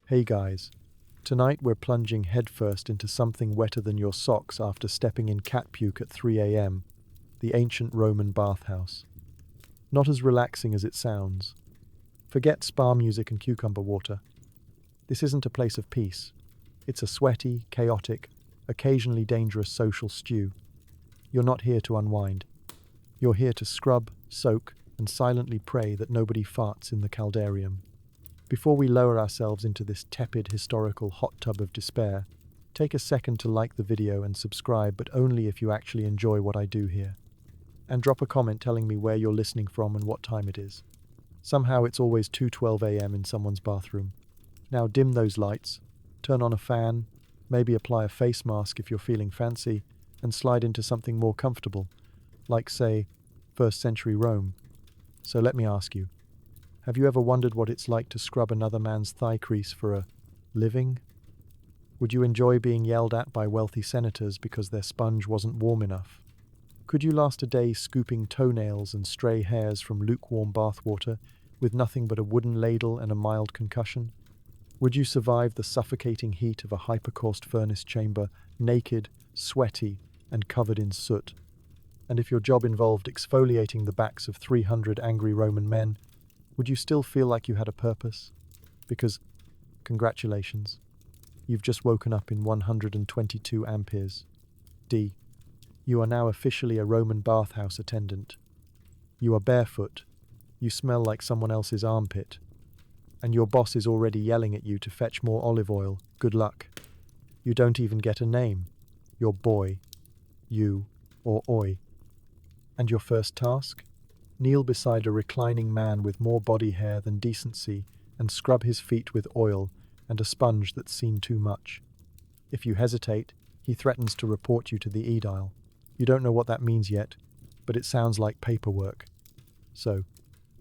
Hey guys, tonight we're plunging headfirst into something wetter than your socks after stepping in cat puke at 3 a.m. The ancient Roman bathhouse. Not as relaxing as it sounds. Forget spa music and cucumber water. This isn't a place of peace. It's a sweaty, chaotic, occasionally dangerous social stew. You're not here to unwind. You're here to scrub, soak, and silently pray that nobody farts in the caldarium. Before we lower ourselves into this tepid historical hot tub of despair, take a second to like the video and subscribe, but only if you actually enjoy what I do here. And drop a comment telling me where you're listening from and what time it is. Somehow it's always 2:12 a.m. in someone's bathroom. Now dim those lights, turn on a fan, maybe apply a face mask if you're feeling fancy, and slide into something more comfortable, like, say, 1st century Rome. So let me ask you, have you ever wondered what it's like to scrub another man's thigh crease for a living? Would you enjoy being yelled at by wealthy senators because their sponge wasn't warm enough? Could you last a day scooping toenails and stray hairs from lukewarm bathwater with nothing but a wooden ladle and a mild concussion? Would you survive the suffocating heat of a hypercaust furnace chamber, naked, sweaty, and covered in soot? And if your job involved exfoliating the backs of 300 angry Roman men, would you still feel like you had a purpose? Because, congratulations, you've just woken up in 122 amperes. D. You are now officially a Roman bathhouse attendant. You are barefoot, you smell like someone else's armpit, and your boss is already yelling at you to fetch more olive oil. Good luck. You don't even get a name. You're boy, you, or oi. And your first task? Kneel beside a reclining man with more body hair than decency and scrub his feet with oil and a sponge that's seen too much. If you hesitate, he threatens to report you to the edile. You don't know what that means yet, but it sounds like paperwork. So,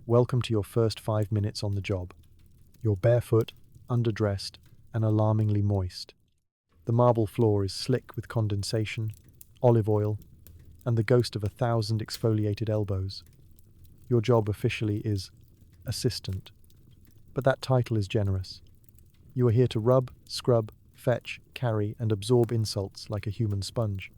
welcome to your first 5 minutes on the job. You're barefoot, underdressed, and alarmingly moist. The marble floor is slick with condensation, olive oil, and the ghost of 1,000 exfoliated elbows. Your job officially is assistant, but that title is generous. You are here to rub, scrub, fetch, carry, and absorb insults like a human sponge.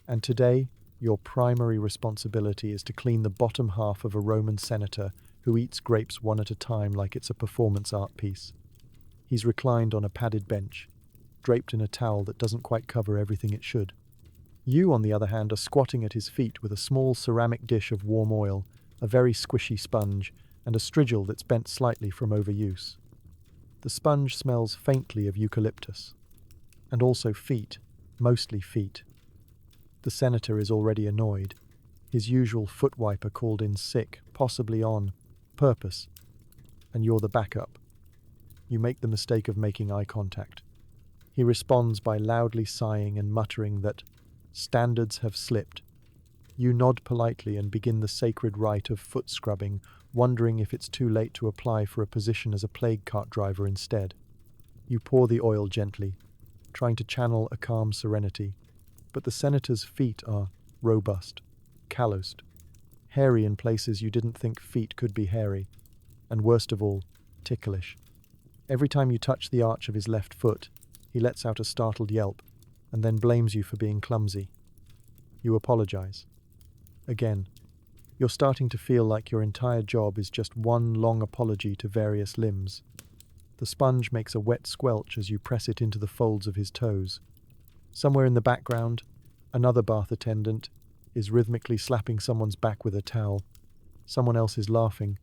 And today, your primary responsibility is to clean the bottom half of a Roman senator who eats grapes one at a time like it's a performance art piece. He's reclined on a padded bench, draped in a towel that doesn't quite cover everything it should. You, on the other hand, are squatting at his feet with a small ceramic dish of warm oil, a very squishy sponge, and a strigil that's bent slightly from overuse. The sponge smells faintly of eucalyptus, and also feet, mostly feet. The senator is already annoyed. His usual foot wiper called in sick, possibly on purpose, and you're the backup. You make the mistake of making eye contact. He responds by loudly sighing and muttering that standards have slipped. You nod politely and begin the sacred rite of foot scrubbing, wondering if it's too late to apply for a position as a plague cart driver instead. You pour the oil gently, trying to channel a calm serenity, but the senator's feet are robust, calloused, hairy in places you didn't think feet could be hairy, and worst of all, ticklish. Every time you touch the arch of his left foot, he lets out a startled yelp, and then blames you for being clumsy. You apologize. Again, you're starting to feel like your entire job is just one long apology to various limbs. The sponge makes a wet squelch as you press it into the folds of his toes. Somewhere in the background, another bath attendant is rhythmically slapping someone's back with a towel. Someone else is laughing.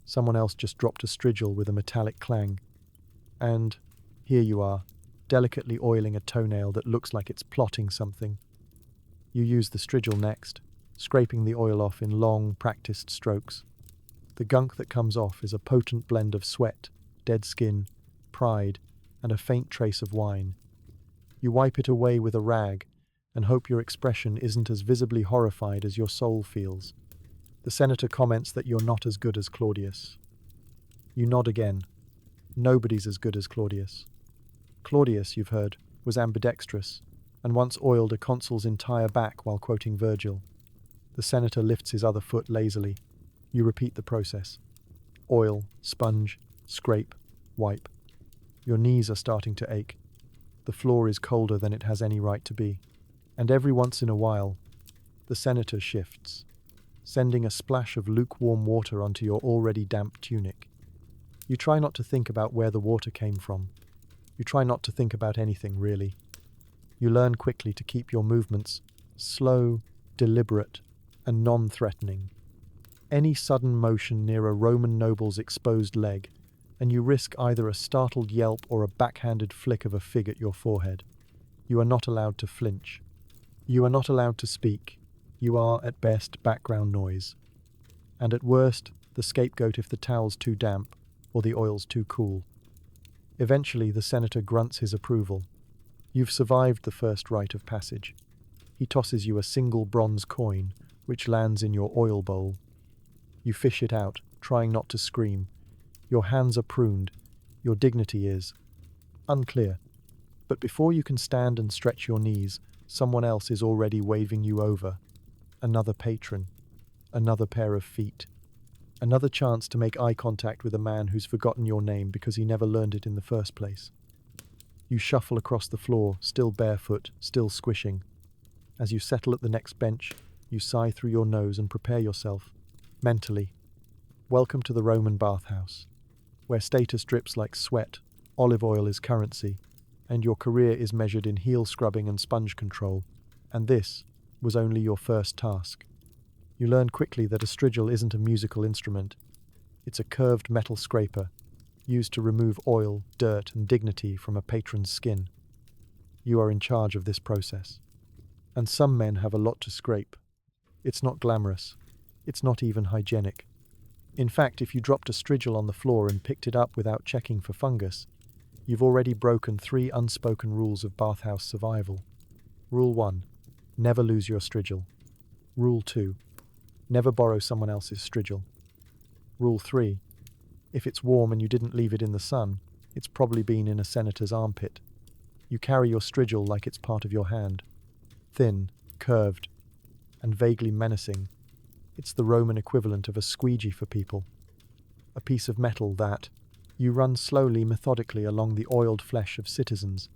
Someone else just dropped a strigil with a metallic clang. And here you are, delicately oiling a toenail that looks like it's plotting something. You use the strigil next, scraping the oil off in long, practiced strokes. The gunk that comes off is a potent blend of sweat, dead skin, pride, and a faint trace of wine. You wipe it away with a rag and hope your expression isn't as visibly horrified as your soul feels. The senator comments that you're not as good as Claudius. You nod again. Nobody's as good as Claudius. Claudius, you've heard, was ambidextrous, and once oiled a consul's entire back while quoting Virgil. The senator lifts his other foot lazily. You repeat the process. Oil, sponge, scrape, wipe. Your knees are starting to ache. The floor is colder than it has any right to be. And every once in a while, the senator shifts, sending a splash of lukewarm water onto your already damp tunic. You try not to think about where the water came from. You try not to think about anything, really. You learn quickly to keep your movements slow, deliberate, and non-threatening. Any sudden motion near a Roman noble's exposed leg, and you risk either a startled yelp or a backhanded flick of a fig at your forehead. You are not allowed to flinch. You are not allowed to speak. You are, at best, background noise. And at worst, the scapegoat if the towel's too damp or the oil's too cool. Eventually, the senator grunts his approval. You've survived the first rite of passage. He tosses you a single bronze coin, which lands in your oil bowl. You fish it out, trying not to scream. Your hands are pruned. Your dignity is unclear. But before you can stand and stretch your knees, someone else is already waving you over. Another patron. Another pair of feet. Another chance to make eye contact with a man who's forgotten your name because he never learned it in the first place. You shuffle across the floor, still barefoot, still squishing. As you settle at the next bench, you sigh through your nose and prepare yourself, mentally. Welcome to the Roman bathhouse, where status drips like sweat, olive oil is currency, and your career is measured in heel scrubbing and sponge control. And this was only your first task. You learn quickly that a strigil isn't a musical instrument. It's a curved metal scraper, used to remove oil, dirt, and dignity from a patron's skin. You are in charge of this process. And some men have a lot to scrape. It's not glamorous. It's not even hygienic. In fact, if you dropped a strigil on the floor and picked it up without checking for fungus, you've already broken 3 unspoken rules of bathhouse survival. Rule 1. Never lose your strigil. Rule 2. Never borrow someone else's strigil. Rule 3. If it's warm and you didn't leave it in the sun, it's probably been in a senator's armpit. You carry your strigil like it's part of your hand. Thin, curved, and vaguely menacing. It's the Roman equivalent of a squeegee for people. A piece of metal that you run slowly, methodically along the oiled flesh of citizens,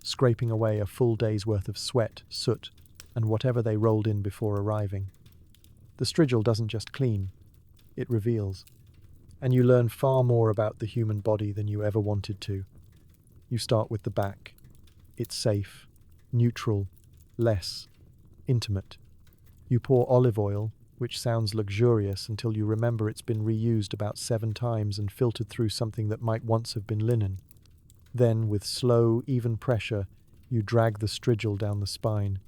scraping away a full day's worth of sweat, soot, and whatever they rolled in before arriving. The strigil doesn't just clean, it reveals. And you learn far more about the human body than you ever wanted to. You start with the back. It's safe, neutral, less intimate. You pour olive oil, which sounds luxurious until you remember it's been reused about 7 times and filtered through something that might once have been linen. Then, with slow, even pressure, you drag the strigil down the spine.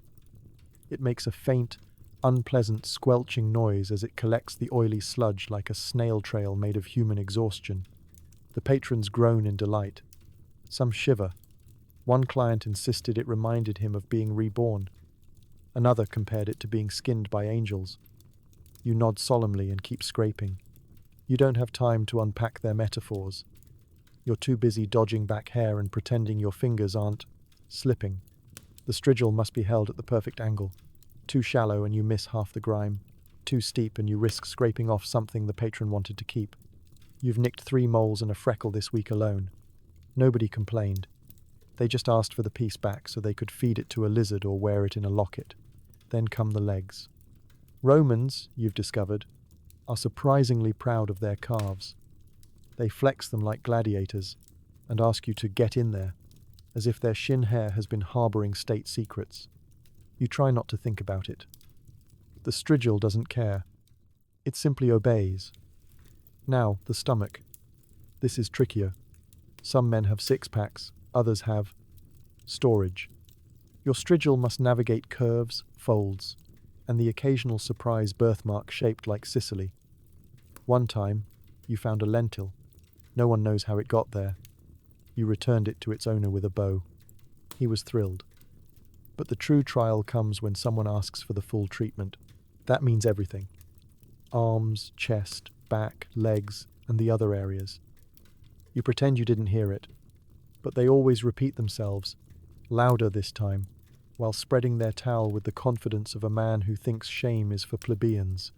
It makes a faint, unpleasant squelching noise as it collects the oily sludge like a snail trail made of human exhaustion. The patrons groan in delight. Some shiver. One client insisted it reminded him of being reborn. Another compared it to being skinned by angels. You nod solemnly and keep scraping. You don't have time to unpack their metaphors. You're too busy dodging back hair and pretending your fingers aren't slipping. The strigil must be held at the perfect angle. Too shallow and you miss half the grime. Too steep and you risk scraping off something the patron wanted to keep. You've nicked 3 moles and a freckle this week alone. Nobody complained. They just asked for the piece back so they could feed it to a lizard or wear it in a locket. Then come the legs. Romans, you've discovered, are surprisingly proud of their calves. They flex them like gladiators and ask you to get in there, as if their shin hair has been harboring state secrets. You try not to think about it. The strigil doesn't care. It simply obeys. Now, the stomach. This is trickier. Some men have 6-packs, others have storage. Your strigil must navigate curves, folds, and the occasional surprise birthmark shaped like Sicily. One time, you found a lentil. No one knows how it got there. You returned it to its owner with a bow. He was thrilled. But the true trial comes when someone asks for the full treatment. That means everything. Arms, chest, back, legs, and the other areas. You pretend you didn't hear it, but they always repeat themselves, louder this time, while spreading their towel with the confidence of a man who thinks shame is for plebeians.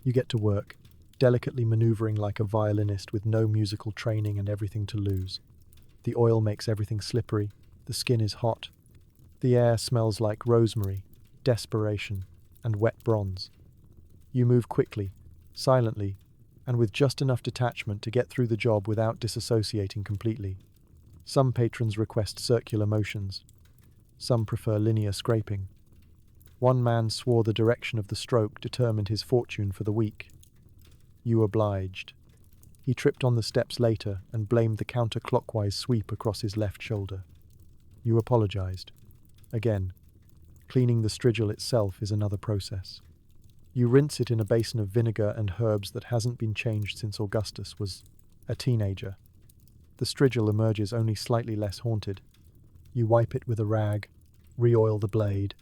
You get to work, delicately maneuvering like a violinist with no musical training and everything to lose. The oil makes everything slippery. The skin is hot. The air smells like rosemary, desperation, and wet bronze. You move quickly, silently, and with just enough detachment to get through the job without disassociating completely. Some patrons request circular motions. Some prefer linear scraping. One man swore the direction of the stroke determined his fortune for the week. You obliged. He tripped on the steps later and blamed the counterclockwise sweep across his left shoulder. You apologized. Again, cleaning the strigil itself is another process. You rinse it in a basin of vinegar and herbs that hasn't been changed since Augustus was a teenager. The strigil emerges only slightly less haunted. You wipe it with a rag, re-oil the blade,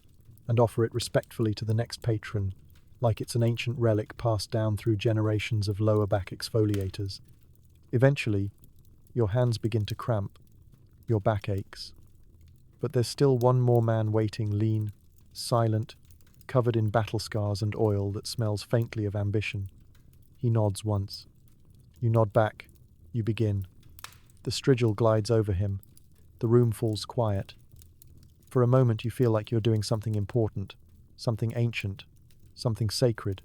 and offer it respectfully to the next patron, like it's an ancient relic passed down through generations of lower back exfoliators. Eventually, your hands begin to cramp, your back aches. But there's still one more man waiting, lean, silent, covered in battle scars and oil that smells faintly of ambition. He nods once. You nod back. You begin. The strigil glides over him. The room falls quiet. For a moment you feel like you're doing something important, something ancient, something sacred.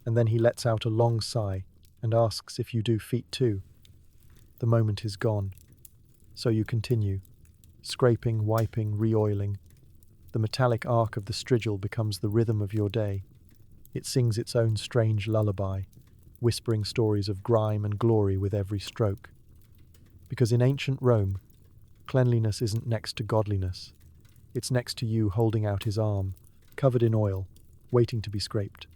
And then he lets out a long sigh and asks if you do feet too. The moment is gone. So you continue, scraping, wiping, re-oiling. The metallic arc of the strigil becomes the rhythm of your day. It sings its own strange lullaby, whispering stories of grime and glory with every stroke. Because in ancient Rome, cleanliness isn't next to godliness. It's next to you holding out his arm, covered in oil, waiting to be scraped.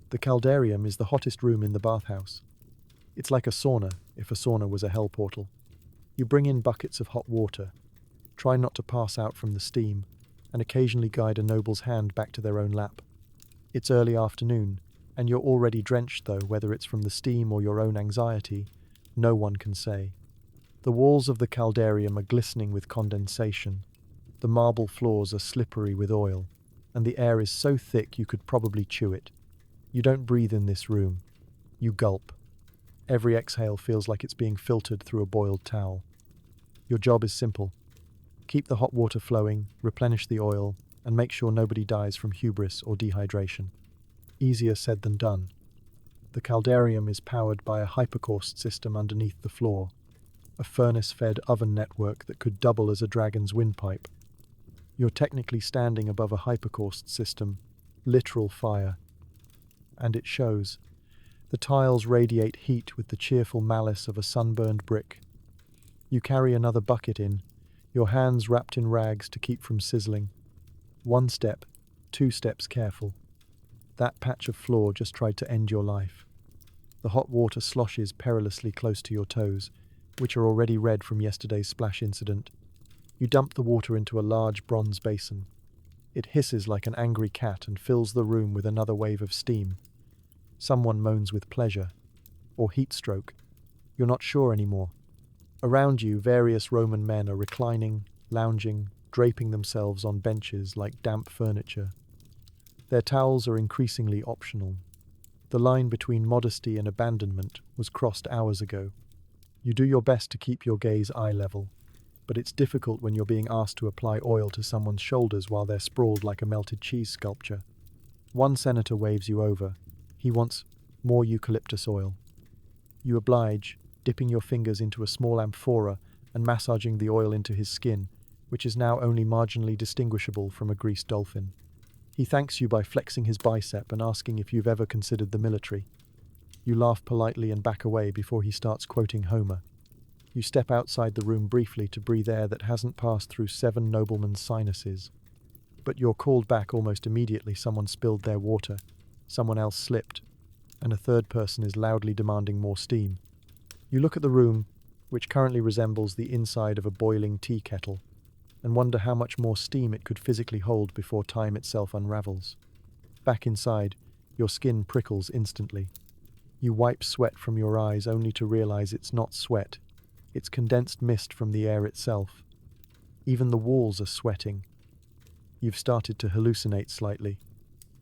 The caldarium is the hottest room in the bathhouse. It's like a sauna, if a sauna was a hell portal. You bring in buckets of hot water, try not to pass out from the steam, and occasionally guide a noble's hand back to their own lap. It's early afternoon, and you're already drenched though, whether it's from the steam or your own anxiety, no one can say. The walls of the caldarium are glistening with condensation. The marble floors are slippery with oil, and the air is so thick you could probably chew it. You don't breathe in this room. You gulp. Every exhale feels like it's being filtered through a boiled towel. Your job is simple. Keep the hot water flowing, replenish the oil, and make sure nobody dies from hubris or dehydration. Easier said than done. The caldarium is powered by a hypercaust system underneath the floor, a furnace-fed oven network that could double as a dragon's windpipe. You're technically standing above a hypercaust system, literal fire. And it shows. The tiles radiate heat with the cheerful malice of a sunburned brick. You carry another bucket in, your hands wrapped in rags to keep from sizzling. 1 step, 2 steps careful. That patch of floor just tried to end your life. The hot water sloshes perilously close to your toes, which are already red from yesterday's splash incident. You dump the water into a large bronze basin. It hisses like an angry cat and fills the room with another wave of steam. Someone moans with pleasure, or heat stroke. You're not sure anymore. Around you, various Roman men are reclining, lounging, draping themselves on benches like damp furniture. Their towels are increasingly optional. The line between modesty and abandonment was crossed hours ago. You do your best to keep your gaze eye level, but it's difficult when you're being asked to apply oil to someone's shoulders while they're sprawled like a melted cheese sculpture. One senator waves you over. He wants more eucalyptus oil. You oblige, dipping your fingers into a small amphora and massaging the oil into his skin, which is now only marginally distinguishable from a greased dolphin. He thanks you by flexing his bicep and asking if you've ever considered the military. You laugh politely and back away before he starts quoting Homer. You step outside the room briefly to breathe air that hasn't passed through 7 noblemen's sinuses. But you're called back almost immediately. Someone spilled their water, someone else slipped, and a third person is loudly demanding more steam. You look at the room, which currently resembles the inside of a boiling tea kettle, and wonder how much more steam it could physically hold before time itself unravels. Back inside, your skin prickles instantly. You wipe sweat from your eyes only to realize it's not sweat. It's condensed mist from the air itself. Even the walls are sweating. You've started to hallucinate slightly.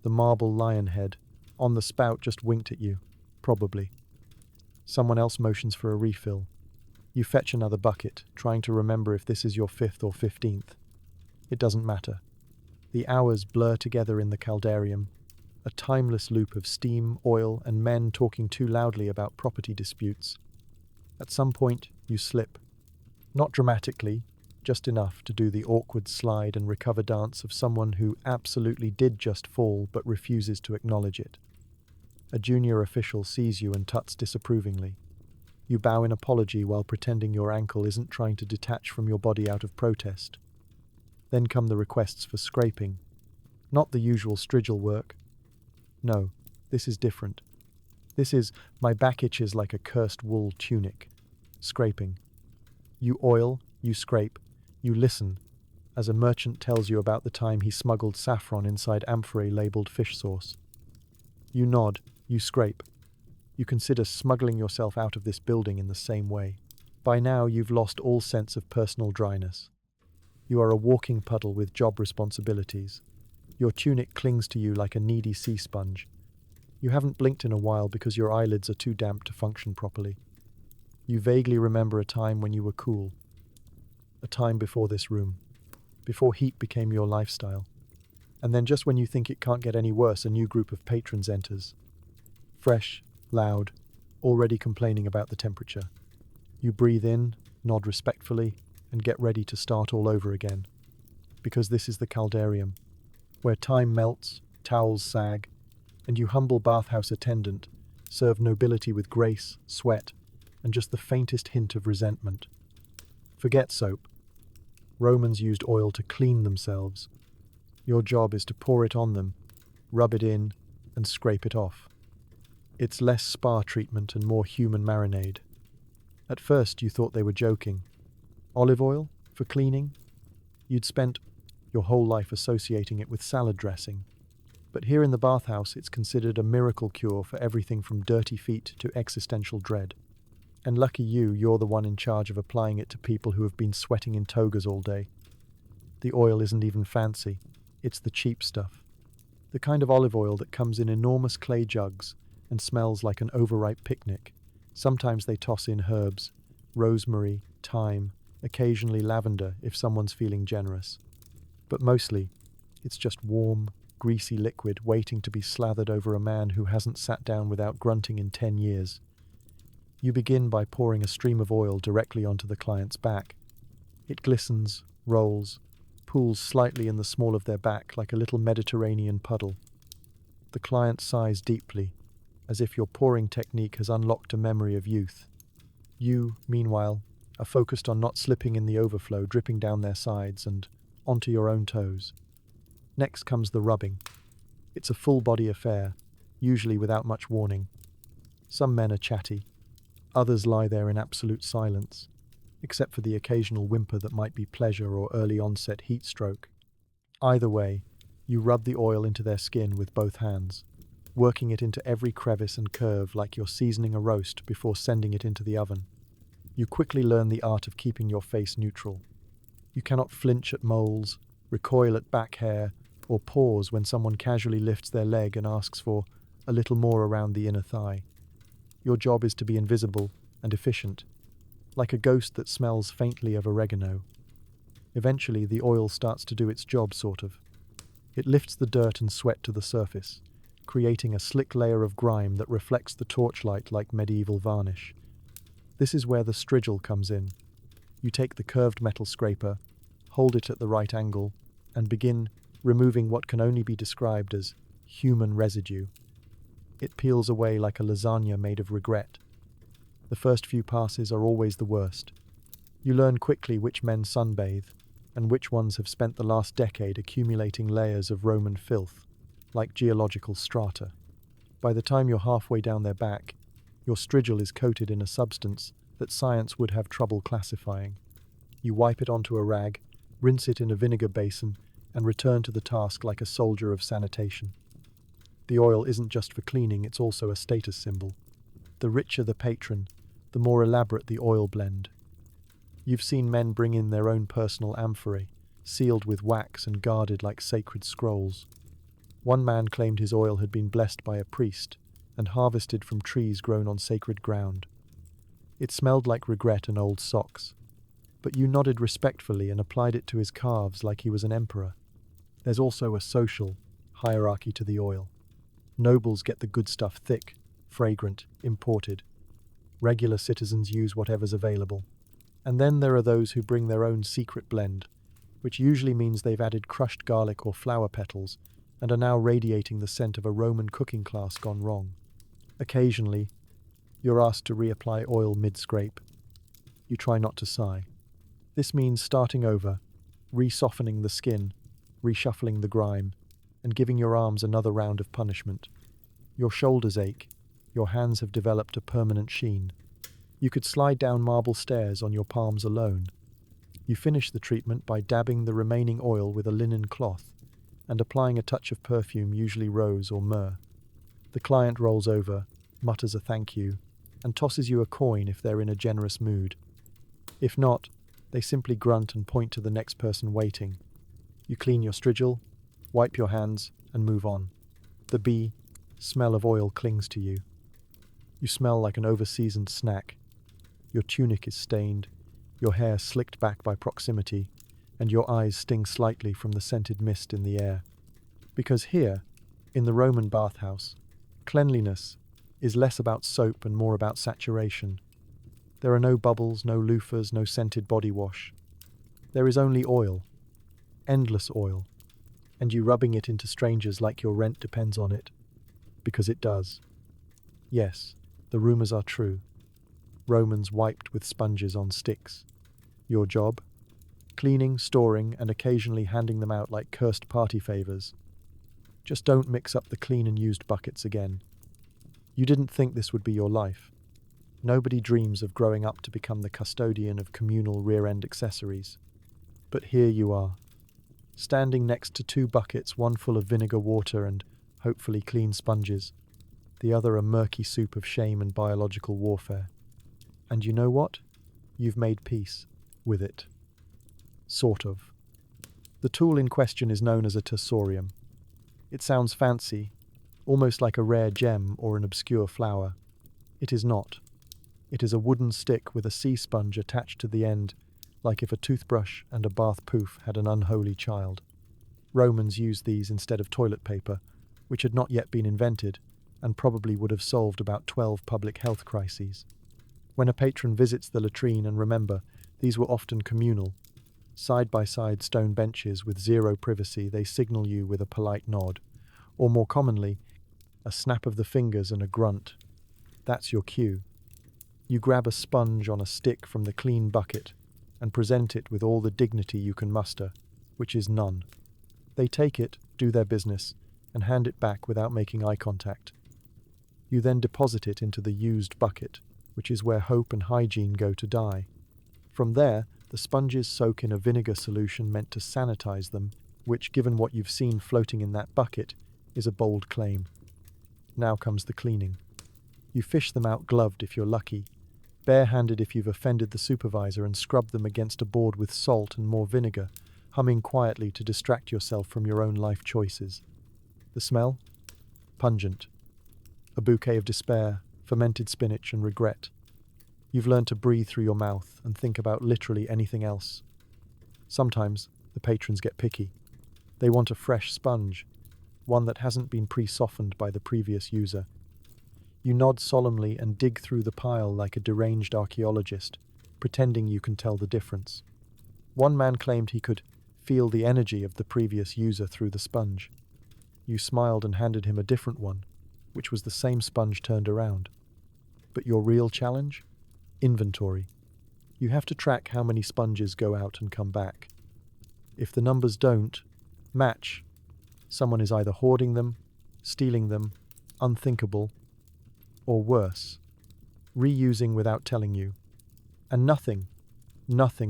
The marble lion head on the spout just winked at you, probably. Someone else motions for a refill. You fetch another bucket, trying to remember if this is your 5th or 15th. It doesn't matter. The hours blur together in the caldarium, a timeless loop of steam, oil, and men talking too loudly about property disputes. At some point, you slip. Not dramatically, just enough to do the awkward slide and recover dance of someone who absolutely did just fall but refuses to acknowledge it. A junior official sees you and tuts disapprovingly. You bow in apology while pretending your ankle isn't trying to detach from your body out of protest. Then come the requests for scraping. Not the usual strigil work. No, this is different. This is, my back itches like a cursed wool tunic. Scraping. You oil, you scrape, you listen, as a merchant tells you about the time he smuggled saffron inside amphorae labeled fish sauce. You nod, you scrape. You consider smuggling yourself out of this building in the same way. By now, you've lost all sense of personal dryness. You are a walking puddle with job responsibilities. Your tunic clings to you like a needy sea sponge. You haven't blinked in a while because your eyelids are too damp to function properly. You vaguely remember a time when you were cool. A time before this room. Before heat became your lifestyle. And then just when you think it can't get any worse, a new group of patrons enters. Fresh, loud, already complaining about the temperature. You breathe in, nod respectfully, and get ready to start all over again. Because this is the caldarium, where time melts, towels sag, and you humble bathhouse attendant serve nobility with grace, sweat, and just the faintest hint of resentment. Forget soap. Romans used oil to clean themselves. Your job is to pour it on them, rub it in, and scrape it off. It's less spa treatment and more human marinade. At first you thought they were joking. Olive oil? For cleaning? You'd spent your whole life associating it with salad dressing. But here in the bathhouse, it's considered a miracle cure for everything from dirty feet to existential dread. And lucky you, you're the one in charge of applying it to people who have been sweating in togas all day. The oil isn't even fancy. It's the cheap stuff. The kind of olive oil that comes in enormous clay jugs and smells like an overripe picnic. Sometimes they toss in herbs, rosemary, thyme, occasionally lavender if someone's feeling generous. But mostly, it's just warm, greasy liquid waiting to be slathered over a man who hasn't sat down without grunting in 10 years. You begin by pouring a stream of oil directly onto the client's back. It glistens, rolls, pools slightly in the small of their back like a little Mediterranean puddle. The client sighs deeply, as if your pouring technique has unlocked a memory of youth. You, meanwhile, are focused on not slipping in the overflow dripping down their sides and onto your own toes. Next comes the rubbing. It's a full-body affair, usually without much warning. Some men are chatty. Others lie there in absolute silence, except for the occasional whimper that might be pleasure or early onset heat stroke. Either way, you rub the oil into their skin with both hands, working it into every crevice and curve like you're seasoning a roast before sending it into the oven. You quickly learn the art of keeping your face neutral. You cannot flinch at moles, recoil at back hair, or pause when someone casually lifts their leg and asks for a little more around the inner thigh. Your job is to be invisible and efficient, like a ghost that smells faintly of oregano. Eventually, the oil starts to do its job, sort of. It lifts the dirt and sweat to the surface, creating a slick layer of grime that reflects the torchlight like medieval varnish. This is where the strigil comes in. You take the curved metal scraper, hold it at the right angle, and begin removing what can only be described as human residue. It peels away like a lasagna made of regret. The first few passes are always the worst. You learn quickly which men sunbathe, and which ones have spent the last decade accumulating layers of Roman filth, like geological strata. By the time you're halfway down their back, your strigil is coated in a substance that science would have trouble classifying. You wipe it onto a rag, rinse it in a vinegar basin, and return to the task like a soldier of sanitation. The oil isn't just for cleaning, it's also a status symbol. The richer the patron, the more elaborate the oil blend. You've seen men bring in their own personal amphorae, sealed with wax and guarded like sacred scrolls. One man claimed his oil had been blessed by a priest and harvested from trees grown on sacred ground. It smelled like regret and old socks. But you nodded respectfully and applied it to his calves like he was an emperor. There's also a social hierarchy to the oil. Nobles get the good stuff thick, fragrant, imported. Regular citizens use whatever's available. And then there are those who bring their own secret blend, which usually means they've added crushed garlic or flower petals and are now radiating the scent of a Roman cooking class gone wrong. Occasionally, you're asked to reapply oil mid-scrape. You try not to sigh. This means starting over, re-softening the skin, reshuffling the grime, and giving your arms another round of punishment. Your shoulders ache, your hands have developed a permanent sheen. You could slide down marble stairs on your palms alone. You finish the treatment by dabbing the remaining oil with a linen cloth and applying a touch of perfume, usually rose or myrrh. The client rolls over, mutters a thank you, and tosses you a coin if they're in a generous mood. If not, they simply grunt and point to the next person waiting. You clean your strigil, wipe your hands, and move on. The smell of oil clings to you. You smell like an overseasoned snack. Your tunic is stained, your hair slicked back by proximity, and your eyes sting slightly from the scented mist in the air. Because here, in the Roman bathhouse, cleanliness is less about soap and more about saturation. There are no bubbles, no loofahs, no scented body wash. There is only oil, endless oil, and you rubbing it into strangers like your rent depends on it. Because it does. Yes, the rumors are true. Romans wiped with sponges on sticks. Your job? Cleaning, storing, and occasionally handing them out like cursed party favors. Just don't mix up the clean and used buckets again. You didn't think this would be your life. Nobody dreams of growing up to become the custodian of communal rear-end accessories. But here you are, standing next to two buckets, one full of vinegar water and, hopefully, clean sponges, the other a murky soup of shame and biological warfare. And you know what? You've made peace with it. Sort of. The tool in question is known as a tersorium. It sounds fancy, almost like a rare gem or an obscure flower. It is not. It is a wooden stick with a sea sponge attached to the end, like if a toothbrush and a bath poof had an unholy child. Romans used these instead of toilet paper, which had not yet been invented, and probably would have solved about 12 public health crises. When a patron visits the latrine, and remember, these were often communal, side-by-side stone benches with zero privacy, they signal you with a polite nod, or more commonly, a snap of the fingers and a grunt. That's your cue. You grab a sponge on a stick from the clean bucket and present it with all the dignity you can muster, which is none. They take it, do their business, and hand it back without making eye contact. You then deposit it into the used bucket, which is where hope and hygiene go to die. From there, the sponges soak in a vinegar solution meant to sanitize them, which, given what you've seen floating in that bucket, is a bold claim. Now comes the cleaning. You fish them out gloved if you're lucky, bare-handed if you've offended the supervisor, and scrub them against a board with salt and more vinegar, humming quietly to distract yourself from your own life choices. The smell? Pungent. A bouquet of despair, fermented spinach and regret. You've learned to breathe through your mouth and think about literally anything else. Sometimes the patrons get picky. They want a fresh sponge, one that hasn't been pre-softened by the previous user. You nod solemnly and dig through the pile like a deranged archaeologist, pretending you can tell the difference. One man claimed he could feel the energy of the previous user through the sponge. You smiled and handed him a different one, which was the same sponge turned around. But your real challenge? Inventory. You have to track how many sponges go out and come back. If the numbers don't match, someone is either hoarding them, stealing them, unthinkable, or worse, reusing without telling you. And nothing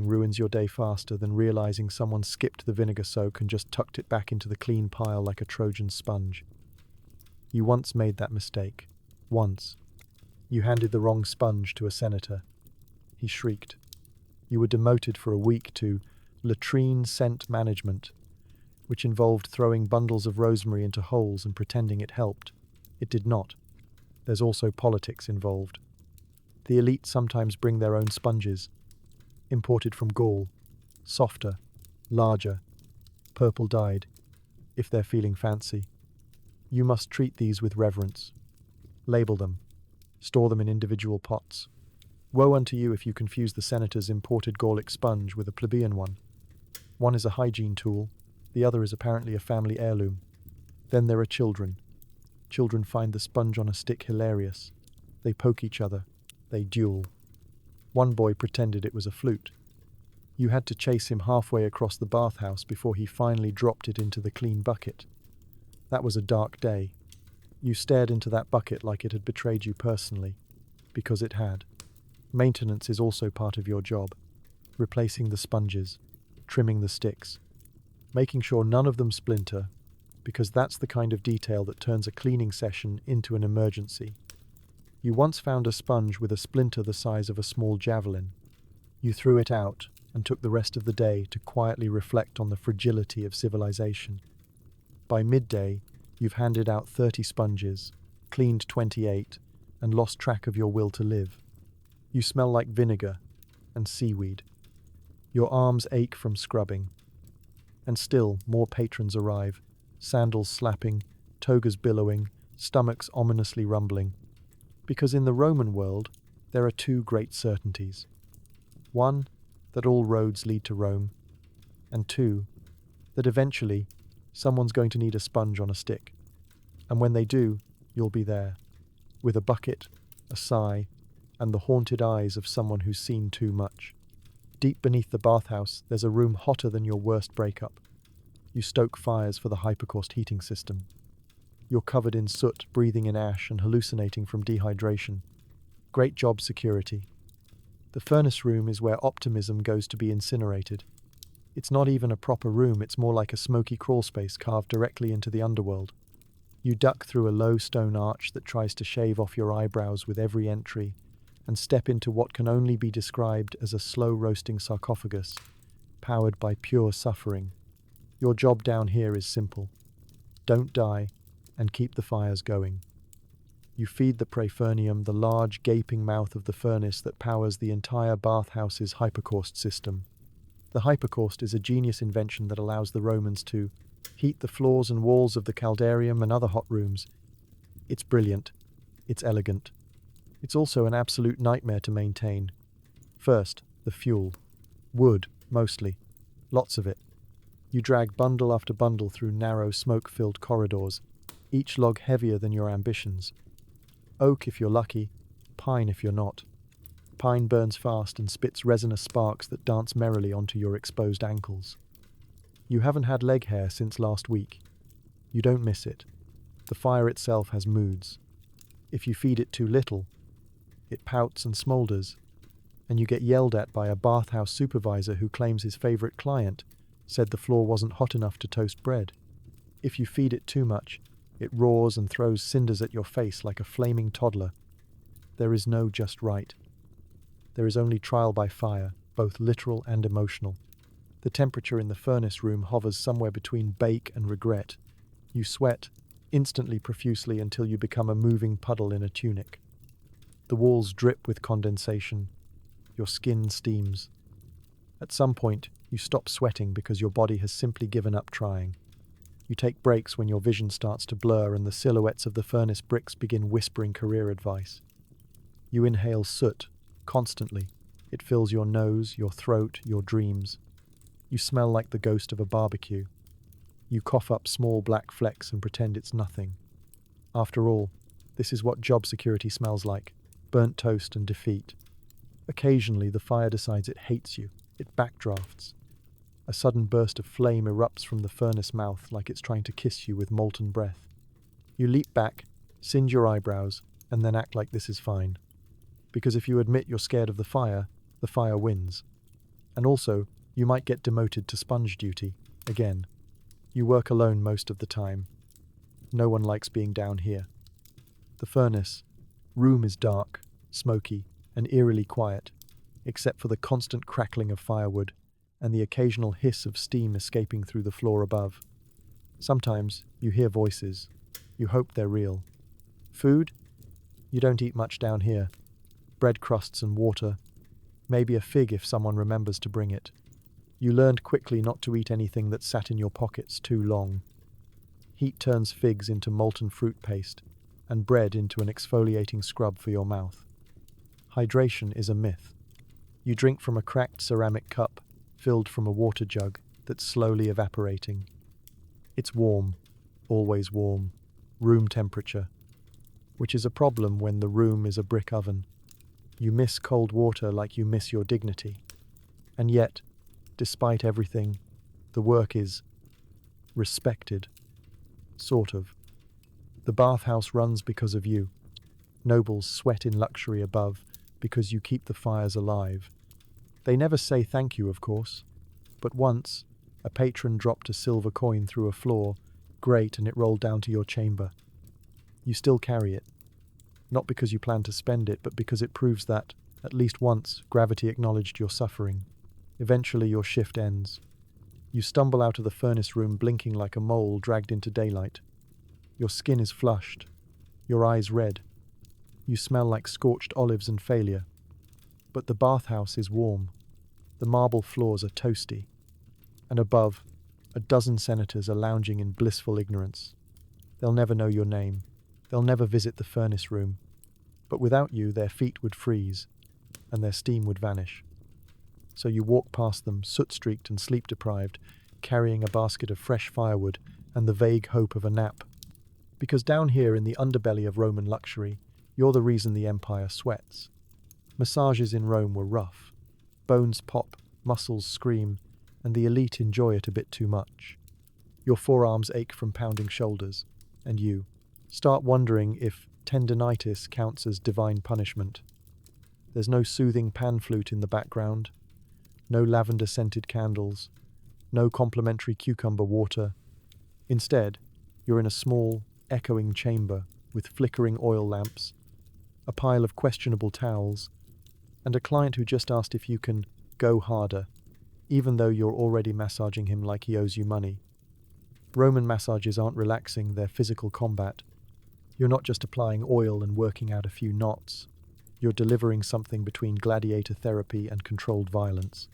ruins your day faster than realizing someone skipped the vinegar soak and just tucked it back into the clean pile like a Trojan sponge. You once made that mistake. Once. You handed the wrong sponge to a senator. He shrieked. You were demoted for a week to latrine scent management, which involved throwing bundles of rosemary into holes and pretending it helped. It did not. There's also politics involved. The elite sometimes bring their own sponges, imported from Gaul, softer, larger, purple-dyed, if they're feeling fancy. You must treat these with reverence. Label them. Store them in individual pots. Woe unto you if you confuse the senator's imported Gallic sponge with a plebeian one. One is a hygiene tool, the other is apparently a family heirloom. Then there are children. Children find the sponge on a stick hilarious. They poke each other. They duel. One boy pretended it was a flute. You had to chase him halfway across the bathhouse before he finally dropped it into the clean bucket. That was a dark day. You stared into that bucket like it had betrayed you personally, because it had. Maintenance is also part of your job. Replacing the sponges, trimming the sticks, making sure none of them splinter, because that's the kind of detail that turns a cleaning session into an emergency. You once found a sponge with a splinter the size of a small javelin. You threw it out and took the rest of the day to quietly reflect on the fragility of civilization. By midday, you've handed out 30 sponges, cleaned 28, and lost track of your will to live. You smell like vinegar and seaweed. Your arms ache from scrubbing. And still, more patrons arrive, sandals slapping, togas billowing, stomachs ominously rumbling. Because in the Roman world, there are two great certainties. One, that all roads lead to Rome. And two, that eventually, someone's going to need a sponge on a stick. And when they do, you'll be there, with a bucket, a sigh, and the haunted eyes of someone who's seen too much. Deep beneath the bathhouse, there's a room hotter than your worst breakup. You stoke fires for the hypercaust heating system. You're covered in soot, breathing in ash, and hallucinating from dehydration. Great job, security. The furnace room is where optimism goes to be incinerated. It's not even a proper room, it's more like a smoky crawlspace carved directly into the underworld. You duck through a low stone arch that tries to shave off your eyebrows with every entry, and step into what can only be described as a slow-roasting sarcophagus, powered by pure suffering. Your job down here is simple. Don't die, and keep the fires going. You feed the Praefernium, the large, gaping mouth of the furnace that powers the entire bathhouse's hypercaust system. The hypercaust is a genius invention that allows the Romans to heat the floors and walls of the caldarium and other hot rooms. It's brilliant. It's elegant. It's also an absolute nightmare to maintain. First, the fuel. Wood, mostly. Lots of it. You drag bundle after bundle through narrow, smoke-filled corridors, each log heavier than your ambitions. Oak if you're lucky, pine if you're not. Pine burns fast and spits resinous sparks that dance merrily onto your exposed ankles. You haven't had leg hair since last week. You don't miss it. The fire itself has moods. If you feed it too little, it pouts and smoulders, and you get yelled at by a bathhouse supervisor who claims his favorite client said the floor wasn't hot enough to toast bread. If you feed it too much, it roars and throws cinders at your face like a flaming toddler. There is no just right. There is only trial by fire, both literal and emotional. The temperature in the furnace room hovers somewhere between bake and regret. You sweat, instantly profusely until you become a moving puddle in a tunic. The walls drip with condensation. Your skin steams. At some point, you stop sweating because your body has simply given up trying. You take breaks when your vision starts to blur and the silhouettes of the furnace bricks begin whispering career advice. You inhale soot, constantly. It fills your nose, your throat, your dreams. You smell like the ghost of a barbecue. You cough up small black flecks and pretend it's nothing. After all, this is what job security smells like. Burnt toast and defeat. Occasionally, the fire decides it hates you. It backdrafts. A sudden burst of flame erupts from the furnace mouth like it's trying to kiss you with molten breath. You leap back, singe your eyebrows, and then act like this is fine. Because if you admit you're scared of the fire wins. And also, you might get demoted to sponge duty, again. You work alone most of the time. No one likes being down here. The furnace room is dark, smoky, and eerily quiet, except for the constant crackling of firewood and the occasional hiss of steam escaping through the floor above. Sometimes you hear voices. You hope they're real. Food? You don't eat much down here. bread crusts and water, maybe a fig if someone remembers to bring it. You learned quickly not to eat anything that sat in your pockets too long. Heat turns figs into molten fruit paste, and bread into an exfoliating scrub for your mouth. Hydration is a myth. You drink from a cracked ceramic cup, filled from a water jug that's slowly evaporating. It's warm, always warm, room temperature, which is a problem when the room is a brick oven. You miss cold water like you miss your dignity. And yet, despite everything, the work is respected. Sort of. The bathhouse runs because of you. Nobles sweat in luxury above because you keep the fires alive. They never say thank you, of course, but once, a patron dropped a silver coin through a floor, grate, and it rolled down to your chamber. You still carry it. Not because you plan to spend it, but because it proves that, at least once, gravity acknowledged your suffering. Eventually your shift ends. You stumble out of the furnace room blinking like a mole dragged into daylight. Your skin is flushed, your eyes red. You smell like scorched olives and failure. But the bathhouse is warm. The marble floors are toasty. And above, a dozen senators are lounging in blissful ignorance. They'll never know your name. They'll never visit the furnace room. But without you, their feet would freeze, and their steam would vanish. So you walk past them, soot-streaked and sleep-deprived, carrying a basket of fresh firewood and the vague hope of a nap. Because down here in the underbelly of Roman luxury, you're the reason the empire sweats. Massages in Rome were rough. Bones pop, muscles scream, and the elite enjoy it a bit too much. Your forearms ache from pounding shoulders, and you start wondering if tendinitis counts as divine punishment. There's no soothing pan flute in the background, no lavender-scented candles, no complimentary cucumber water. Instead, you're in a small, echoing chamber with flickering oil lamps, a pile of questionable towels, and a client who just asked if you can go harder, even though you're already massaging him like he owes you money. Roman massages aren't relaxing, they're physical combat. You're not just applying oil and working out a few knots. You're delivering something between gladiator therapy and controlled violence.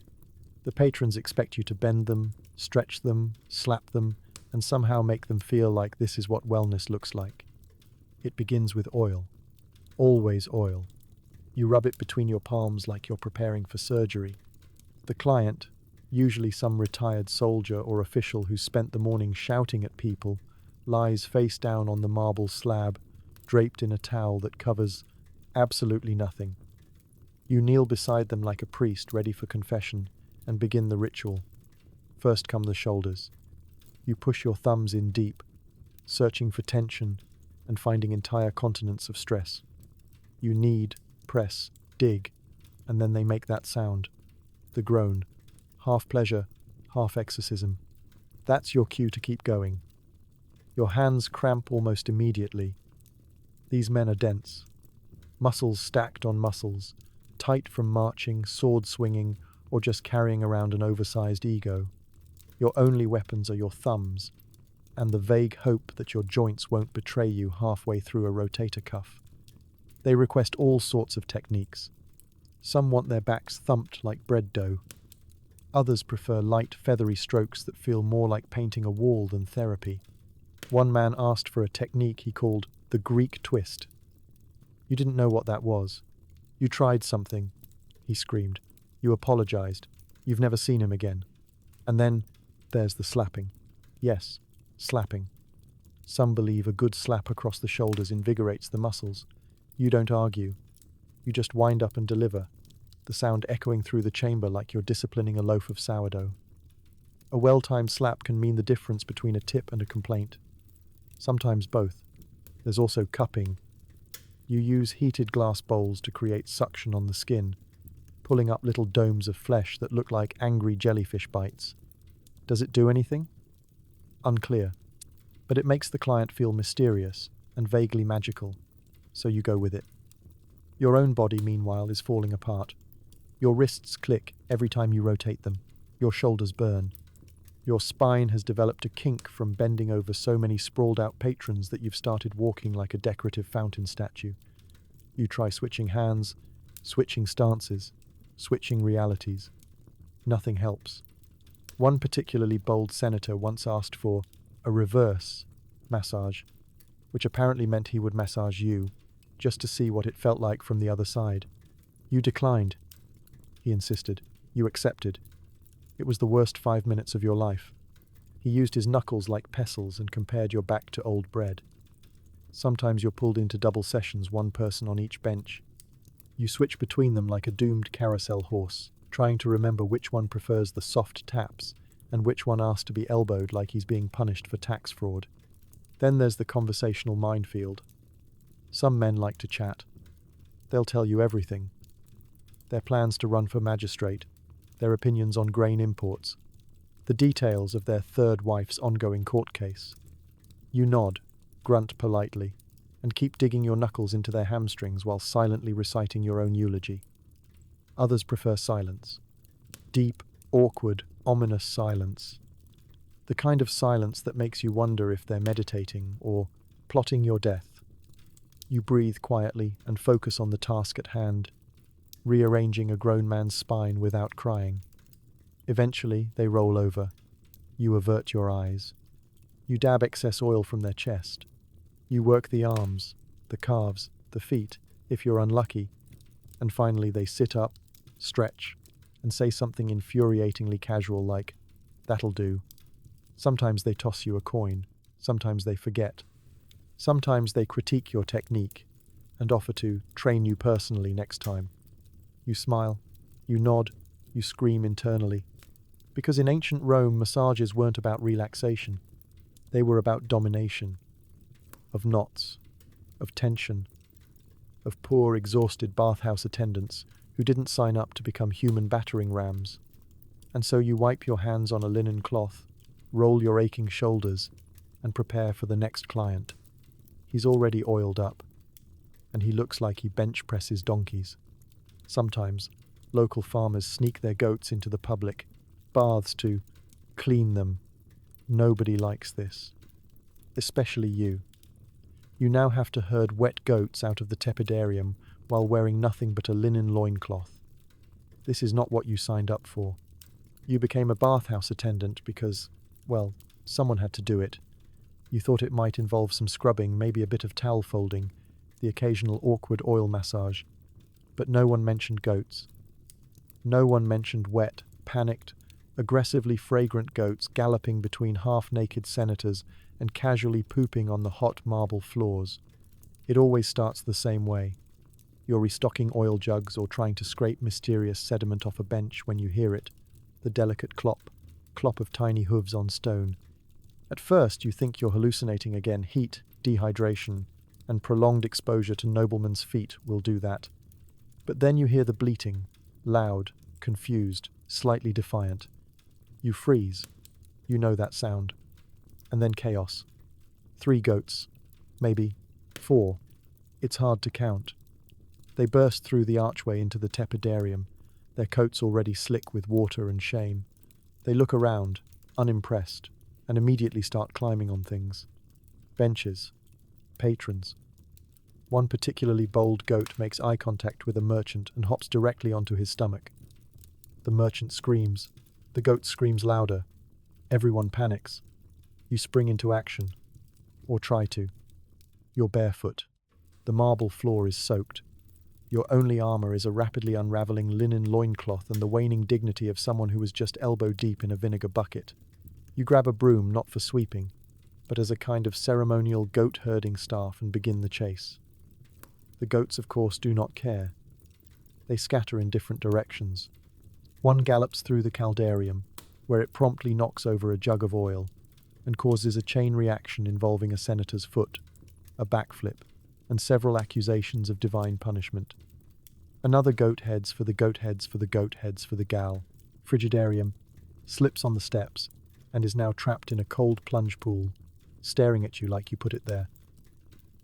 The patrons expect you to bend them, stretch them, slap them, and somehow make them feel like this is what wellness looks like. It begins with oil. Always oil. You rub it between your palms like you're preparing for surgery. The client, usually some retired soldier or official who spent the morning shouting at people, lies face down on the marble slab, draped in a towel that covers absolutely nothing. You kneel beside them like a priest ready for confession and begin the ritual. First come the shoulders. You push your thumbs in deep, searching for tension and finding entire continents of stress. You knead, press, dig, and then they make that sound, the groan, half pleasure, half exorcism. That's your cue to keep going. Your hands cramp almost immediately. These men are dense. Muscles stacked on muscles, tight from marching, sword swinging, or just carrying around an oversized ego. Your only weapons are your thumbs, and the vague hope that your joints won't betray you halfway through a rotator cuff. They request all sorts of techniques. Some want their backs thumped like bread dough. Others prefer light, feathery strokes that feel more like painting a wall than therapy. One man asked for a technique he called the Greek twist. You didn't know what that was. You tried something, he screamed. You apologized. You've never seen him again. And then there's the slapping. Yes, slapping. Some believe a good slap across the shoulders invigorates the muscles. You don't argue. You just wind up and deliver, the sound echoing through the chamber like you're disciplining a loaf of sourdough. A well-timed slap can mean the difference between a tip and a complaint. Sometimes both. There's also cupping. You use heated glass bowls to create suction on the skin, pulling up little domes of flesh that look like angry jellyfish bites. Does it do anything? Unclear. But it makes the client feel mysterious and vaguely magical, so you go with it. Your own body, meanwhile, is falling apart. Your wrists click every time you rotate them. Your shoulders burn. Your spine has developed a kink from bending over so many sprawled-out patrons that you've started walking like a decorative fountain statue. You try switching hands, switching stances, switching realities. Nothing helps. One particularly bold senator once asked for a reverse massage, which apparently meant he would massage you, just to see what it felt like from the other side. You declined. He insisted. You accepted. It was the worst 5 minutes of your life. He used his knuckles like pestles and compared your back to old bread. Sometimes you're pulled into double sessions, one person on each bench. You switch between them like a doomed carousel horse, trying to remember which one prefers the soft taps and which one asks to be elbowed like he's being punished for tax fraud. Then there's the conversational minefield. Some men like to chat. They'll tell you everything. Their plans to run for magistrate, their opinions on grain imports, the details of their third wife's ongoing court case. You nod, grunt politely, and keep digging your knuckles into their hamstrings while silently reciting your own eulogy. Others prefer silence. Deep, awkward, ominous silence. The kind of silence that makes you wonder if they're meditating or plotting your death. You breathe quietly and focus on the task at hand, rearranging a grown man's spine without crying. Eventually, they roll over. You avert your eyes. You dab excess oil from their chest. You work the arms, the calves, the feet, if you're unlucky. And finally, they sit up, stretch, and say something infuriatingly casual like, "That'll do." Sometimes they toss you a coin. Sometimes they forget. Sometimes they critique your technique and offer to train you personally next time. You smile, you nod, you scream internally. Because in ancient Rome, massages weren't about relaxation. They were about domination, of knots, of tension, of poor, exhausted bathhouse attendants who didn't sign up to become human battering rams. And so you wipe your hands on a linen cloth, roll your aching shoulders, and prepare for the next client. He's already oiled up, and he looks like he bench presses donkeys. Sometimes, local farmers sneak their goats into the public baths to clean them. Nobody likes this. Especially you. You now have to herd wet goats out of the tepidarium while wearing nothing but a linen loincloth. This is not what you signed up for. You became a bathhouse attendant because, well, someone had to do it. You thought it might involve some scrubbing, maybe a bit of towel folding, the occasional awkward oil massage. But no one mentioned goats. No one mentioned wet, panicked, aggressively fragrant goats galloping between half-naked senators and casually pooping on the hot marble floors. It always starts the same way. You're restocking oil jugs or trying to scrape mysterious sediment off a bench when you hear it, the delicate clop of tiny hooves on stone. At first you think you're hallucinating again. Heat, dehydration, and prolonged exposure to noblemen's feet will do that. But then you hear the bleating, loud, confused, slightly defiant. You freeze. You know that sound. And then chaos. 3 goats. Maybe 4. It's hard to count. They burst through the archway into the tepidarium, their coats already slick with water and shame. They look around, unimpressed, and immediately start climbing on things. Benches. Patrons. One particularly bold goat makes eye contact with a merchant and hops directly onto his stomach. The merchant screams. The goat screams louder. Everyone panics. You spring into action. Or try to. You're barefoot. The marble floor is soaked. Your only armor is a rapidly unraveling linen loincloth and the waning dignity of someone who was just elbow deep in a vinegar bucket. You grab a broom not for sweeping, but as a kind of ceremonial goat-herding staff and begin the chase. The goats, of course, do not care. They scatter in different directions. One gallops through the caldarium, where it promptly knocks over a jug of oil and causes a chain reaction involving a senator's foot, a backflip, and several accusations of divine punishment. Another goat heads for the goat heads for the goat heads for the gal, frigidarium, slips on the steps, and is now trapped in a cold plunge pool, staring at you like you put it there.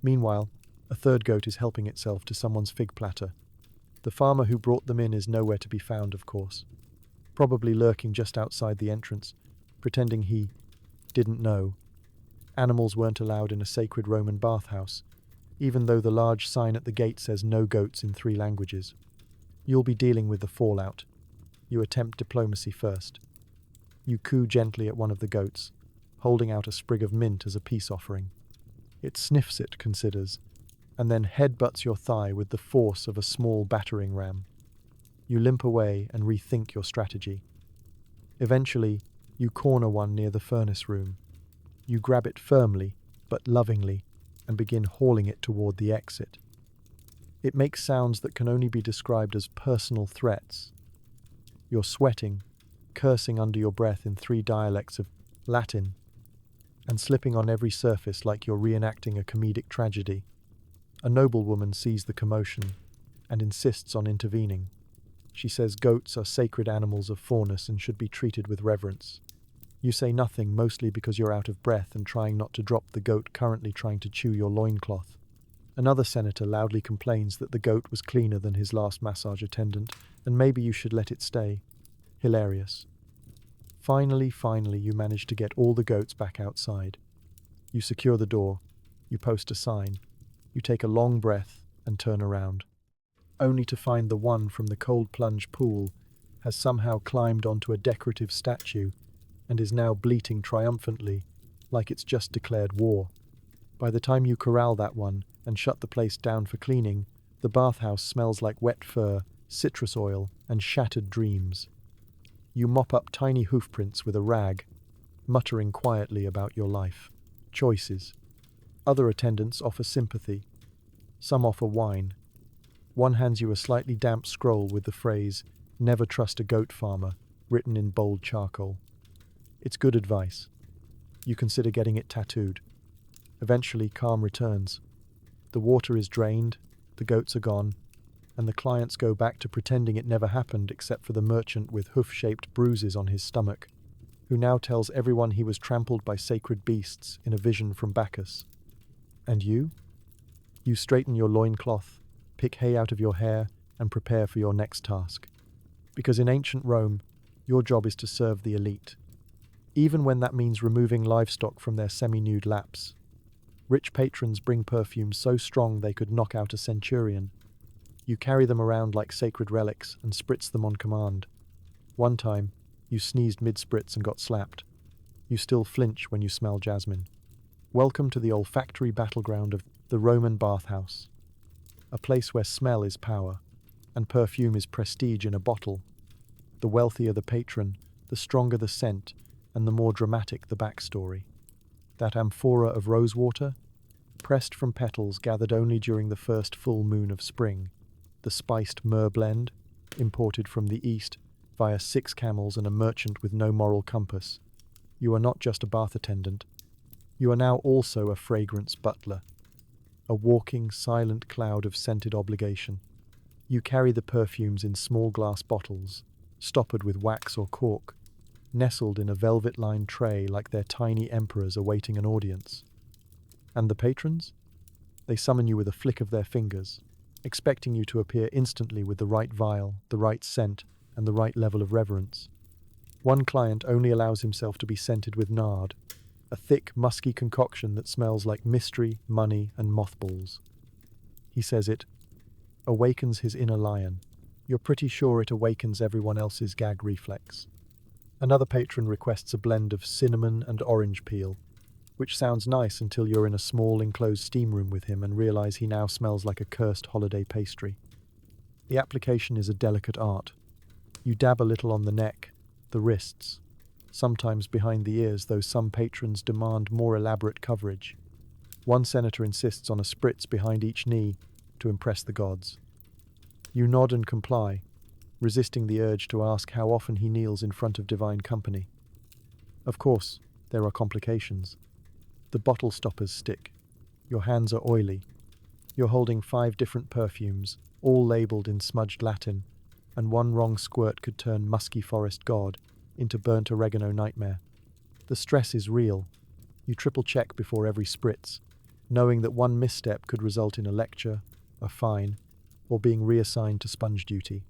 Meanwhile, a third goat is helping itself to someone's fig platter. The farmer who brought them in is nowhere to be found, of course. Probably lurking just outside the entrance, pretending he didn't know. Animals weren't allowed in a sacred Roman bathhouse, even though the large sign at the gate says no goats in 3 languages. You'll be dealing with the fallout. You attempt diplomacy first. You coo gently at one of the goats, holding out a sprig of mint as a peace offering. It sniffs it, considers, and then headbutts your thigh with the force of a small battering ram. You limp away and rethink your strategy. Eventually, you corner one near the furnace room. You grab it firmly, but lovingly, and begin hauling it toward the exit. It makes sounds that can only be described as personal threats. You're sweating, cursing under your breath in 3 dialects of Latin, and slipping on every surface like you're reenacting a comedic tragedy. A noblewoman sees the commotion and insists on intervening. She says goats are sacred animals of faunus and should be treated with reverence. You say nothing, mostly because you're out of breath and trying not to drop the goat currently trying to chew your loincloth. Another senator loudly complains that the goat was cleaner than his last massage attendant, and maybe you should let it stay. Hilarious. Finally, you manage to get all the goats back outside. You secure the door. You post a sign. You take a long breath and turn around, only to find the one from the cold plunge pool has somehow climbed onto a decorative statue and is now bleating triumphantly, like it's just declared war. By the time you corral that one and shut the place down for cleaning, the bathhouse smells like wet fur, citrus oil, and shattered dreams. You mop up tiny hoofprints with a rag, muttering quietly about your life. Choices. Other attendants offer sympathy. Some offer wine. One hands you a slightly damp scroll with the phrase, "Never trust a goat farmer," written in bold charcoal. It's good advice. You consider getting it tattooed. Eventually, calm returns. The water is drained, the goats are gone, and the clients go back to pretending it never happened except for the merchant with hoof-shaped bruises on his stomach, who now tells everyone he was trampled by sacred beasts in a vision from Bacchus. And you? You straighten your loincloth, pick hay out of your hair, and prepare for your next task. Because in ancient Rome, your job is to serve the elite, even when that means removing livestock from their semi-nude laps. Rich patrons bring perfumes so strong they could knock out a centurion. You carry them around like sacred relics and spritz them on command. One time, you sneezed mid-spritz and got slapped. You still flinch when you smell jasmine. Welcome to the olfactory battleground of the Roman bathhouse, a place where smell is power, and perfume is prestige in a bottle. The wealthier the patron, the stronger the scent, and the more dramatic the backstory. That amphora of rosewater, pressed from petals gathered only during the first full moon of spring. The spiced myrrh blend, imported from the east via 6 camels and a merchant with no moral compass. You are not just a bath attendant. You are now also a fragrance butler, a walking, silent cloud of scented obligation. You carry the perfumes in small glass bottles, stoppered with wax or cork, nestled in a velvet-lined tray like they're tiny emperors awaiting an audience. And the patrons? They summon you with a flick of their fingers, expecting you to appear instantly with the right vial, the right scent, and the right level of reverence. One client only allows himself to be scented with nard, a thick, musky concoction that smells like mystery, money, and mothballs. He says it awakens his inner lion. You're pretty sure it awakens everyone else's gag reflex. Another patron requests a blend of cinnamon and orange peel, which sounds nice until you're in a small enclosed steam room with him and realize he now smells like a cursed holiday pastry. The application is a delicate art. You dab a little on the neck, the wrists, sometimes behind the ears, though some patrons demand more elaborate coverage. One senator insists on a spritz behind each knee to impress the gods. You nod and comply, resisting the urge to ask how often he kneels in front of divine company. Of course, there are complications. The bottle stoppers stick. Your hands are oily. You're holding 5 different perfumes, all labeled in smudged Latin, and one wrong squirt could turn musky forest god into burnt oregano nightmare. The stress is real. You triple check before every spritz, knowing that one misstep could result in a lecture, a fine, or being reassigned to sponge duty.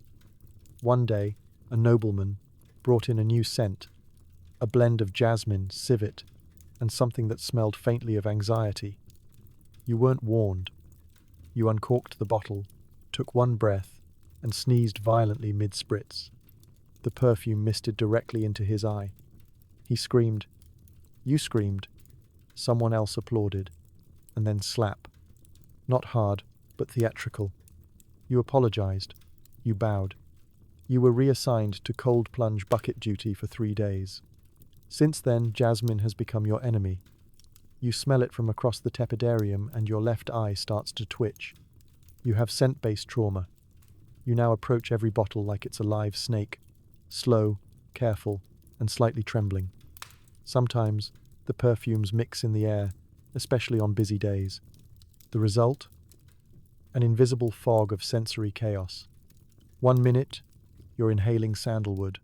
One day, a nobleman brought in a new scent, a blend of jasmine, civet, and something that smelled faintly of anxiety. You weren't warned. You uncorked the bottle, took one breath, and sneezed violently mid-spritz. The perfume misted directly into his eye. He screamed. You screamed. Someone else applauded. And then slap. Not hard, but theatrical. You apologized. You bowed. You were reassigned to cold plunge bucket duty for 3 days. Since then, Jasmine has become your enemy. You smell it from across the tepidarium and your left eye starts to twitch. You have scent-based trauma. You now approach every bottle like it's a live snake, slow, careful, and slightly trembling. Sometimes, the perfumes mix in the air, especially on busy days. The result? An invisible fog of sensory chaos. 1 minute, you're inhaling sandalwood.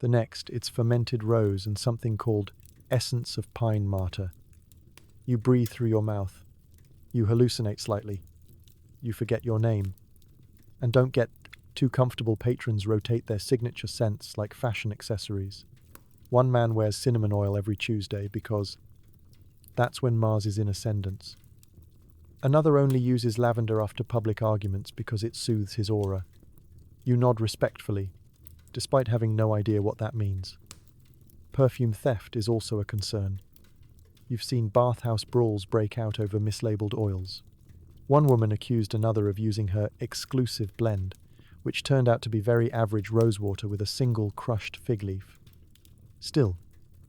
The next, it's fermented rose and something called essence of pine martyr. You breathe through your mouth. You hallucinate slightly. You forget your name. And don't get too comfortable. Patrons rotate their signature scents like fashion accessories. One man wears cinnamon oil every Tuesday because that's when Mars is in ascendance. Another only uses lavender after public arguments because it soothes his aura. You nod respectfully, despite having no idea what that means. Perfume theft is also a concern. You've seen bathhouse brawls break out over mislabeled oils. One woman accused another of using her exclusive blend, which turned out to be very average rosewater with a single crushed fig leaf. Still,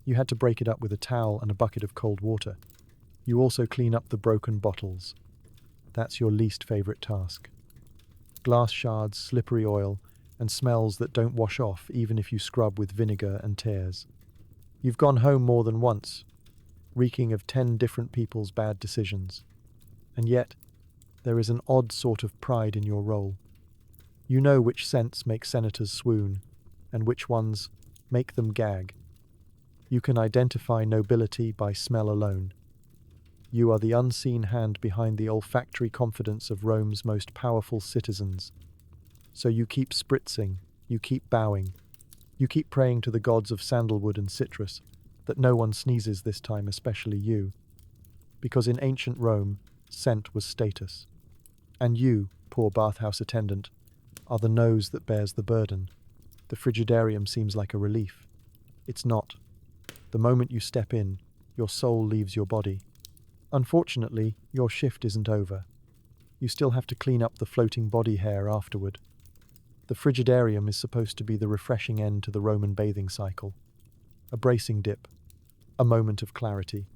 you had to break it up with a towel and a bucket of cold water. You also clean up the broken bottles. That's your least favorite task. Glass shards, slippery oil, and smells that don't wash off even if you scrub with vinegar and tears. You've gone home more than once, reeking of 10 different people's bad decisions. And yet, there is an odd sort of pride in your role. You know which scents make senators swoon, and which ones make them gag. You can identify nobility by smell alone. You are the unseen hand behind the olfactory confidence of Rome's most powerful citizens. So you keep spritzing, you keep bowing, you keep praying to the gods of sandalwood and citrus that no one sneezes this time, especially you. Because in ancient Rome, scent was status. And you, poor bathhouse attendant, are the nose that bears the burden. The frigidarium seems like a relief. It's not. The moment you step in, your soul leaves your body. Unfortunately, your shift isn't over. You still have to clean up the floating body hair afterward. The frigidarium is supposed to be the refreshing end to the Roman bathing cycle. A bracing dip. A moment of clarity.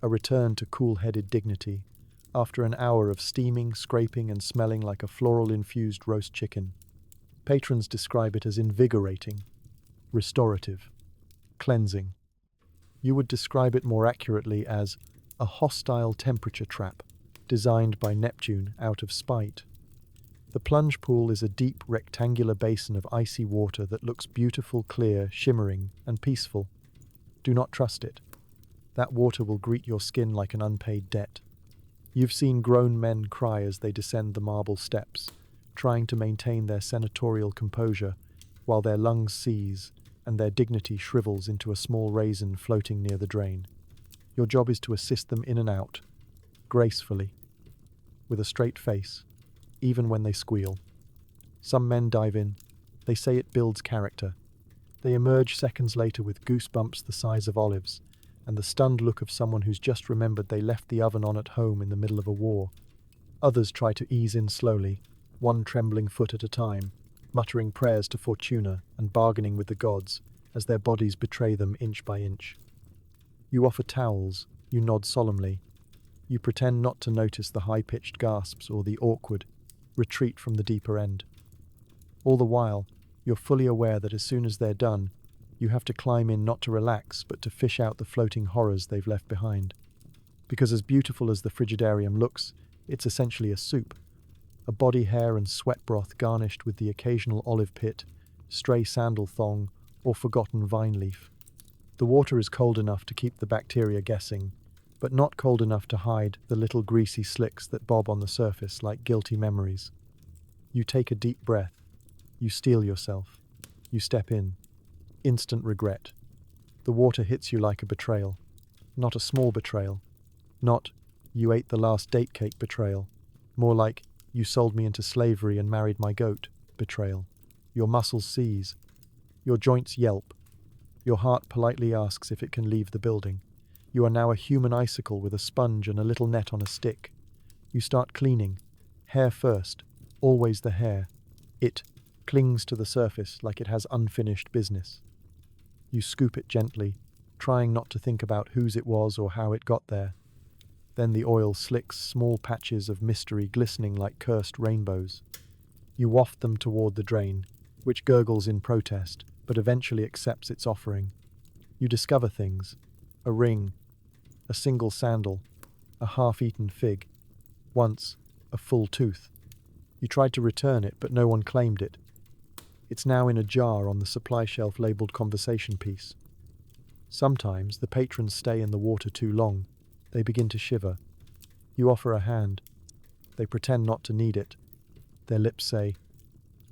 A return to cool-headed dignity after an hour of steaming, scraping, and smelling like a floral-infused roast chicken. Patrons describe it as invigorating, restorative, cleansing. You would describe it more accurately as a hostile temperature trap designed by Neptune out of spite. The plunge pool is a deep rectangular basin of icy water that looks beautiful, clear, shimmering, and peaceful. Do not trust it. That water will greet your skin like an unpaid debt. You've seen grown men cry as they descend the marble steps, trying to maintain their senatorial composure while their lungs seize and their dignity shrivels into a small raisin floating near the drain. Your job is to assist them in and out, gracefully, with a straight face, even when they squeal. Some men dive in. They say it builds character. They emerge seconds later with goosebumps the size of olives, and the stunned look of someone who's just remembered they left the oven on at home in the middle of a war. Others try to ease in slowly, one trembling foot at a time, muttering prayers to Fortuna and bargaining with the gods as their bodies betray them inch by inch. You offer towels, you nod solemnly. You pretend not to notice the high-pitched gasps or the awkward retreat from the deeper end. All the while, you're fully aware that as soon as they're done, you have to climb in not to relax, but to fish out the floating horrors they've left behind. Because as beautiful as the frigidarium looks, it's essentially a soup. A body hair and sweat broth garnished with the occasional olive pit, stray sandal thong, or forgotten vine leaf. The water is cold enough to keep the bacteria guessing, but not cold enough to hide the little greasy slicks that bob on the surface like guilty memories. You take a deep breath. You steel yourself. You step in. Instant regret. The water hits you like a betrayal. Not a small betrayal. Not, you ate the last date cake betrayal. More like, You sold me into slavery and married my goat. Betrayal. Your muscles seize. Your joints yelp. Your heart politely asks if it can leave the building. You are now a human icicle with a sponge and a little net on a stick. You start cleaning. Hair first. Always the hair. It clings to the surface like it has unfinished business. You scoop it gently, trying not to think about whose it was or how it got there. Then the oil slicks small patches of mystery glistening like cursed rainbows. You waft them toward the drain, which gurgles in protest, but eventually accepts its offering. You discover things. A ring, a single sandal, a half-eaten fig. Once, a full tooth. You tried to return it, but no one claimed it. It's now in a jar on the supply shelf labeled conversation piece. Sometimes the patrons stay in the water too long. They begin to shiver. You offer a hand. They pretend not to need it. Their lips say,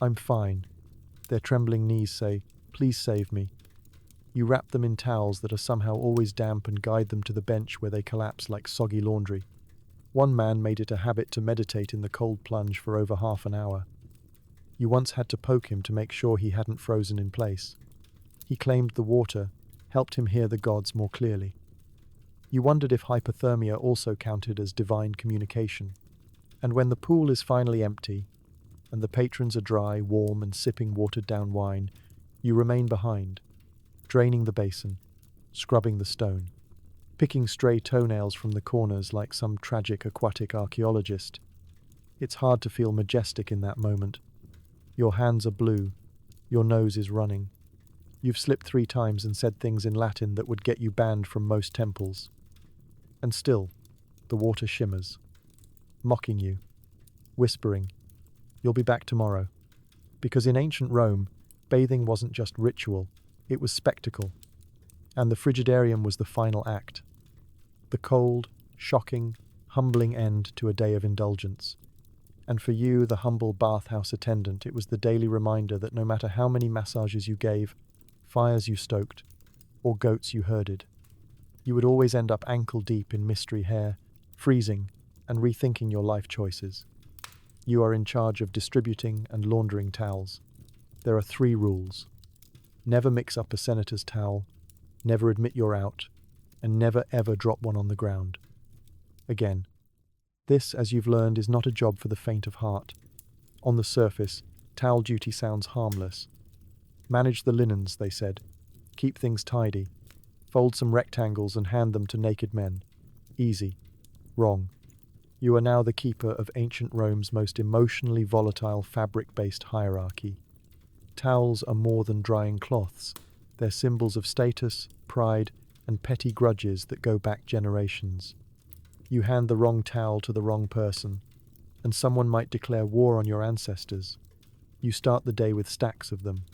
"I'm fine." Their trembling knees say, "Please save me." You wrap them in towels that are somehow always damp and guide them to the bench where they collapse like soggy laundry. One man made it a habit to meditate in the cold plunge for over half an hour. You once had to poke him to make sure he hadn't frozen in place. He claimed the water helped him hear the gods more clearly. You wondered if hypothermia also counted as divine communication. And when the pool is finally empty, and the patrons are dry, warm, and sipping watered-down wine, you remain behind, draining the basin, scrubbing the stone, picking stray toenails from the corners like some tragic aquatic archaeologist. It's hard to feel majestic in that moment. Your hands are blue, your nose is running. You've slipped 3 times and said things in Latin that would get you banned from most temples. And still, the water shimmers, mocking you, whispering, "You'll be back tomorrow." Because in ancient Rome, bathing wasn't just ritual, it was spectacle. And the frigidarium was the final act. The cold, shocking, humbling end to a day of indulgence. And for you, the humble bathhouse attendant, it was the daily reminder that no matter how many massages you gave, fires you stoked, or goats you herded, you would always end up ankle-deep in mystery hair, freezing and rethinking your life choices. You are in charge of distributing and laundering towels. There are 3 rules. Never mix up a senator's towel, never admit you're out, and never ever drop one on the ground. Again, this, as you've learned, is not a job for the faint of heart. On the surface, towel duty sounds harmless. Manage the linens, they said. Keep things tidy. Fold some rectangles and hand them to naked men. Easy. Wrong. You are now the keeper of ancient Rome's most emotionally volatile fabric-based hierarchy. Towels are more than drying cloths. They're symbols of status, pride, and petty grudges that go back generations. You hand the wrong towel to the wrong person, and someone might declare war on your ancestors. You start the day with stacks of them.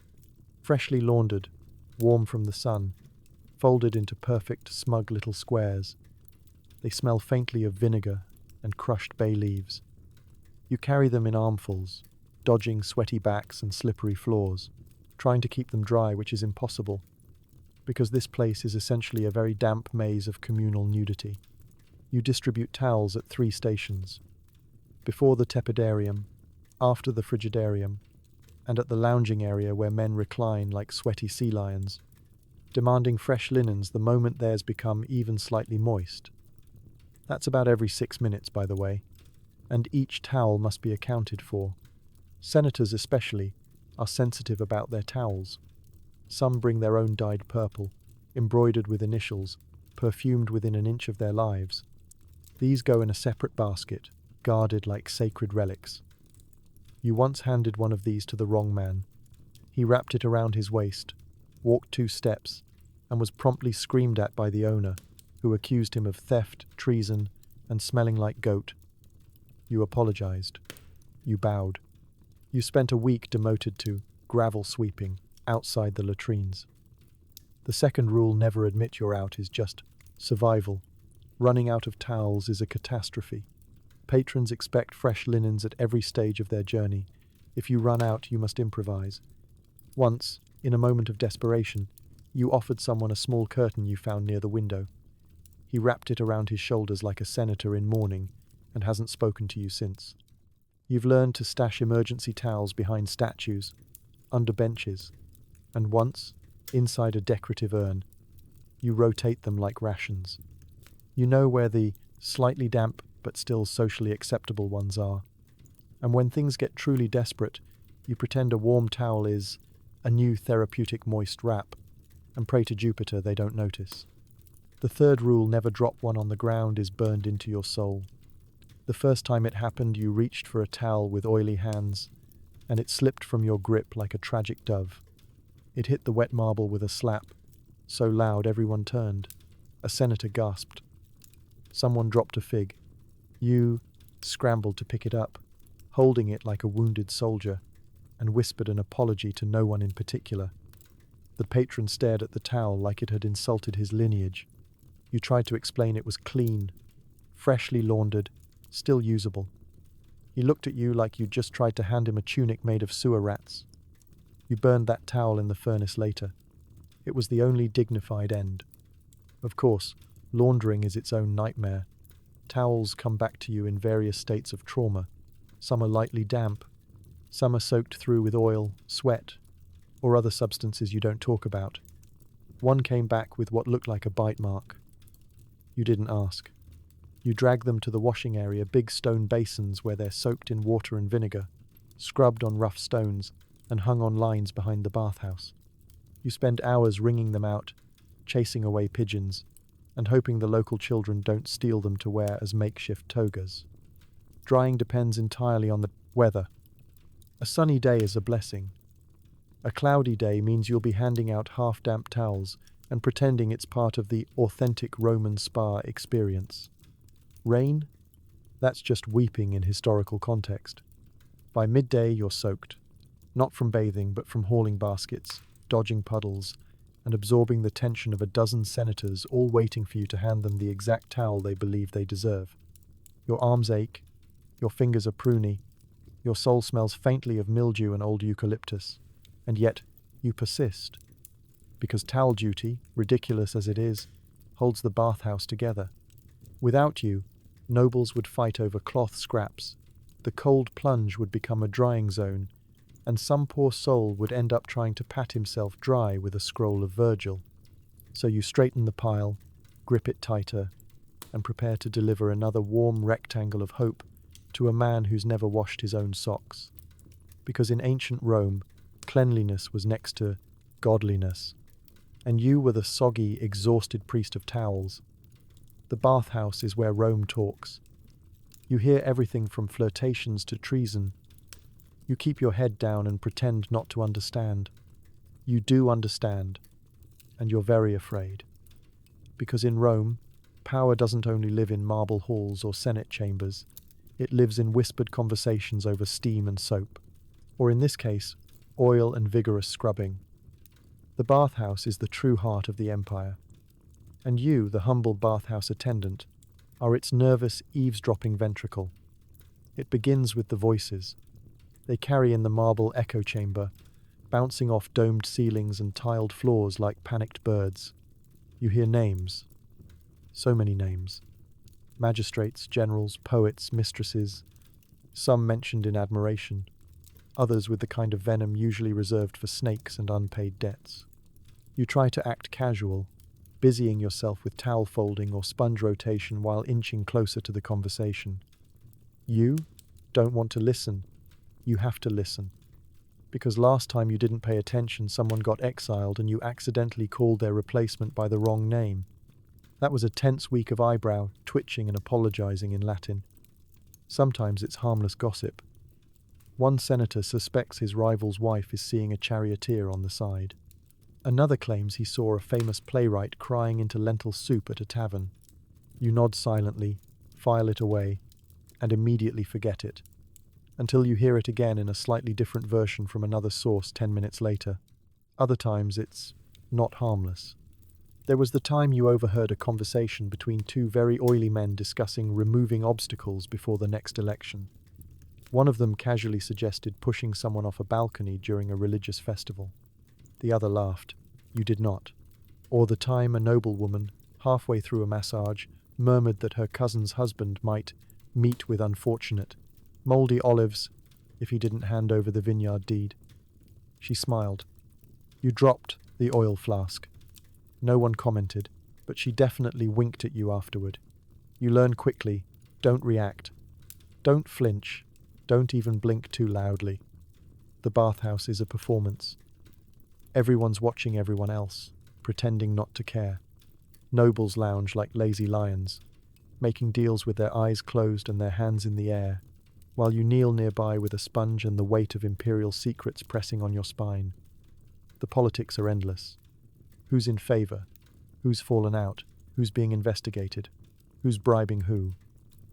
Freshly laundered, warm from the sun, folded into perfect, smug little squares. They smell faintly of vinegar and crushed bay leaves. You carry them in armfuls, dodging sweaty backs and slippery floors, trying to keep them dry, which is impossible, because this place is essentially a very damp maze of communal nudity. You distribute towels at 3 stations: before the tepidarium, after the frigidarium, and at the lounging area where men recline like sweaty sea lions, demanding fresh linens the moment theirs become even slightly moist. That's about every 6 minutes, by the way, and each towel must be accounted for. Senators especially are sensitive about their towels. Some bring their own dyed purple, embroidered with initials, perfumed within an inch of their lives. These go in a separate basket, guarded like sacred relics. You once handed one of these to the wrong man. He wrapped it around his waist, walked 2 steps, and was promptly screamed at by the owner, who accused him of theft, treason, and smelling like goat. You apologized. You bowed. You spent a week demoted to gravel sweeping outside the latrines. The second rule, never admit you're out, is just survival. Running out of towels is a catastrophe. Patrons expect fresh linens at every stage of their journey. If you run out, you must improvise. Once, in a moment of desperation, you offered someone a small curtain you found near the window. He wrapped it around his shoulders like a senator in mourning and hasn't spoken to you since. You've learned to stash emergency towels behind statues, under benches, and once, inside a decorative urn, you rotate them like rations. You know where the slightly damp but still socially acceptable ones are. And when things get truly desperate, you pretend a warm towel is a new therapeutic moist wrap and pray to Jupiter they don't notice. The third rule, never drop one on the ground, is burned into your soul. The first time it happened, you reached for a towel with oily hands, and it slipped from your grip like a tragic dove. It hit the wet marble with a slap, so loud everyone turned. A senator gasped. Someone dropped a fig. You scrambled to pick it up, holding it like a wounded soldier, and whispered an apology to no one in particular. The patron stared at the towel like it had insulted his lineage. You tried to explain it was clean, freshly laundered, still usable. He looked at you like you'd just tried to hand him a tunic made of sewer rats. You burned that towel in the furnace later. It was the only dignified end. Of course, laundering is its own nightmare. Towels come back to you in various states of trauma. Some are lightly damp. Some are soaked through with oil, sweat, or other substances you don't talk about. One came back with what looked like a bite mark. You didn't ask. You drag them to the washing area, big stone basins where they're soaked in water and vinegar, scrubbed on rough stones, and hung on lines behind the bathhouse. You spend hours wringing them out, chasing away pigeons, and hoping the local children don't steal them to wear as makeshift togas. Drying depends entirely on the weather. A sunny day is a blessing. A cloudy day means you'll be handing out half-damp towels and pretending it's part of the authentic Roman spa experience. Rain? That's just weeping in historical context. By midday, you're soaked. Not from bathing, but from hauling baskets, dodging puddles, and absorbing the tension of a dozen senators all waiting for you to hand them the exact towel they believe they deserve. Your arms ache, your fingers are pruny, your soul smells faintly of mildew and old eucalyptus, and yet you persist. Because towel duty, ridiculous as it is, holds the bathhouse together. Without you, nobles would fight over cloth scraps, the cold plunge would become a drying zone, and some poor soul would end up trying to pat himself dry with a scroll of Virgil. So you straighten the pile, grip it tighter, and prepare to deliver another warm rectangle of hope to a man who's never washed his own socks. Because in ancient Rome, cleanliness was next to godliness, and you were the soggy, exhausted priest of towels. The bathhouse is where Rome talks. You hear everything from flirtations to treason. You keep your head down and pretend not to understand. You do understand, and you're very afraid. Because in Rome, power doesn't only live in marble halls or senate chambers, it lives in whispered conversations over steam and soap, or in this case, oil and vigorous scrubbing. The bathhouse is the true heart of the empire, and you, the humble bathhouse attendant, are its nervous, eavesdropping ventricle. It begins with the voices. They carry in the marble echo chamber, bouncing off domed ceilings and tiled floors like panicked birds. You hear names. So many names. Magistrates, generals, poets, mistresses, some mentioned in admiration, others with the kind of venom usually reserved for snakes and unpaid debts. You try to act casual, busying yourself with towel folding or sponge rotation while inching closer to the conversation. You don't want to listen. You have to listen. Because last time you didn't pay attention, someone got exiled and you accidentally called their replacement by the wrong name. That was a tense week of eyebrow, twitching and apologizing in Latin. Sometimes it's harmless gossip. One senator suspects his rival's wife is seeing a charioteer on the side. Another claims he saw a famous playwright crying into lentil soup at a tavern. You nod silently, file it away, and immediately forget it, until you hear it again in a slightly different version from another source 10 minutes later. Other times it's not harmless. There was the time you overheard a conversation between two very oily men discussing removing obstacles before the next election. One of them casually suggested pushing someone off a balcony during a religious festival. The other laughed. You did not. Or the time a noblewoman, halfway through a massage, murmured that her cousin's husband might meet with unfortunate, Mouldy olives, if he didn't hand over the vineyard deed. She smiled. You dropped the oil flask. No one commented, but she definitely winked at you afterward. You learn quickly, don't react. Don't flinch, don't even blink too loudly. The bathhouse is a performance. Everyone's watching everyone else, pretending not to care. Nobles lounge like lazy lions, making deals with their eyes closed and their hands in the air, while you kneel nearby with a sponge and the weight of imperial secrets pressing on your spine. The politics are endless. Who's in favor? Who's fallen out? Who's being investigated? Who's bribing who?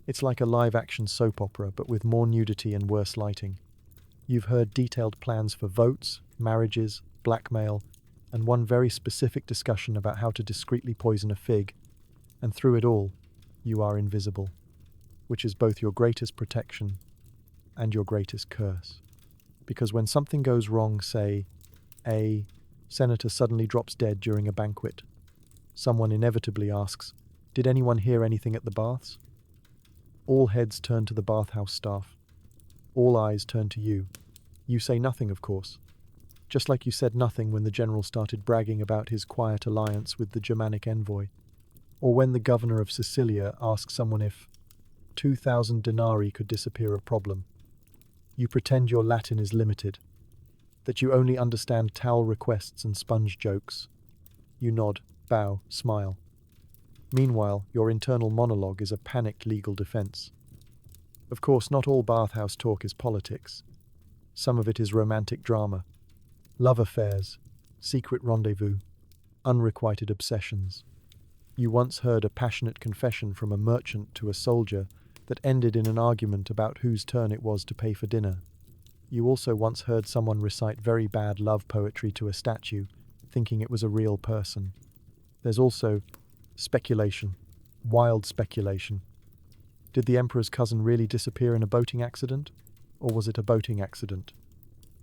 It's like a live-action soap opera, but with more nudity and worse lighting. You've heard detailed plans for votes, marriages, blackmail, and one very specific discussion about how to discreetly poison a fig, and through it all, you are invisible, which is both your greatest protection and your greatest curse. Because when something goes wrong, say, a senator suddenly drops dead during a banquet, someone inevitably asks, "Did anyone hear anything at the baths?" All heads turn to the bathhouse staff. All eyes turn to you. You say nothing, of course. Just like you said nothing when the general started bragging about his quiet alliance with the Germanic envoy, or when the governor of Sicilia asked someone if 2,000 denarii could disappear a problem. You pretend your Latin is limited, that you only understand towel requests and sponge jokes. You nod, bow, smile. Meanwhile, your internal monologue is a panicked legal defense. Of course, not all bathhouse talk is politics. Some of it is romantic drama, love affairs, secret rendezvous, unrequited obsessions. You once heard a passionate confession from a merchant to a soldier that ended in an argument about whose turn it was to pay for dinner. You also once heard someone recite very bad love poetry to a statue, thinking it was a real person. There's also speculation, wild speculation. Did the emperor's cousin really disappear in a boating accident? Or was it a boating accident?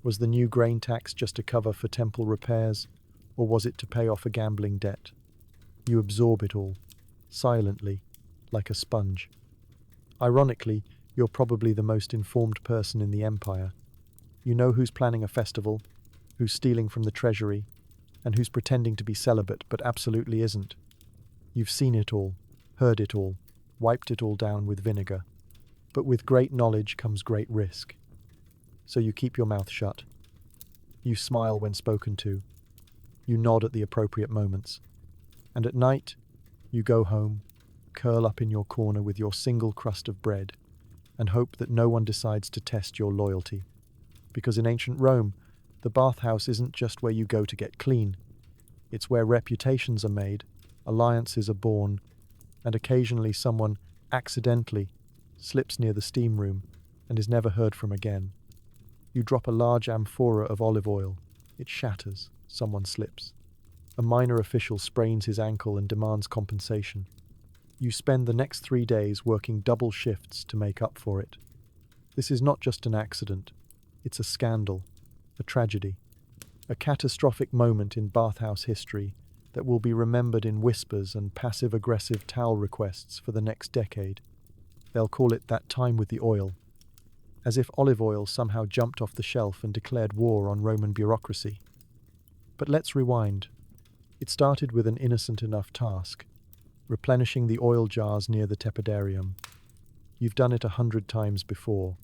Was the new grain tax just a cover for temple repairs? Or was it to pay off a gambling debt? You absorb it all, silently, like a sponge. Ironically, you're probably the most informed person in the empire. You know who's planning a festival, who's stealing from the treasury, and who's pretending to be celibate but absolutely isn't. You've seen it all, heard it all, wiped it all down with vinegar. But with great knowledge comes great risk. So you keep your mouth shut. You smile when spoken to. You nod at the appropriate moments. And at night, you go home, curl up in your corner with your single crust of bread, and hope that no one decides to test your loyalty. Because in ancient Rome, the bathhouse isn't just where you go to get clean. It's where reputations are made, alliances are born, and occasionally someone accidentally slips near the steam room and is never heard from again. You drop a large amphora of olive oil. It shatters. Someone slips. A minor official sprains his ankle and demands compensation. You spend the next 3 days working double shifts to make up for it. This is not just an accident. It's a scandal, a tragedy, a catastrophic moment in bathhouse history that will be remembered in whispers and passive-aggressive towel requests for the next decade. They'll call it that time with the oil, as if olive oil somehow jumped off the shelf and declared war on Roman bureaucracy. But let's rewind. It started with an innocent enough task, replenishing the oil jars near the tepidarium. You've done it 100 times before.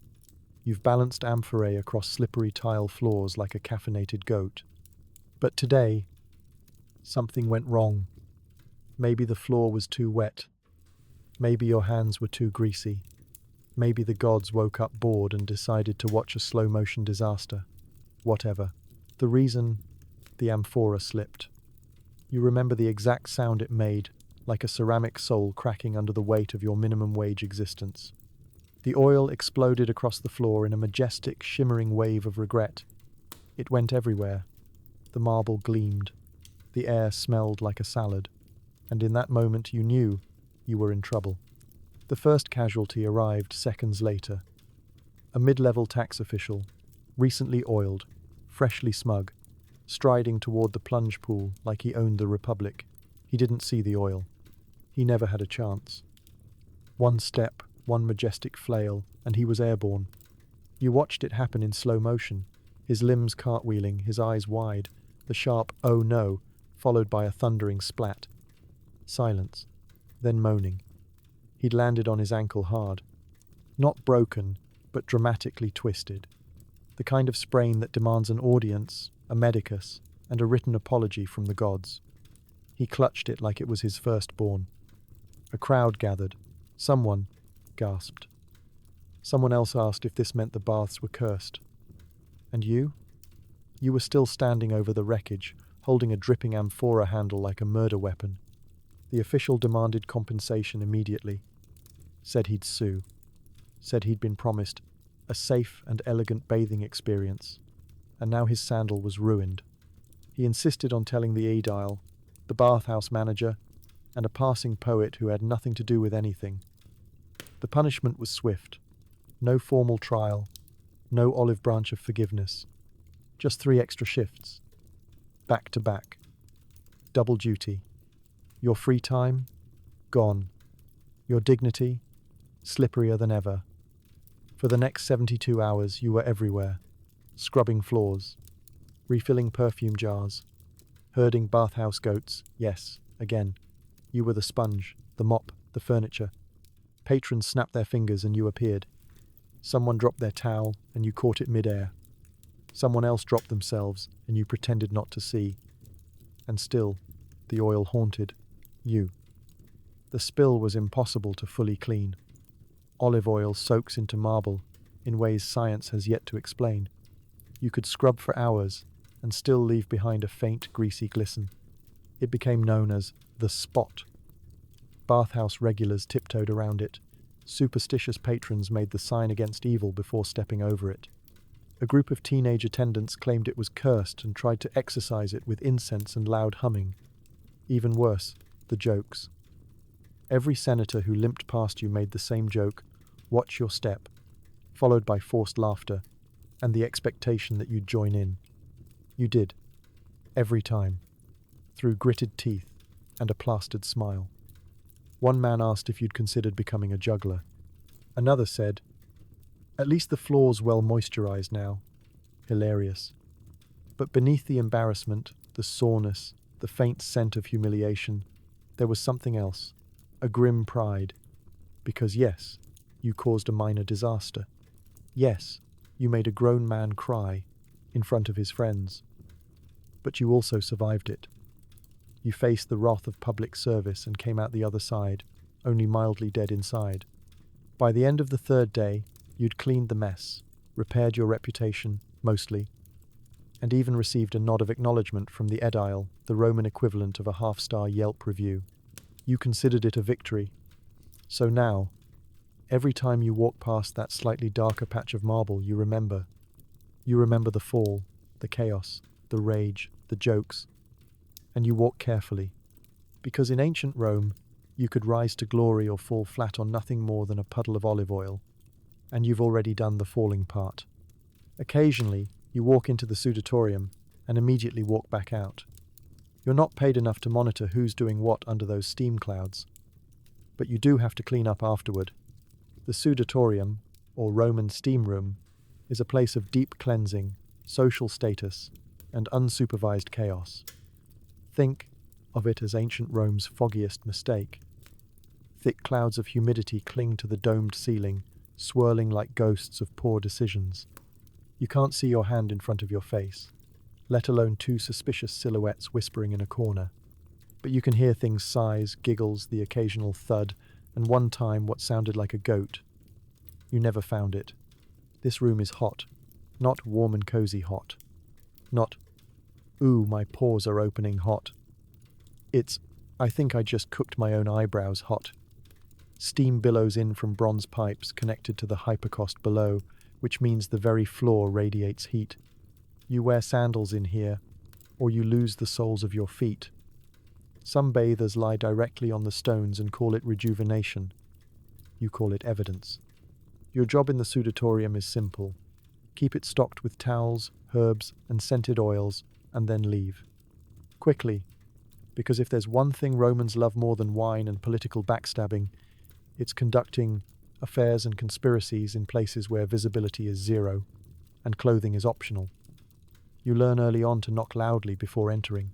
You've balanced amphorae across slippery tile floors like a caffeinated goat. But today, something went wrong. Maybe the floor was too wet. Maybe your hands were too greasy. Maybe the gods woke up bored and decided to watch a slow-motion disaster. Whatever. The reason, the amphora slipped. You remember the exact sound it made, like a ceramic soul cracking under the weight of your minimum wage existence. The oil exploded across the floor in a majestic, shimmering wave of regret. It went everywhere. The marble gleamed. The air smelled like a salad. And in that moment you knew you were in trouble. The first casualty arrived seconds later. A mid-level tax official, recently oiled, freshly smug, striding toward the plunge pool like he owned the Republic. He didn't see the oil. He never had a chance. One step, one majestic flail, and he was airborne. You watched it happen in slow motion, his limbs cartwheeling, his eyes wide, the sharp "oh no," followed by a thundering splat. Silence, then moaning. He'd landed on his ankle hard. Not broken, but dramatically twisted. The kind of sprain that demands an audience, a medicus, and a written apology from the gods. He clutched it like it was his firstborn. A crowd gathered. Someone gasped. Someone else asked if this meant the baths were cursed. And you? You were still standing over the wreckage, holding a dripping amphora handle like a murder weapon. The official demanded compensation immediately. Said he'd sue. Said he'd been promised a safe and elegant bathing experience. And now his sandal was ruined. He insisted on telling the aedile, the bathhouse manager, and a passing poet who had nothing to do with anything. The punishment was swift. No formal trial. No olive branch of forgiveness. Just 3 extra shifts. Back to back. Double duty. Your free time? Gone. Your dignity? Slipperier than ever. For the next 72 hours you were everywhere. Scrubbing floors. Refilling perfume jars. Herding bathhouse goats. Yes, again. You were the sponge, the mop, the furniture. Patrons snapped their fingers and you appeared. Someone dropped their towel and you caught it mid-air. Someone else dropped themselves and you pretended not to see. And still, the oil haunted you. The spill was impossible to fully clean. Olive oil soaks into marble in ways science has yet to explain. You could scrub for hours and still leave behind a faint, greasy glisten. It became known as the spot. Bathhouse regulars tiptoed around it. Superstitious patrons made the sign against evil before stepping over it. A group of teenage attendants claimed it was cursed and tried to exorcise it with incense and loud humming. Even worse, the jokes. Every senator who limped past you made the same joke, "Watch your step," followed by forced laughter and the expectation that you'd join in. You did. Every time. Through gritted teeth and a plastered smile. One man asked if you'd considered becoming a juggler. Another said, "At least the floor's well moisturized now." Hilarious. But beneath the embarrassment, the soreness, the faint scent of humiliation, there was something else, a grim pride. Because yes, you caused a minor disaster. Yes, you made a grown man cry in front of his friends. But you also survived it. You faced the wrath of public service and came out the other side, only mildly dead inside. By the end of the 3rd day, you'd cleaned the mess, repaired your reputation, mostly, and even received a nod of acknowledgement from the aedile, the Roman equivalent of a half-star Yelp review. You considered it a victory. So now, every time you walk past that slightly darker patch of marble, you remember. You remember the fall, the chaos, the rage, the jokes, and you walk carefully. Because in ancient Rome, you could rise to glory or fall flat on nothing more than a puddle of olive oil, and you've already done the falling part. Occasionally, you walk into the sudatorium and immediately walk back out. You're not paid enough to monitor who's doing what under those steam clouds, but you do have to clean up afterward. The sudatorium, or Roman steam room, is a place of deep cleansing, social status, and unsupervised chaos. Think of it as ancient Rome's foggiest mistake. Thick clouds of humidity cling to the domed ceiling, swirling like ghosts of poor decisions. You can't see your hand in front of your face, let alone 2 suspicious silhouettes whispering in a corner. But you can hear things: sighs, giggles, the occasional thud, and one time what sounded like a goat. You never found it. This room is hot, not warm and cozy hot. Not, "Ooh, my pores are opening" hot. It's, "I think I just cooked my own eyebrows" hot. Steam billows in from bronze pipes connected to the hypercost below, which means the very floor radiates heat. You wear sandals in here, or you lose the soles of your feet. Some bathers lie directly on the stones and call it rejuvenation. You call it evidence. Your job in the sudatorium is simple. Keep it stocked with towels, herbs, and scented oils, and then leave. Quickly, because if there's one thing Romans love more than wine and political backstabbing, it's conducting affairs and conspiracies in places where visibility is zero, and clothing is optional. You learn early on to knock loudly before entering.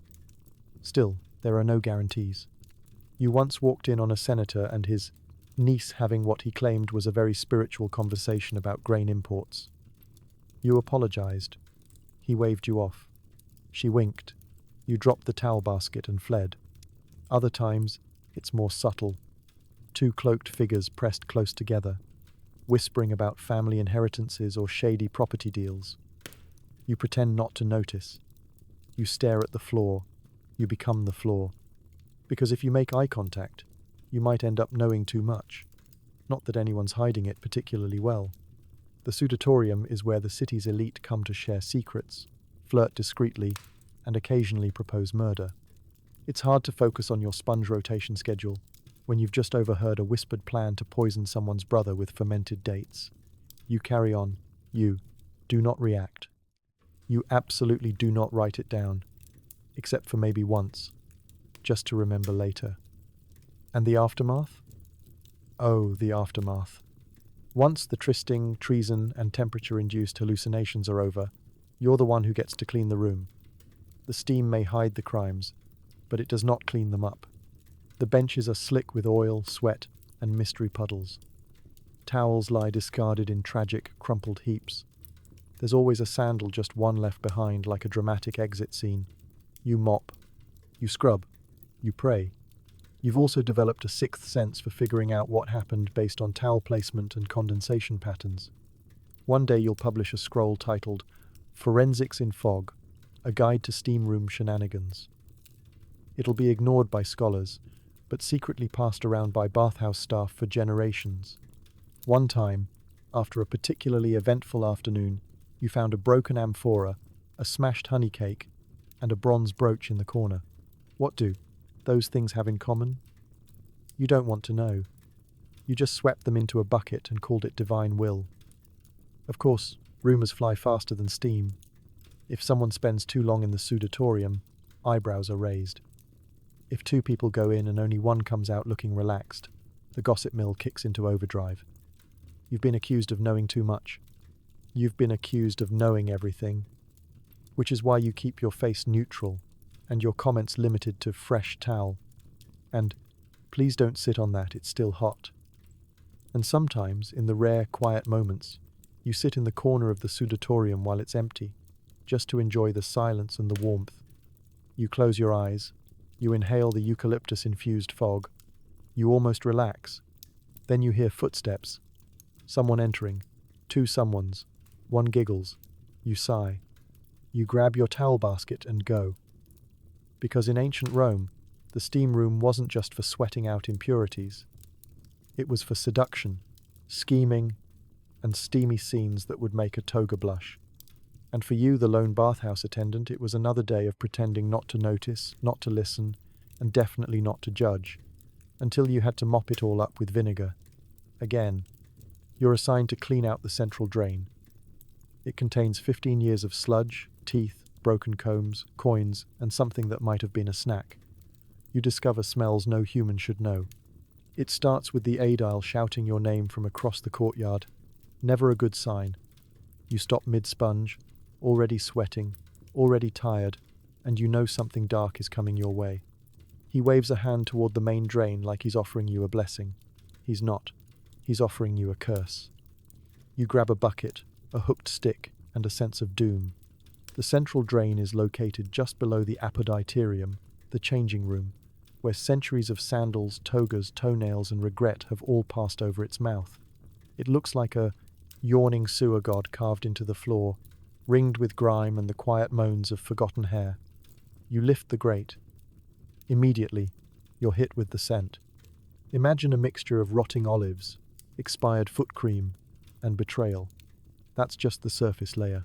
Still, there are no guarantees. You once walked in on a senator and his niece having what he claimed was a very spiritual conversation about grain imports. You apologized. He waved you off. She winked. You dropped the towel basket and fled. Other times, it's more subtle. Two cloaked figures pressed close together, whispering about family inheritances or shady property deals. You pretend not to notice. You stare at the floor. You become the floor. Because if you make eye contact, you might end up knowing too much. Not that anyone's hiding it particularly well. The sudatorium is where the city's elite come to share secrets, flirt discreetly, and occasionally propose murder. It's hard to focus on your sponge rotation schedule when you've just overheard a whispered plan to poison someone's brother with fermented dates. You carry on. You do not react. You absolutely do not write it down, except for maybe once, just to remember later. And the aftermath? Oh, the aftermath. Once the trysting, treason, and temperature-induced hallucinations are over, you're the one who gets to clean the room. The steam may hide the crimes, but it does not clean them up. The benches are slick with oil, sweat, and mystery puddles. Towels lie discarded in tragic, crumpled heaps. There's always a sandal just one left behind, like a dramatic exit scene. You mop. You scrub. You pray. You've also developed a sixth sense for figuring out what happened based on towel placement and condensation patterns. One day you'll publish a scroll titled Forensics in Fog, a guide to steam room shenanigans. It'll be ignored by scholars, but secretly passed around by Bathhouse staff for generations. One time, after a particularly eventful afternoon, you found a broken amphora, a smashed honey cake, and a bronze brooch in the corner. What do those things have in common? You don't want to know. You just swept them into a bucket and called it divine will. Of course, rumors fly faster than steam. If someone spends too long in the sudatorium, eyebrows are raised. If two people go in and only one comes out looking relaxed, the gossip mill kicks into overdrive. You've been accused of knowing too much. You've been accused of knowing everything, which is why you keep your face neutral and your comments limited to fresh towel. And please don't sit on that, it's still hot. And sometimes, in the rare, quiet moments, you sit in the corner of the sudatorium while it's empty, just to enjoy the silence and the warmth. You close your eyes. You inhale the eucalyptus-infused fog. You almost relax. Then you hear footsteps. Someone entering. Two someones. One giggles. You sigh. You grab your towel basket and go. Because in ancient Rome, the steam room wasn't just for sweating out impurities. It was for seduction, scheming, and steamy scenes that would make a toga blush. And for you, the lone bathhouse attendant, it was another day of pretending not to notice, not to listen, and definitely not to judge, until you had to mop it all up with vinegar. Again, you're assigned to clean out the central drain. It contains 15 years of sludge, teeth, broken combs, coins, and something that might have been a snack. You discover smells no human should know. It starts with the aedile shouting your name from across the courtyard. Never a good sign. You stop mid-sponge, already sweating, already tired, and you know something dark is coming your way. He waves a hand toward the main drain like he's offering you a blessing. He's not. He's offering you a curse. You grab a bucket, a hooked stick, and a sense of doom. The central drain is located just below the apoditerium, the changing room, where centuries of sandals, togas, toenails, and regret have all passed over its mouth. It looks like a yawning sewer god carved into the floor, ringed with grime and the quiet moans of forgotten hair. You lift the grate. Immediately, you're hit with the scent. Imagine a mixture of rotting olives, expired foot cream, and betrayal. That's just the surface layer.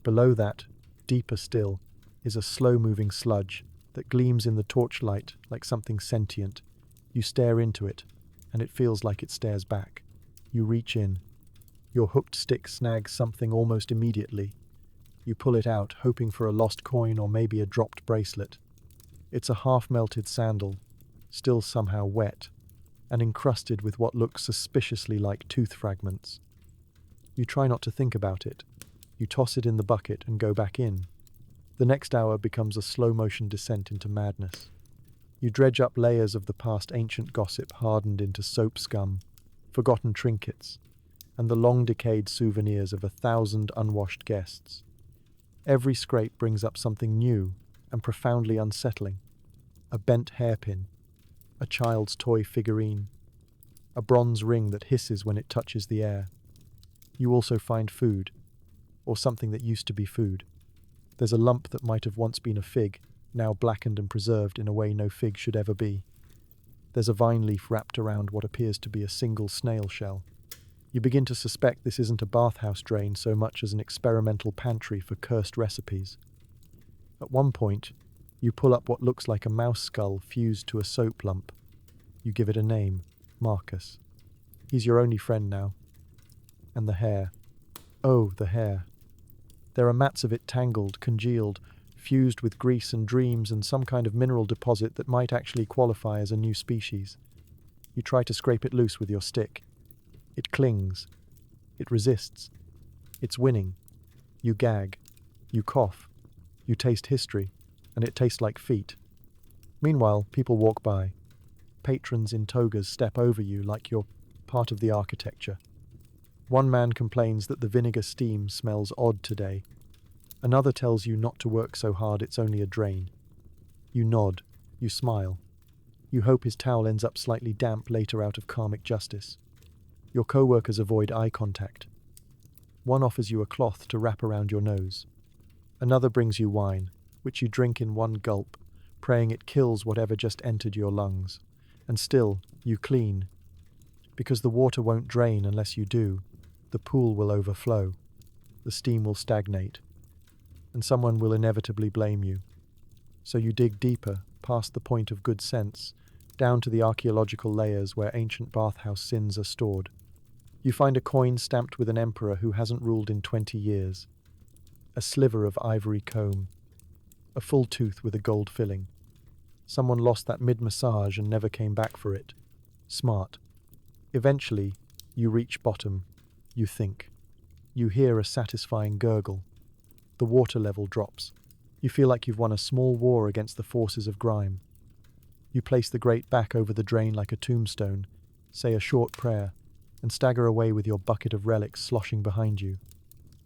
Below that, deeper still, is a slow-moving sludge that gleams in the torchlight like something sentient. You stare into it, and it feels like it stares back. You reach in. Your hooked stick snags something almost immediately. You pull it out, hoping for a lost coin or maybe a dropped bracelet. It's a half-melted sandal, still somehow wet, and encrusted with what looks suspiciously like tooth fragments. You try not to think about it. You toss it in the bucket and go back in. The next hour becomes a slow-motion descent into madness. You dredge up layers of the past ancient gossip hardened into soap scum, forgotten trinkets, and the long-decayed souvenirs of 1,000 unwashed guests. Every scrape brings up something new and profoundly unsettling. A bent hairpin, a child's toy figurine, a bronze ring that hisses when it touches the air. You also find food, or something that used to be food. There's a lump that might have once been a fig, now blackened and preserved in a way no fig should ever be. There's a vine leaf wrapped around what appears to be a single snail shell. You begin to suspect this isn't a bathhouse drain so much as an experimental pantry for cursed recipes. At one point, you pull up what looks like a mouse skull fused to a soap lump. You give it a name, Marcus. He's your only friend now. And the hair. Oh, the hair. There are mats of it tangled, congealed, fused with grease and dreams and some kind of mineral deposit that might actually qualify as a new species. You try to scrape it loose with your stick. It clings. It resists. It's winning. You gag. You cough. You taste history, and it tastes like feet. Meanwhile, people walk by. Patrons in togas step over you like you're part of the architecture. One man complains that the vinegar steam smells odd today. Another tells you not to work so hard, it's only a drain. You nod. You smile. You hope his towel ends up slightly damp later out of karmic justice. Your co-workers avoid eye contact. One offers you a cloth to wrap around your nose. Another brings you wine, which you drink in one gulp, praying it kills whatever just entered your lungs. And still, you clean. Because the water won't drain unless you do. The pool will overflow. The steam will stagnate. And someone will inevitably blame you. So you dig deeper, past the point of good sense, down to the archaeological layers where ancient bathhouse sins are stored. You find a coin stamped with an emperor who hasn't ruled in 20 years. A sliver of ivory comb. A full tooth with a gold filling. Someone lost that mid-massage and never came back for it. Smart. Eventually, you reach bottom. You think. You hear a satisfying gurgle. The water level drops. You feel like you've won a small war against the forces of grime. You place the grate back over the drain like a tombstone, say a short prayer, and stagger away with your bucket of relics sloshing behind you.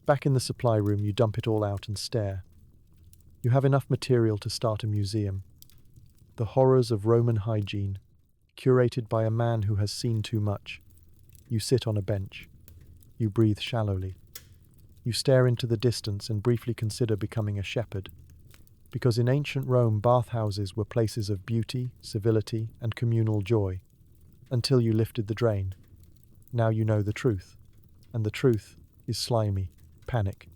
Back in the supply room, you dump it all out and stare. You have enough material to start a museum. The horrors of Roman hygiene, curated by a man who has seen too much. You sit on a bench. You breathe shallowly. You stare into the distance and briefly consider becoming a shepherd. Because in ancient Rome, bathhouses were places of beauty, civility, and communal joy. Until you lifted the drain. Now you know the truth. And the truth is slimy. Panic.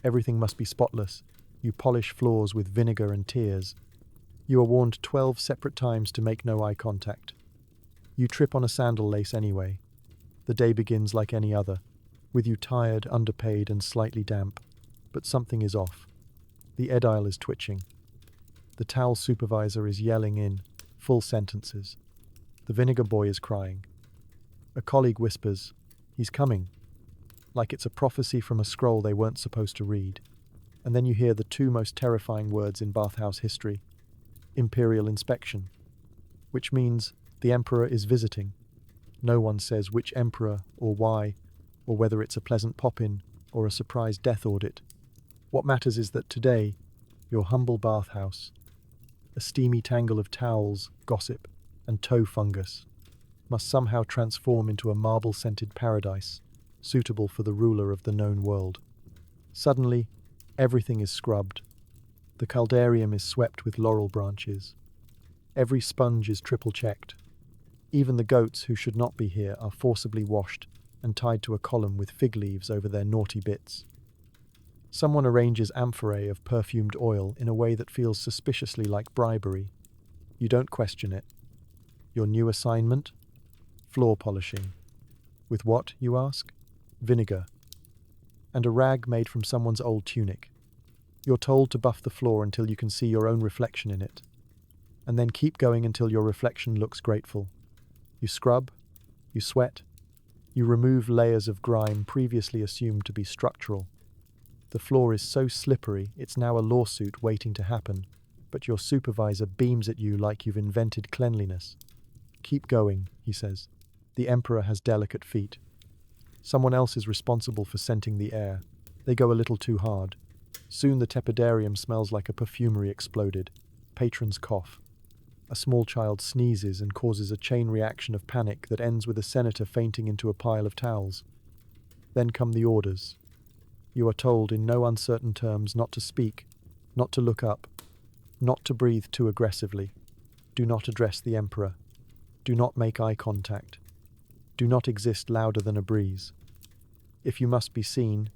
Everything must be spotless. You polish floors with vinegar and tears. You are warned 12 separate times to make no eye contact. You trip on a sandal lace anyway. The day begins like any other, with you tired, underpaid, and slightly damp. But something is off. The edile is twitching. The towel supervisor is yelling in full sentences. The vinegar boy is crying. A colleague whispers, "He's coming," like it's a prophecy from a scroll they weren't supposed to read. And then you hear the two most terrifying words in bathhouse history. Imperial inspection. Which means the emperor is visiting. No one says which emperor or why, or whether it's a pleasant pop-in or a surprise death audit. What matters is that today, your humble bathhouse, a steamy tangle of towels, gossip, and toe fungus, must somehow transform into a marble-scented paradise, suitable for the ruler of the known world. Suddenly, everything is scrubbed. The caldarium is swept with laurel branches. Every sponge is triple-checked. Even the goats who should not be here are forcibly washed and tied to a column with fig leaves over their naughty bits. Someone arranges amphorae of perfumed oil in a way that feels suspiciously like bribery. You don't question it. Your new assignment? Floor polishing. With what, you ask? Vinegar. And a rag made from someone's old tunic. You're told to buff the floor until you can see your own reflection in it. And then keep going until your reflection looks grateful. You scrub, you sweat, you remove layers of grime previously assumed to be structural. The floor is so slippery it's now a lawsuit waiting to happen, but your supervisor beams at you like you've invented cleanliness. Keep going, he says. The Emperor has delicate feet. Someone else is responsible for scenting the air. They go a little too hard. Soon the tepidarium smells like a perfumery exploded. Patrons cough. A small child sneezes and causes a chain reaction of panic that ends with a senator fainting into a pile of towels. Then come the orders. You are told in no uncertain terms not to speak, not to look up, not to breathe too aggressively. Do not address the Emperor. Do not make eye contact. Do not exist louder than a breeze. If you must be seen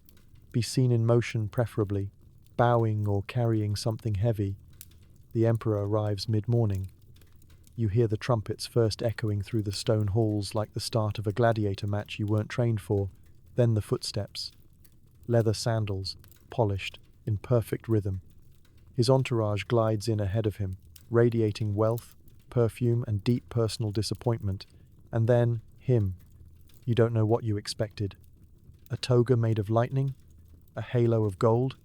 in motion preferably, bowing or carrying something heavy. The Emperor arrives mid-morning. You hear the trumpets first echoing through the stone halls like the start of a gladiator match you weren't trained for, then the footsteps. Leather sandals, polished, in perfect rhythm. His entourage glides in ahead of him, radiating wealth, perfume, and deep personal disappointment. And then, him. You don't know what you expected. A toga made of lightning? A halo of gold?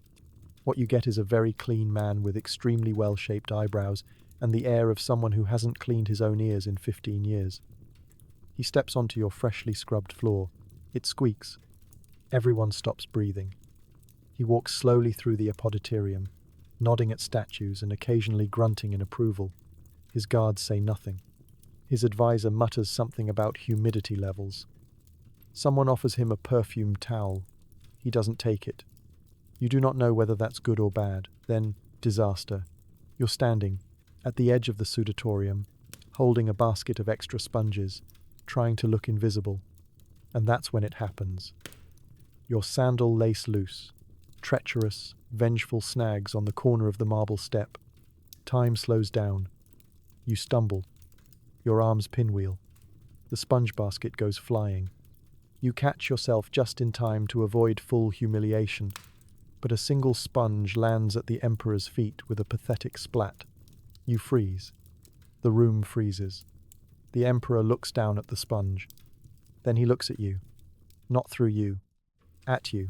What you get is a very clean man with extremely well-shaped eyebrows and the air of someone who hasn't cleaned his own ears in 15 years. He steps onto your freshly scrubbed floor. It squeaks. Everyone stops breathing. He walks slowly through the apoditorium, nodding at statues and occasionally grunting in approval. His guards say nothing. His advisor mutters something about humidity levels. Someone offers him a perfumed towel. He doesn't take it. You do not know whether that's good or bad. Then, disaster. You're standing, at the edge of the sudatorium, holding a basket of extra sponges, trying to look invisible. And that's when it happens. Your sandal lace loose. Treacherous, vengeful snags on the corner of the marble step. Time slows down. You stumble. Your arms pinwheel. The sponge basket goes flying. You catch yourself just in time to avoid full humiliation, but a single sponge lands at the Emperor's feet with a pathetic splat. You freeze. The room freezes. The Emperor looks down at the sponge. Then he looks at you. Not through you. At you.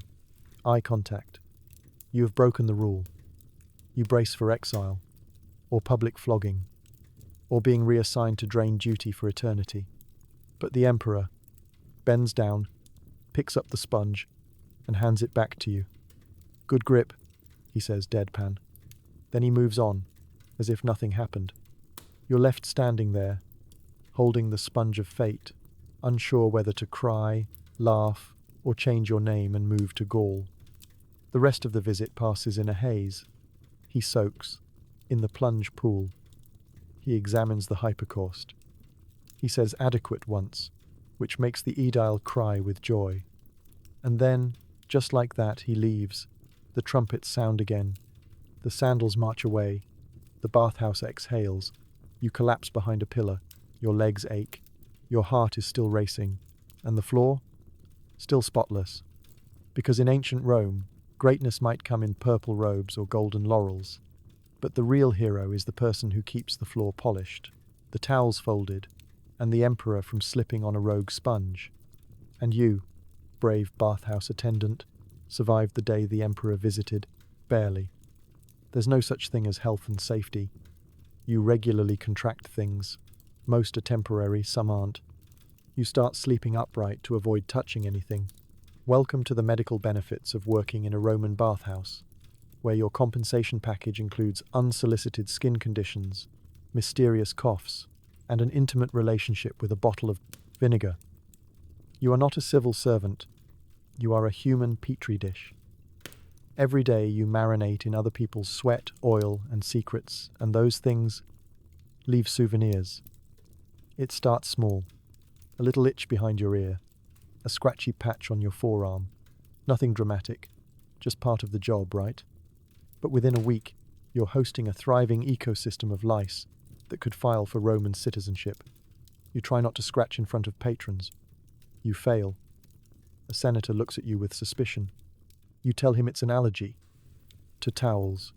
Eye contact. You have broken the rule. You brace for exile, or public flogging, or being reassigned to drain duty for eternity. But the Emperor bends down, picks up the sponge, and hands it back to you. Good grip, he says deadpan. Then he moves on, as if nothing happened. You're left standing there, holding the sponge of fate, unsure whether to cry, laugh, or change your name and move to Gaul. The rest of the visit passes in a haze. He soaks, in the plunge pool. He examines the hypercaust. He says adequate once, which makes the aedile cry with joy. And then, just like that, he leaves. The trumpets sound again. The sandals march away. The bathhouse exhales. You collapse behind a pillar. Your legs ache. Your heart is still racing. And the floor? Still spotless. Because in ancient Rome, greatness might come in purple robes or golden laurels. But the real hero is the person who keeps the floor polished, the towels folded, and the Emperor from slipping on a rogue sponge. And you, brave bathhouse attendant, survived the day the Emperor visited, barely. There's no such thing as health and safety. You regularly contract things. Most are temporary, some aren't. You start sleeping upright to avoid touching anything. Welcome to the medical benefits of working in a Roman bathhouse, where your compensation package includes unsolicited skin conditions, mysterious coughs, and an intimate relationship with a bottle of vinegar. You are not a civil servant. You are a human petri dish. Every day you marinate in other people's sweat, oil, and secrets, and those things leave souvenirs. It starts small. A little itch behind your ear. A scratchy patch on your forearm. Nothing dramatic. Just part of the job, right? But within a week, you're hosting a thriving ecosystem of lice that could file for Roman citizenship. You try not to scratch in front of patrons. You fail. A senator looks at you with suspicion. You tell him it's an allergy. To towels.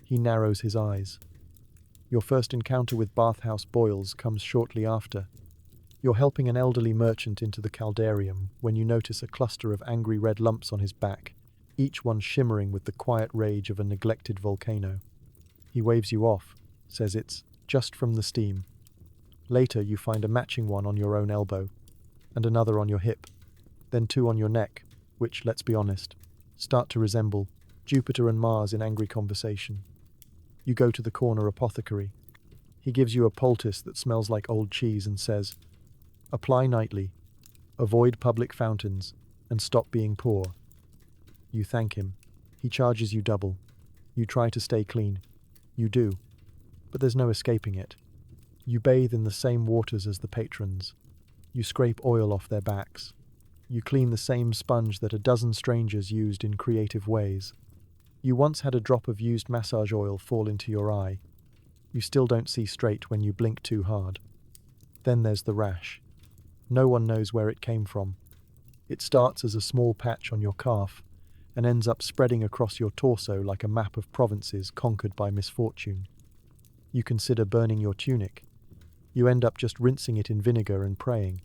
He narrows his eyes. Your first encounter with bathhouse boils comes shortly after. You're helping an elderly merchant into the caldarium when you notice a cluster of angry red lumps on his back, each one shimmering with the quiet rage of a neglected volcano. He waves you off, says it's just from the steam. Later, you find a matching one on your own elbow, and another on your hip, then two on your neck, which, let's be honest, start to resemble Jupiter and Mars in angry conversation. You go to the corner apothecary. He gives you a poultice that smells like old cheese and says, "Apply nightly, avoid public fountains, and stop being poor." You thank him. He charges you double. You try to stay clean. You do, but there's no escaping it. You bathe in the same waters as the patrons. You scrape oil off their backs. You clean the same sponge that a dozen strangers used in creative ways. You once had a drop of used massage oil fall into your eye. You still don't see straight when you blink too hard. Then there's the rash. No one knows where it came from. It starts as a small patch on your calf and ends up spreading across your torso like a map of provinces conquered by misfortune. You consider burning your tunic. You end up just rinsing it in vinegar and praying.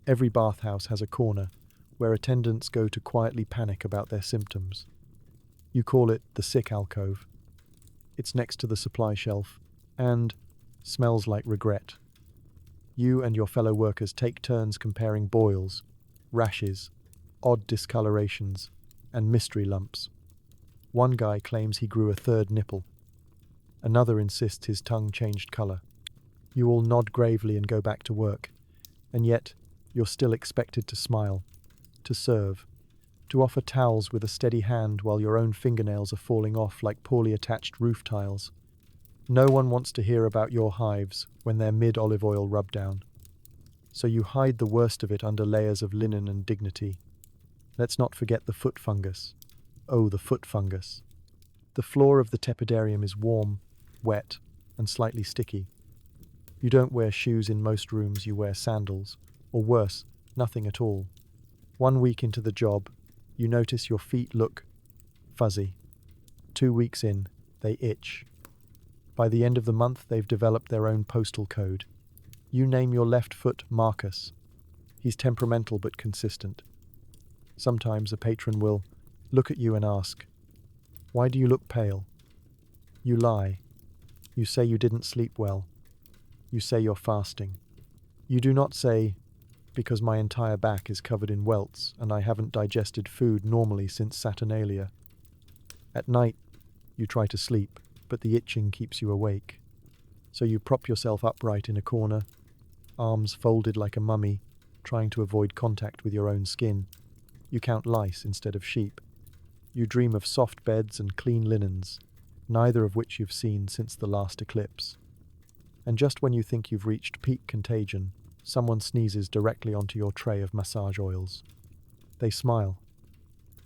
Every bathhouse has a corner where attendants go to quietly panic about their symptoms. You call it the sick alcove. It's next to the supply shelf and smells like regret. You and your fellow workers take turns comparing boils, rashes, odd discolorations, and mystery lumps. One guy claims he grew a third nipple. Another insists his tongue changed color. You all nod gravely and go back to work, and yet you're still expected to smile, to serve, to offer towels with a steady hand while your own fingernails are falling off like poorly attached roof tiles. No one wants to hear about your hives when they're mid-olive oil rub-down. So you hide the worst of it under layers of linen and dignity. Let's not forget the foot fungus. Oh, the foot fungus. The floor of the tepidarium is warm, wet, and slightly sticky. You don't wear shoes in most rooms, you wear sandals, or worse, nothing at all. 1 week into the job, you notice your feet look fuzzy. 2 weeks in, they itch. By the end of the month, they've developed their own postal code. You name your left foot Marcus. He's temperamental but consistent. Sometimes a patron will look at you and ask, "Why do you look pale?" You lie. You say you didn't sleep well. You say you're fasting. You do not say, "Because my entire back is covered in welts and I haven't digested food normally since Saturnalia." At night, you try to sleep, but the itching keeps you awake. So you prop yourself upright in a corner, arms folded like a mummy, trying to avoid contact with your own skin. You count lice instead of sheep. You dream of soft beds and clean linens, neither of which you've seen since the last eclipse. And just when you think you've reached peak contagion, someone sneezes directly onto your tray of massage oils. They smile.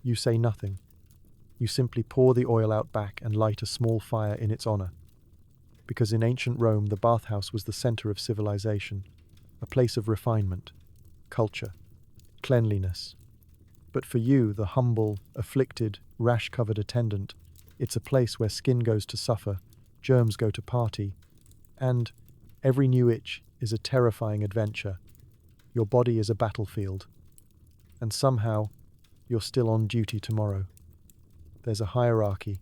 You say nothing. You simply pour the oil out back and light a small fire in its honor. Because in ancient Rome, the bathhouse was the center of civilization, a place of refinement, culture, cleanliness. But for you, the humble, afflicted, rash-covered attendant, it's a place where skin goes to suffer, germs go to party, and every new itch is a terrifying adventure. Your body is a battlefield. And somehow, you're still on duty tomorrow. There's a hierarchy.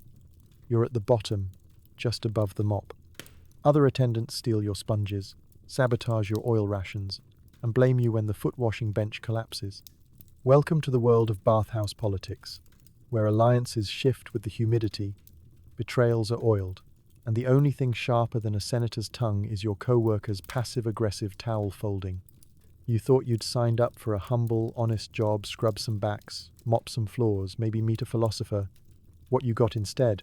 You're at the bottom, just above the mop. Other attendants steal your sponges, sabotage your oil rations, and blame you when the foot-washing bench collapses. Welcome to the world of bathhouse politics, where alliances shift with the humidity, betrayals are oiled, and the only thing sharper than a senator's tongue is your co-worker's passive-aggressive towel folding. You thought you'd signed up for a humble, honest job, scrub some backs, mop some floors, maybe meet a philosopher. What you got instead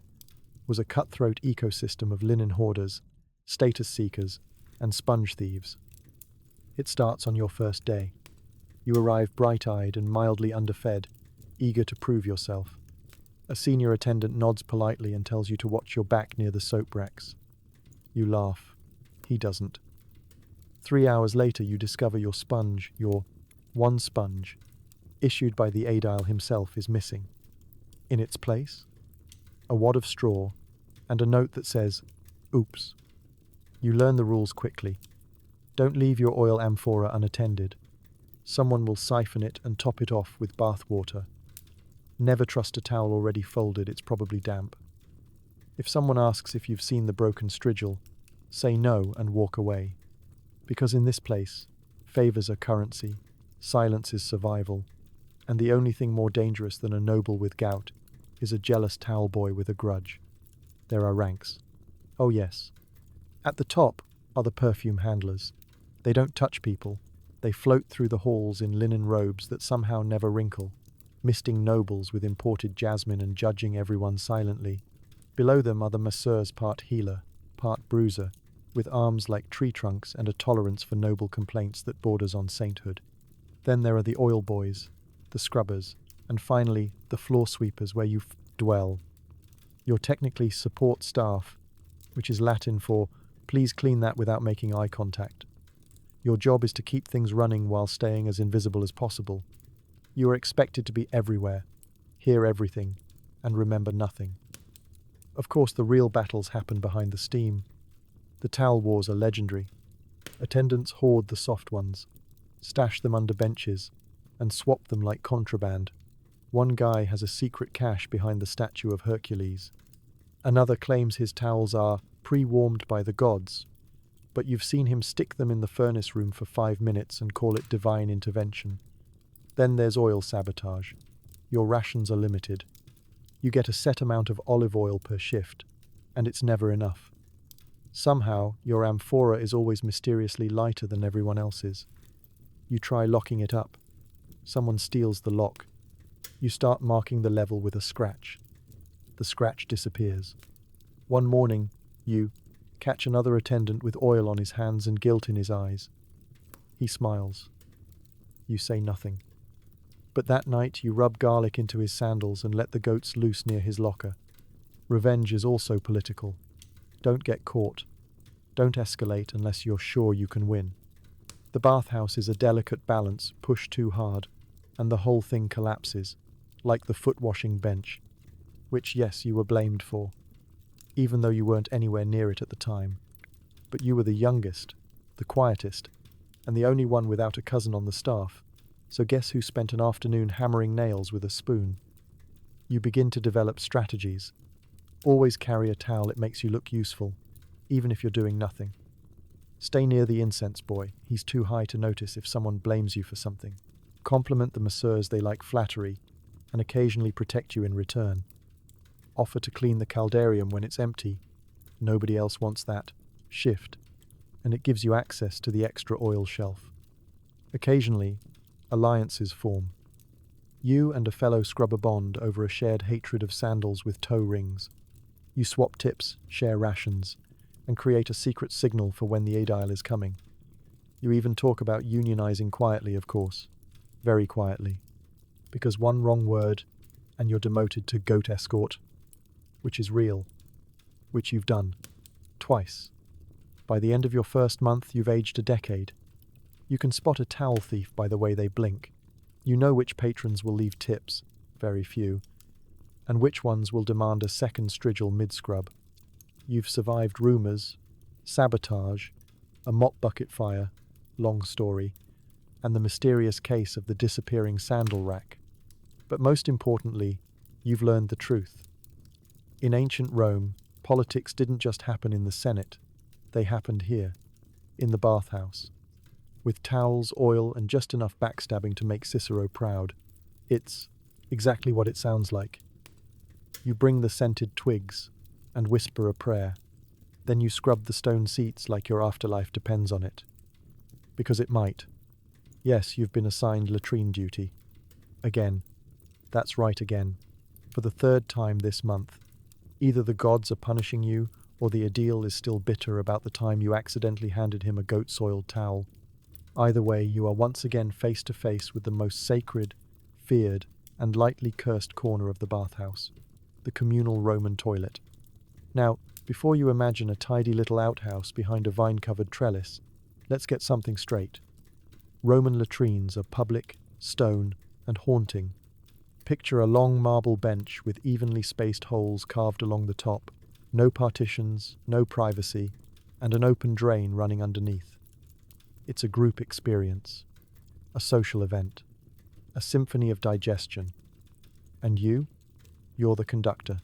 was a cutthroat ecosystem of linen hoarders, status seekers, and sponge thieves. It starts on your first day. You arrive bright-eyed and mildly underfed, eager to prove yourself. A senior attendant nods politely and tells you to watch your back near the soap racks. You laugh. He doesn't. 3 hours later, you discover your sponge, your one sponge, issued by the aedile himself, is missing. In its place, a wad of straw and a note that says, "Oops." You learn the rules quickly. Don't leave your oil amphora unattended. Someone will siphon it and top it off with bath water. Never trust a towel already folded, it's probably damp. If someone asks if you've seen the broken strigil, say no and walk away. Because in this place, favors are currency, silence is survival, and the only thing more dangerous than a noble with gout is a jealous towel boy with a grudge. There are ranks. Oh yes. At the top are the perfume handlers. They don't touch people. They float through the halls in linen robes that somehow never wrinkle, misting nobles with imported jasmine and judging everyone silently. Below them are the masseurs, part healer, part bruiser, with arms like tree trunks and a tolerance for noble complaints that borders on sainthood. Then there are the oil boys, the scrubbers, and finally the floor sweepers where you dwell. You're technically support staff, which is Latin for please clean that without making eye contact. Your job is to keep things running while staying as invisible as possible. You are expected to be everywhere, hear everything, and remember nothing. Of course, the real battles happen behind the steam. The towel wars are legendary. Attendants hoard the soft ones, stash them under benches, and swap them like contraband. One guy has a secret cache behind the statue of Hercules. Another claims his towels are pre-warmed by the gods, but you've seen him stick them in the furnace room for 5 minutes and call it divine intervention. Then there's oil sabotage. Your rations are limited. You get a set amount of olive oil per shift, and it's never enough. Somehow, your amphora is always mysteriously lighter than everyone else's. You try locking it up. Someone steals the lock. You start marking the level with a scratch. The scratch disappears. One morning, you catch another attendant with oil on his hands and guilt in his eyes. He smiles. You say nothing. But that night you rub garlic into his sandals and let the goats loose near his locker. Revenge is also political. Don't get caught. Don't escalate unless you're sure you can win. The bathhouse is a delicate balance, push too hard, and the whole thing collapses, like the foot-washing bench, which, yes, you were blamed for, even though you weren't anywhere near it at the time. But you were the youngest, the quietest, and the only one without a cousin on the staff, so guess who spent an afternoon hammering nails with a spoon? You begin to develop strategies. Always carry a towel, it makes you look useful, even if you're doing nothing. Stay near the incense boy, he's too high to notice if someone blames you for something. Compliment the masseurs, they like flattery, and occasionally protect you in return. Offer to clean the caldarium when it's empty. Nobody else wants that. Shift, and it gives you access to the extra oil shelf. Occasionally, alliances form. You and a fellow scrubber bond over a shared hatred of sandals with toe rings. You swap tips, share rations, and create a secret signal for when the Adile is coming. You even talk about unionizing quietly, of course. Very quietly. Because one wrong word, and you're demoted to goat escort. Which is real. Which you've done. Twice. By the end of your first month, you've aged a decade. You can spot a towel thief by the way they blink. You know which patrons will leave tips, very few, and which ones will demand a second strigil mid-scrub. You've survived rumours, sabotage, a mop bucket fire, long story, and the mysterious case of the disappearing sandal rack. But most importantly, you've learned the truth. In ancient Rome, politics didn't just happen in the Senate, they happened here, in the bathhouse. With towels, oil, and just enough backstabbing to make Cicero proud. It's exactly what it sounds like. You bring the scented twigs and whisper a prayer. Then you scrub the stone seats like your afterlife depends on it. Because it might. Yes, you've been assigned latrine duty. Again. That's right, again. For the 3rd time this month. Either the gods are punishing you, or the Adile is still bitter about the time you accidentally handed him a goat-soiled towel. Either way, you are once again face to face with the most sacred, feared, and lightly cursed corner of the bathhouse, the communal Roman toilet. Now, before you imagine a tidy little outhouse behind a vine-covered trellis, let's get something straight. Roman latrines are public, stone, and haunting. Picture a long marble bench with evenly spaced holes carved along the top, no partitions, no privacy, and an open drain running underneath. It's a group experience, a social event, a symphony of digestion. And you? You're the conductor.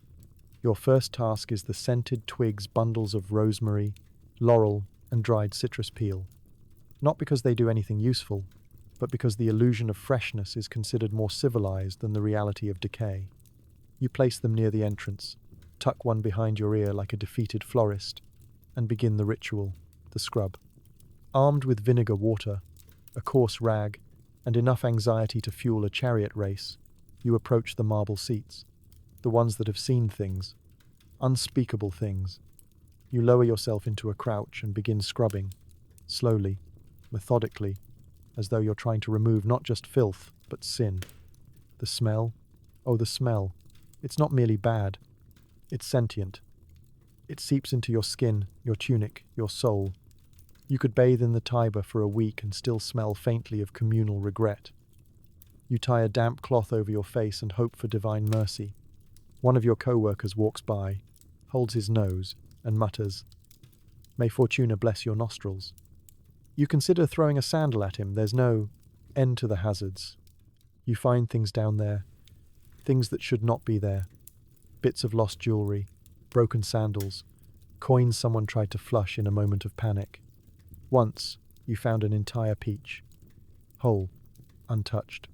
Your first task is the scented twigs, bundles of rosemary, laurel, and dried citrus peel. Not because they do anything useful, but because the illusion of freshness is considered more civilized than the reality of decay. You place them near the entrance, tuck one behind your ear like a defeated florist, and begin the ritual, the scrub. Armed with vinegar water, a coarse rag, and enough anxiety to fuel a chariot race, you approach the marble seats, the ones that have seen things, unspeakable things. You lower yourself into a crouch and begin scrubbing, slowly, methodically, as though you're trying to remove not just filth, but sin. The smell? Oh, the smell. It's not merely bad. It's sentient. It seeps into your skin, your tunic, your soul. You could bathe in the Tiber for a week and still smell faintly of communal regret. You tie a damp cloth over your face and hope for divine mercy. One of your co-workers walks by, holds his nose, and mutters, "May Fortuna bless your nostrils." You consider throwing a sandal at him. There's no end to the hazards. You find things down there, things that should not be there. Bits of lost jewelry, broken sandals, coins someone tried to flush in a moment of panic. Once, you found an entire peach, whole, untouched.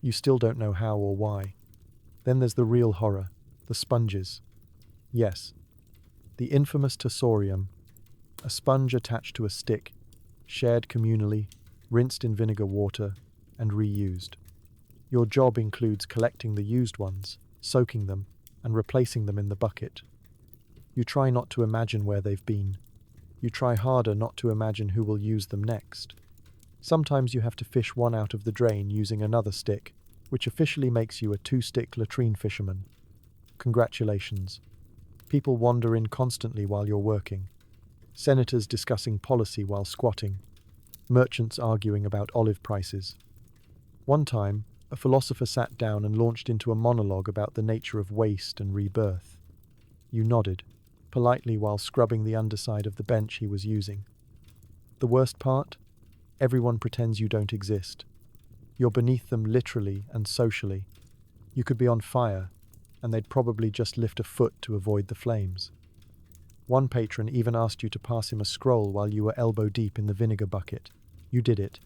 You still don't know how or why. Then there's the real horror, the sponges. Yes, the infamous torsorium, a sponge attached to a stick, shared communally, rinsed in vinegar water, and reused. Your job includes collecting the used ones, soaking them, and replacing them in the bucket. You try not to imagine where they've been. You try harder not to imagine who will use them next. Sometimes you have to fish one out of the drain using another stick, which officially makes you a two-stick latrine fisherman. Congratulations. People wander in constantly while you're working. Senators discussing policy while squatting. Merchants arguing about olive prices. One time, a philosopher sat down and launched into a monologue about the nature of waste and rebirth. You nodded, politely while scrubbing the underside of the bench he was using. The worst part? Everyone pretends you don't exist. You're beneath them literally and socially. You could be on fire, and they'd probably just lift a foot to avoid the flames. One patron even asked you to pass him a scroll while you were elbow deep in the vinegar bucket. You did it.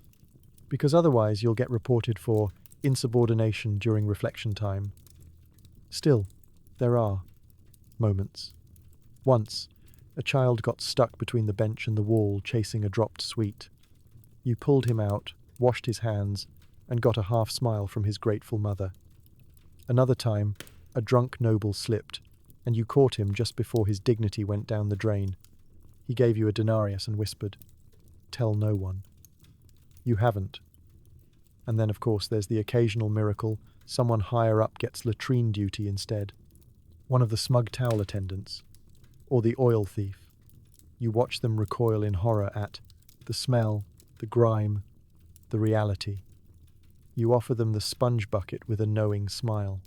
Because otherwise you'll get reported for insubordination during reflection time. Still, there are moments. Once, a child got stuck between the bench and the wall chasing a dropped sweet. You pulled him out, washed his hands, and got a half smile from his grateful mother. Another time, a drunk noble slipped, and you caught him just before his dignity went down the drain. He gave you a denarius and whispered, "Tell no one." You haven't. And then, of course, there's the occasional miracle. Someone higher up gets latrine duty instead. One of the smug towel attendants. Or the oil thief. You watch them recoil in horror at the smell, the grime, the reality. You offer them the sponge bucket with a knowing smile.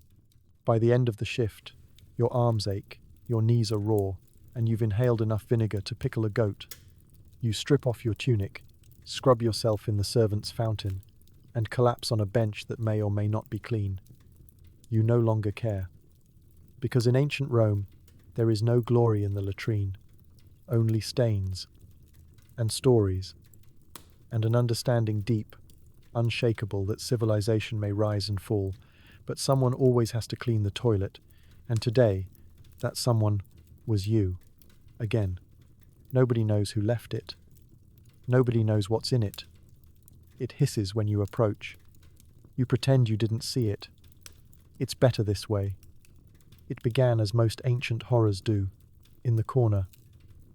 By the end of the shift, your arms ache, your knees are raw, and you've inhaled enough vinegar to pickle a goat. You strip off your tunic, scrub yourself in the servant's fountain, and collapse on a bench that may or may not be clean. You no longer care. Because in ancient Rome, there is no glory in the latrine, only stains, and stories, and an understanding deep, unshakable that civilization may rise and fall, but someone always has to clean the toilet, and today, that someone was you. Again, nobody knows who left it. Nobody knows what's in it. It hisses when you approach. You pretend you didn't see it. It's better this way. It began as most ancient horrors do, in the corner.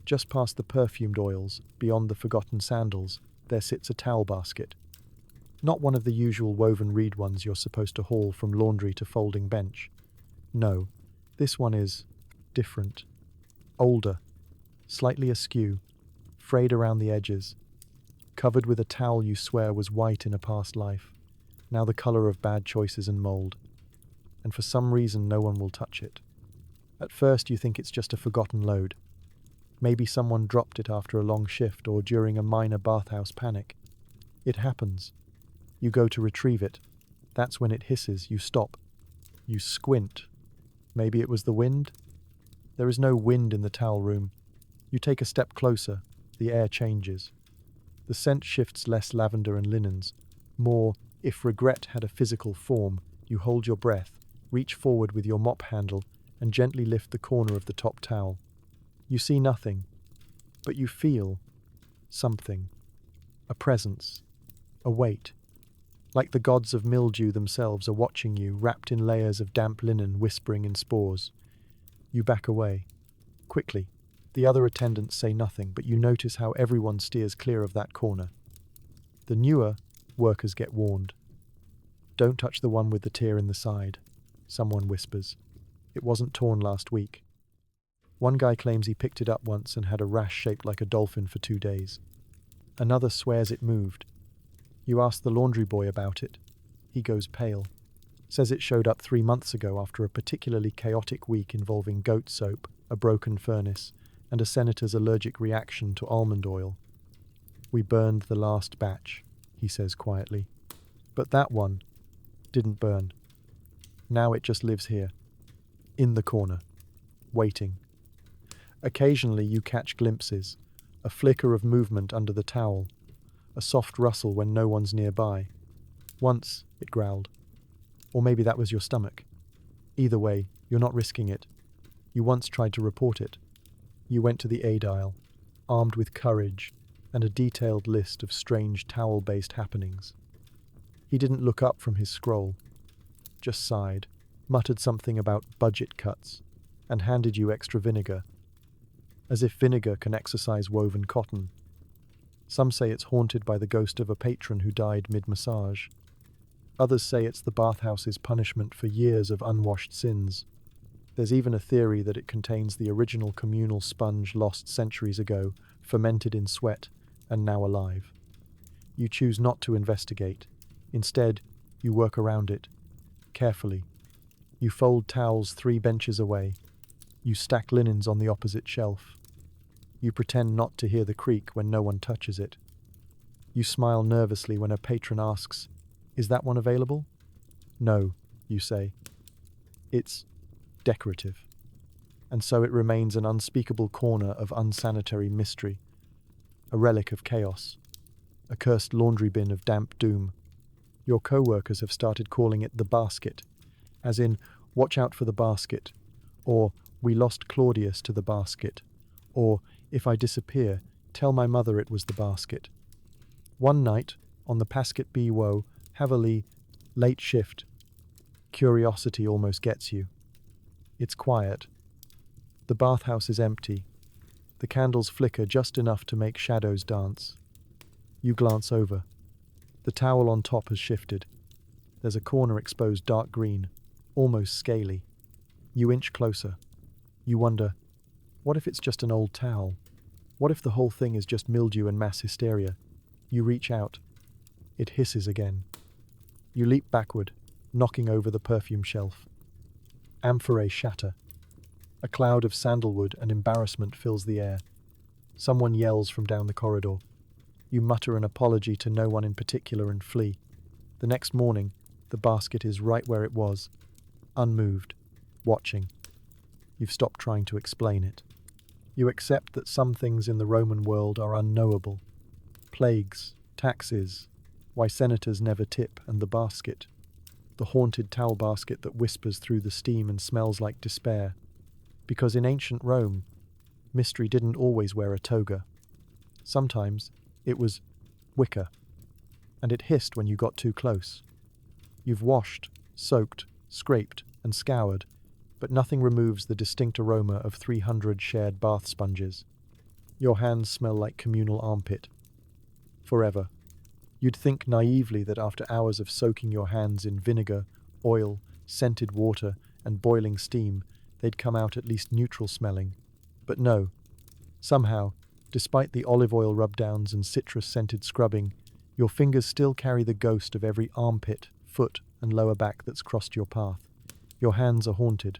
Just past the perfumed oils, beyond the forgotten sandals, there sits a towel basket. Not one of the usual woven reed ones you're supposed to haul from laundry to folding bench. No, this one is different. Older, slightly askew, frayed around the edges, covered with a towel you swear was white in a past life, now the colour of bad choices and mould. And for some reason no one will touch it. At first you think it's just a forgotten load. Maybe someone dropped it after a long shift or during a minor bathhouse panic. It happens. You go to retrieve it. That's when it hisses. You stop. You squint. Maybe it was the wind? There is no wind in the towel room. You take a step closer. The air changes. The scent shifts less lavender and linens. More, if regret had a physical form, you hold your breath, reach forward with your mop handle, and gently lift the corner of the top towel. You see nothing, but you feel something. A presence. A weight. Like the gods of mildew themselves are watching you, wrapped in layers of damp linen, whispering in spores. You back away. Quickly. The other attendants say nothing, but you notice how everyone steers clear of that corner. The newer workers get warned. Don't touch the one with the tear in the side, someone whispers. It wasn't torn last week. One guy claims he picked it up once and had a rash shaped like a dolphin for 2 days. Another swears it moved. You ask the laundry boy about it. He goes pale. Says it showed up 3 months ago after a particularly chaotic week involving goat soap, a broken furnace, and a senator's allergic reaction to almond oil. We burned the last batch, he says quietly. But that one didn't burn. Now it just lives here, in the corner, waiting. Occasionally you catch glimpses, a flicker of movement under the towel, a soft rustle when no one's nearby. Once, it growled. Or maybe that was your stomach. Either way, you're not risking it. You once tried to report it. You went to the A dial, armed with courage and a detailed list of strange towel-based happenings. He didn't look up from his scroll, just sighed, muttered something about budget cuts, and handed you extra vinegar, as if vinegar can exorcise woven cotton. Some say it's haunted by the ghost of a patron who died mid-massage. Others say it's the bathhouse's punishment for years of unwashed sins. There's even a theory that it contains the original communal sponge lost centuries ago, fermented in sweat, and now alive. You choose not to investigate. Instead, you work around it, carefully. You fold towels 3 benches away. You stack linens on the opposite shelf. You pretend not to hear the creak when no one touches it. You smile nervously when a patron asks, "Is that one available?" "No," you say. It's decorative. And so it remains an unspeakable corner of unsanitary mystery, a relic of chaos, a cursed laundry bin of damp doom. Your co-workers have started calling it the basket, as in, watch out for the basket, or we lost Claudius to the basket, or if I disappear, tell my mother it was the basket. One night, on the Pasket B Woe, heavily, late shift, curiosity almost gets you. It's quiet. The bathhouse is empty. The candles flicker just enough to make shadows dance. You glance over. The towel on top has shifted. There's a corner exposed dark green, almost scaly. You inch closer. You wonder, what if it's just an old towel? What if the whole thing is just mildew and mass hysteria? You reach out. It hisses again. You leap backward, knocking over the perfume shelf. Amphorae shatter. A cloud of sandalwood and embarrassment fills the air. Someone yells from down the corridor. You mutter an apology to no one in particular and flee. The next morning, the basket is right where it was, unmoved, watching. You've stopped trying to explain it. You accept that some things in the Roman world are unknowable. Plagues, taxes, why senators never tip, and the basket. The haunted towel basket that whispers through the steam and smells like despair. Because in ancient Rome, mystery didn't always wear a toga. Sometimes it was wicker, and it hissed when you got too close. You've washed, soaked, scraped, and scoured, but nothing removes the distinct aroma of 300 shared bath sponges. Your hands smell like communal armpit. Forever. You'd think naively that after hours of soaking your hands in vinegar, oil, scented water, and boiling steam, they'd come out at least neutral smelling. But no. Somehow, despite the olive oil rubdowns and citrus-scented scrubbing, your fingers still carry the ghost of every armpit, foot, and lower back that's crossed your path. Your hands are haunted.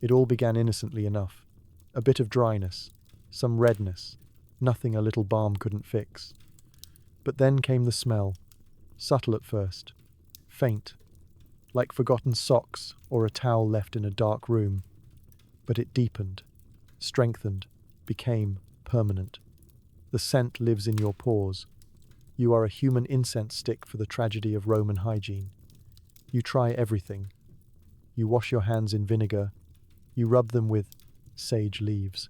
It all began innocently enough. A bit of dryness, some redness, nothing a little balm couldn't fix. But then came the smell, subtle at first, faint, like forgotten socks or a towel left in a dark room. But it deepened, strengthened, became permanent. The scent lives in your pores. You are a human incense stick for the tragedy of Roman hygiene. You try everything. You wash your hands in vinegar. You rub them with sage leaves.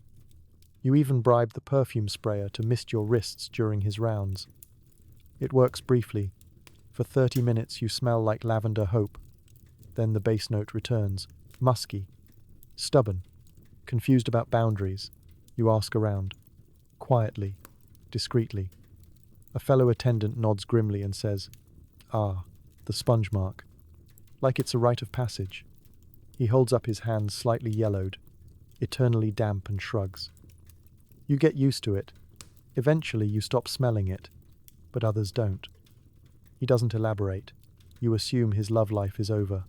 You even bribe the perfume sprayer to mist your wrists during his rounds. It works briefly. For 30 minutes you smell like lavender hope. Then the bass note returns, musky, stubborn, confused about boundaries. You ask around, quietly, discreetly. A fellow attendant nods grimly and says, "Ah, the sponge mark." Like it's a rite of passage. He holds up his hands slightly yellowed, eternally damp, and shrugs. You get used to it. Eventually you stop smelling it, but others don't. He doesn't elaborate. You assume his love life is over.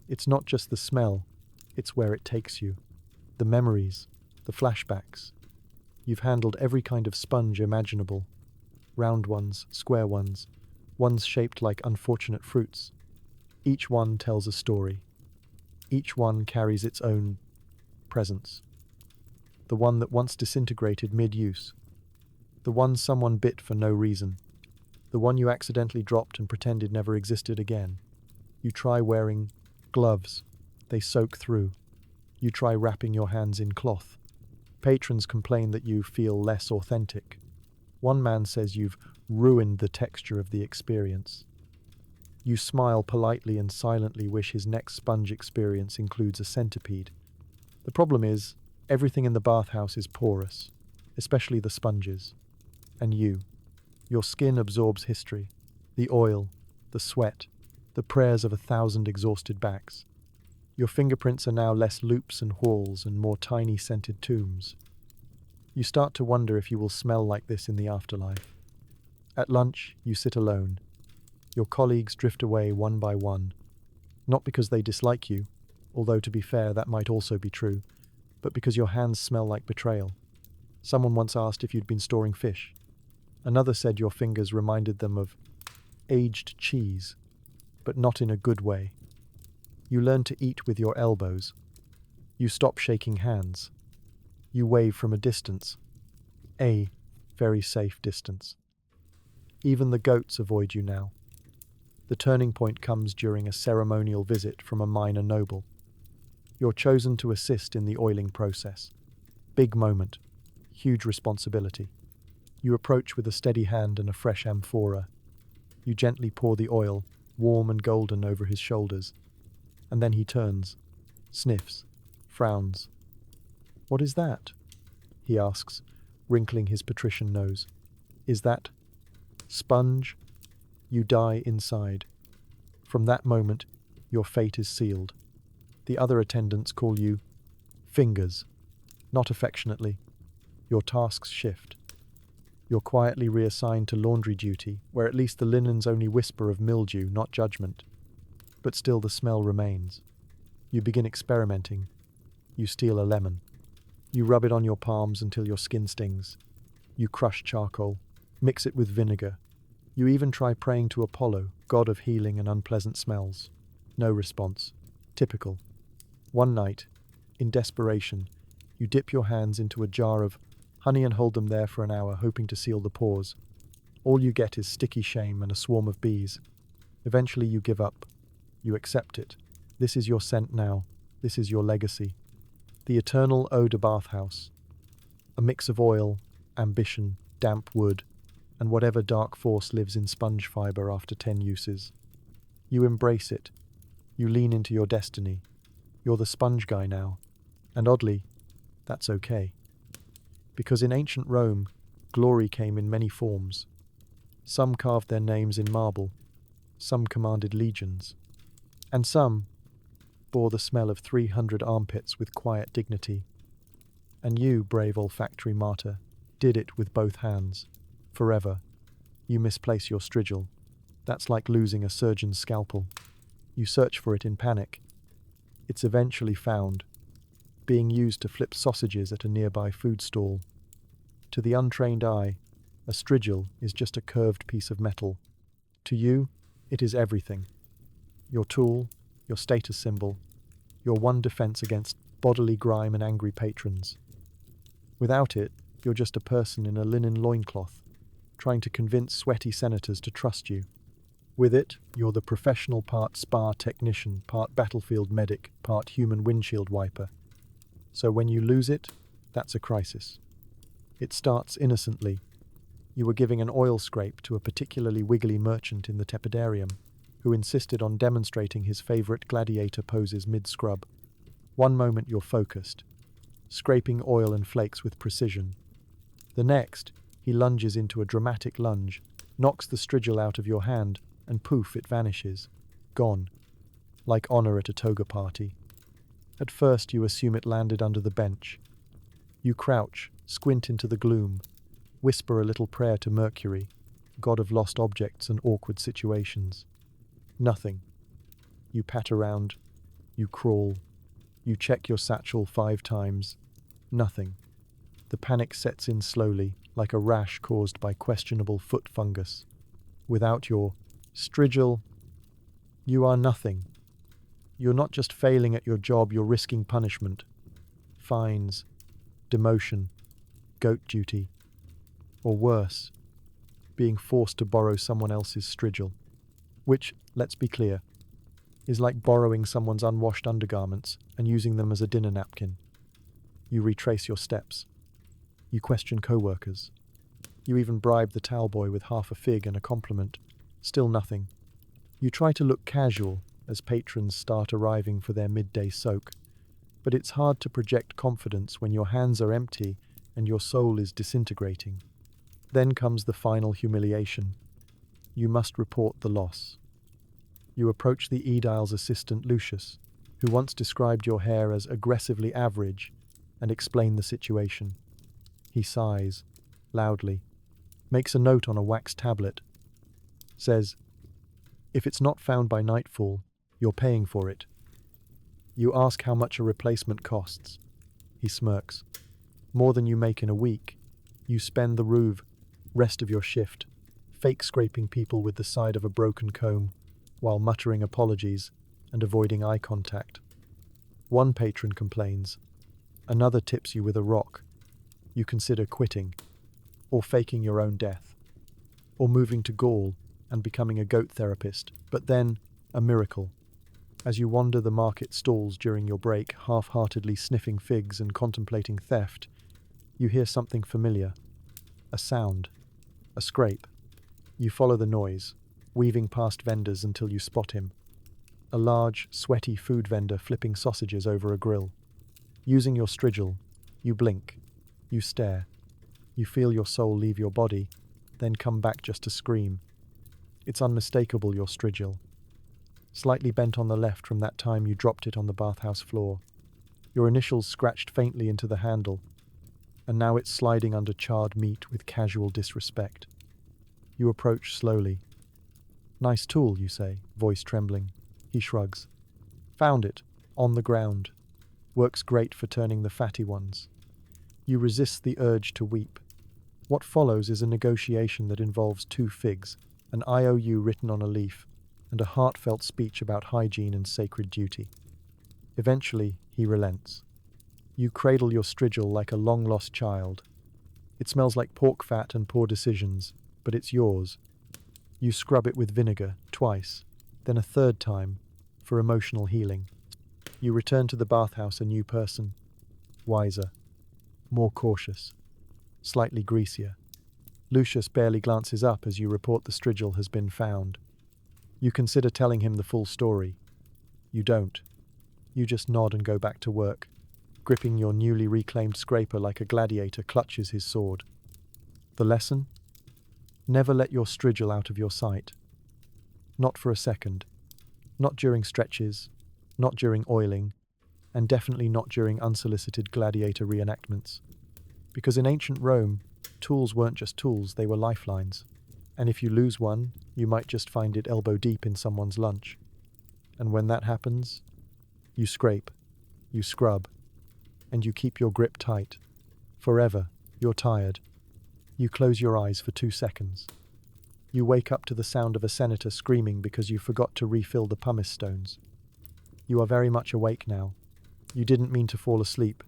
It's not just the smell, it's where it takes you. The memories, the flashbacks. You've handled every kind of sponge imaginable. Round ones, square ones, ones shaped like unfortunate fruits. Each one tells a story. Each one carries its own presence. The one that once disintegrated mid-use. The one someone bit for no reason. The one you accidentally dropped and pretended never existed again. You try wearing gloves. They soak through. You try wrapping your hands in cloth. Patrons complain that you feel less authentic. One man says you've ruined the texture of the experience. You smile politely and silently wish his next sponge experience includes a centipede. The problem is, everything in the bathhouse is porous, especially the sponges. And you. Your skin absorbs history, the oil, the sweat, the prayers of 1,000 exhausted backs. Your fingerprints are now less loops and whorls and more tiny scented tombs. You start to wonder if you will smell like this in the afterlife. At lunch, you sit alone. Your colleagues drift away one by one, not because they dislike you, although to be fair that might also be true, but because your hands smell like betrayal. Someone once asked if you'd been storing fish. Another said your fingers reminded them of aged cheese, but not in a good way. You learn to eat with your elbows. You stop shaking hands. You wave from a distance. A very safe distance. Even the goats avoid you now. The turning point comes during a ceremonial visit from a minor noble. You're chosen to assist in the oiling process. Big moment. Huge responsibility. You approach with a steady hand and a fresh amphora. You gently pour the oil, warm and golden, over his shoulders. And then he turns, sniffs, frowns. "What is that?" he asks, wrinkling his patrician nose. "Is that sponge?" You die inside. From that moment, your fate is sealed. The other attendants call you fingers, not affectionately. Your tasks shift. You're quietly reassigned to laundry duty, where at least the linens only whisper of mildew, not judgment. But still the smell remains. You begin experimenting. You steal a lemon. You rub it on your palms until your skin stings. You crush charcoal, mix it with vinegar. You even try praying to Apollo, god of healing and unpleasant smells. No response. Typical. One night, in desperation, you dip your hands into a jar of honey and hold them there for an hour, hoping to seal the pores. All you get is sticky shame and a swarm of bees. Eventually you give up. You accept it. This is your scent now. This is your legacy. The eternal eau de bathhouse. A mix of oil, ambition, damp wood, and whatever dark force lives in sponge fiber after 10 uses. You embrace it. You lean into your destiny. You're the sponge guy now. And oddly, that's okay. Because in ancient Rome, glory came in many forms. Some carved their names in marble. Some commanded legions. And some bore the smell of 300 armpits with quiet dignity. And you, brave olfactory martyr, did it with both hands. Forever. You misplace your strigil. That's like losing a surgeon's scalpel. You search for it in panic. It's eventually found, being used to flip sausages at a nearby food stall. To the untrained eye, A strigil is just a curved piece of metal. To you, it is everything. Your tool, your status symbol, your one defense against bodily grime and angry patrons. Without it, you're just a person in a linen loincloth, trying to convince sweaty senators to trust you. With it, you're the professional part spa technician, part battlefield medic, part human windshield wiper. So when you lose it, that's a crisis. It starts innocently. You were giving an oil scrape to a particularly wiggly merchant in the tepidarium, who insisted on demonstrating his favorite gladiator poses mid-scrub. One moment you're focused, scraping oil and flakes with precision. The next, he lunges into a dramatic lunge, knocks the strigil out of your hand, and poof, it vanishes. Gone. Like honor at a toga party. At first you assume it landed under the bench. You crouch, squint into the gloom, whisper a little prayer to Mercury, god of lost objects and awkward situations. Nothing. You pat around, you crawl, you check your satchel 5 times. Nothing. The panic sets in slowly, like a rash caused by questionable foot fungus. Without your strigil, you are nothing. You're not just failing at your job, you're risking punishment. Fines, demotion, goat duty, or worse, being forced to borrow someone else's strigil. Which, let's be clear, is like borrowing someone's unwashed undergarments and using them as a dinner napkin. You retrace your steps. You question co-workers. You even bribe the towel boy with half a fig and a compliment. Still nothing. You try to look casual as patrons start arriving for their midday soak, but it's hard to project confidence when your hands are empty and your soul is disintegrating. Then comes the final humiliation. You must report the loss. You approach the Aedile's assistant Lucius, who once described your hair as aggressively average, and explain the situation. He sighs, loudly, makes a note on a wax tablet, says, "If it's not found by nightfall, you're paying for it." You ask how much a replacement costs. He smirks. "More than you make in a week." You spend the rest of your shift, fake scraping people with the side of a broken comb, while muttering apologies and avoiding eye contact. One patron complains. Another tips you with a rock. You consider quitting, or faking your own death, or moving to Gaul and becoming a goat therapist. But then, a miracle. As you wander the market stalls during your break, half-heartedly sniffing figs and contemplating theft, you hear something familiar. A sound. A scrape. You follow the noise, weaving past vendors until you spot him. A large, sweaty food vendor flipping sausages over a grill. Using your strigil, you blink. You stare. You feel your soul leave your body, then come back just to scream. It's unmistakable, your strigil. Slightly bent on the left from that time you dropped it on the bathhouse floor. Your initials scratched faintly into the handle, and now it's sliding under charred meat with casual disrespect. You approach slowly. "Nice tool," you say, voice trembling. He shrugs. "Found it, on the ground. Works great for turning the fatty ones." You resist the urge to weep. What follows is a negotiation that involves 2 figs, an IOU written on a leaf, and a heartfelt speech about hygiene and sacred duty. Eventually, he relents. You cradle your strigil like a long-lost child. It smells like pork fat and poor decisions, but it's yours. You scrub it with vinegar, twice, then a 3rd time, for emotional healing. You return to the bathhouse a new person, wiser, more cautious, slightly greasier. Lucius barely glances up as you report the strigil has been found. You consider telling him the full story. You don't. You just nod and go back to work, gripping your newly reclaimed scraper like a gladiator clutches his sword. The lesson? Never let your strigil out of your sight. Not for a second. Not during stretches, not during oiling, and definitely not during unsolicited gladiator reenactments. Because in ancient Rome, tools weren't just tools, they were lifelines. And if you lose one, you might just find it elbow deep in someone's lunch. And when that happens, you scrape, you scrub, and you keep your grip tight. Forever, you're tired. You close your eyes for 2 seconds. You wake up to the sound of a senator screaming because you forgot to refill the pumice stones. You are very much awake now. You didn't mean to fall asleep.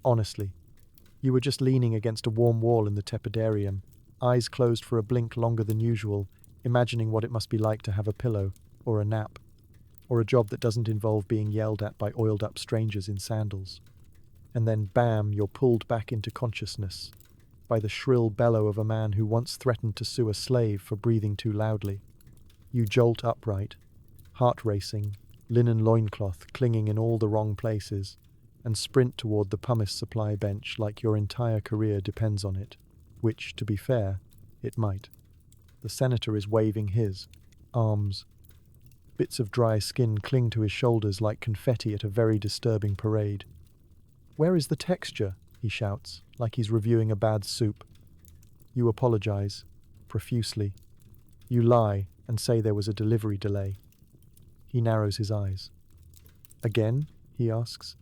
Honestly. You were just leaning against a warm wall in the tepidarium, eyes closed for a blink longer than usual, imagining what it must be like to have a pillow, or a nap, or a job that doesn't involve being yelled at by oiled-up strangers in sandals. And then, bam, you're pulled back into consciousness by the shrill bellow of a man who once threatened to sue a slave for breathing too loudly. You jolt upright, heart racing, linen loincloth clinging in all the wrong places, and sprint toward the pumice supply bench like your entire career depends on it, which, to be fair, it might. The senator is waving his arms. Bits of dry skin cling to his shoulders like confetti at a very disturbing parade. "Where is the texture?" he shouts, like he's reviewing a bad soup. You apologize, profusely. You lie and say there was a delivery delay. He narrows his eyes. "Again?" he asks.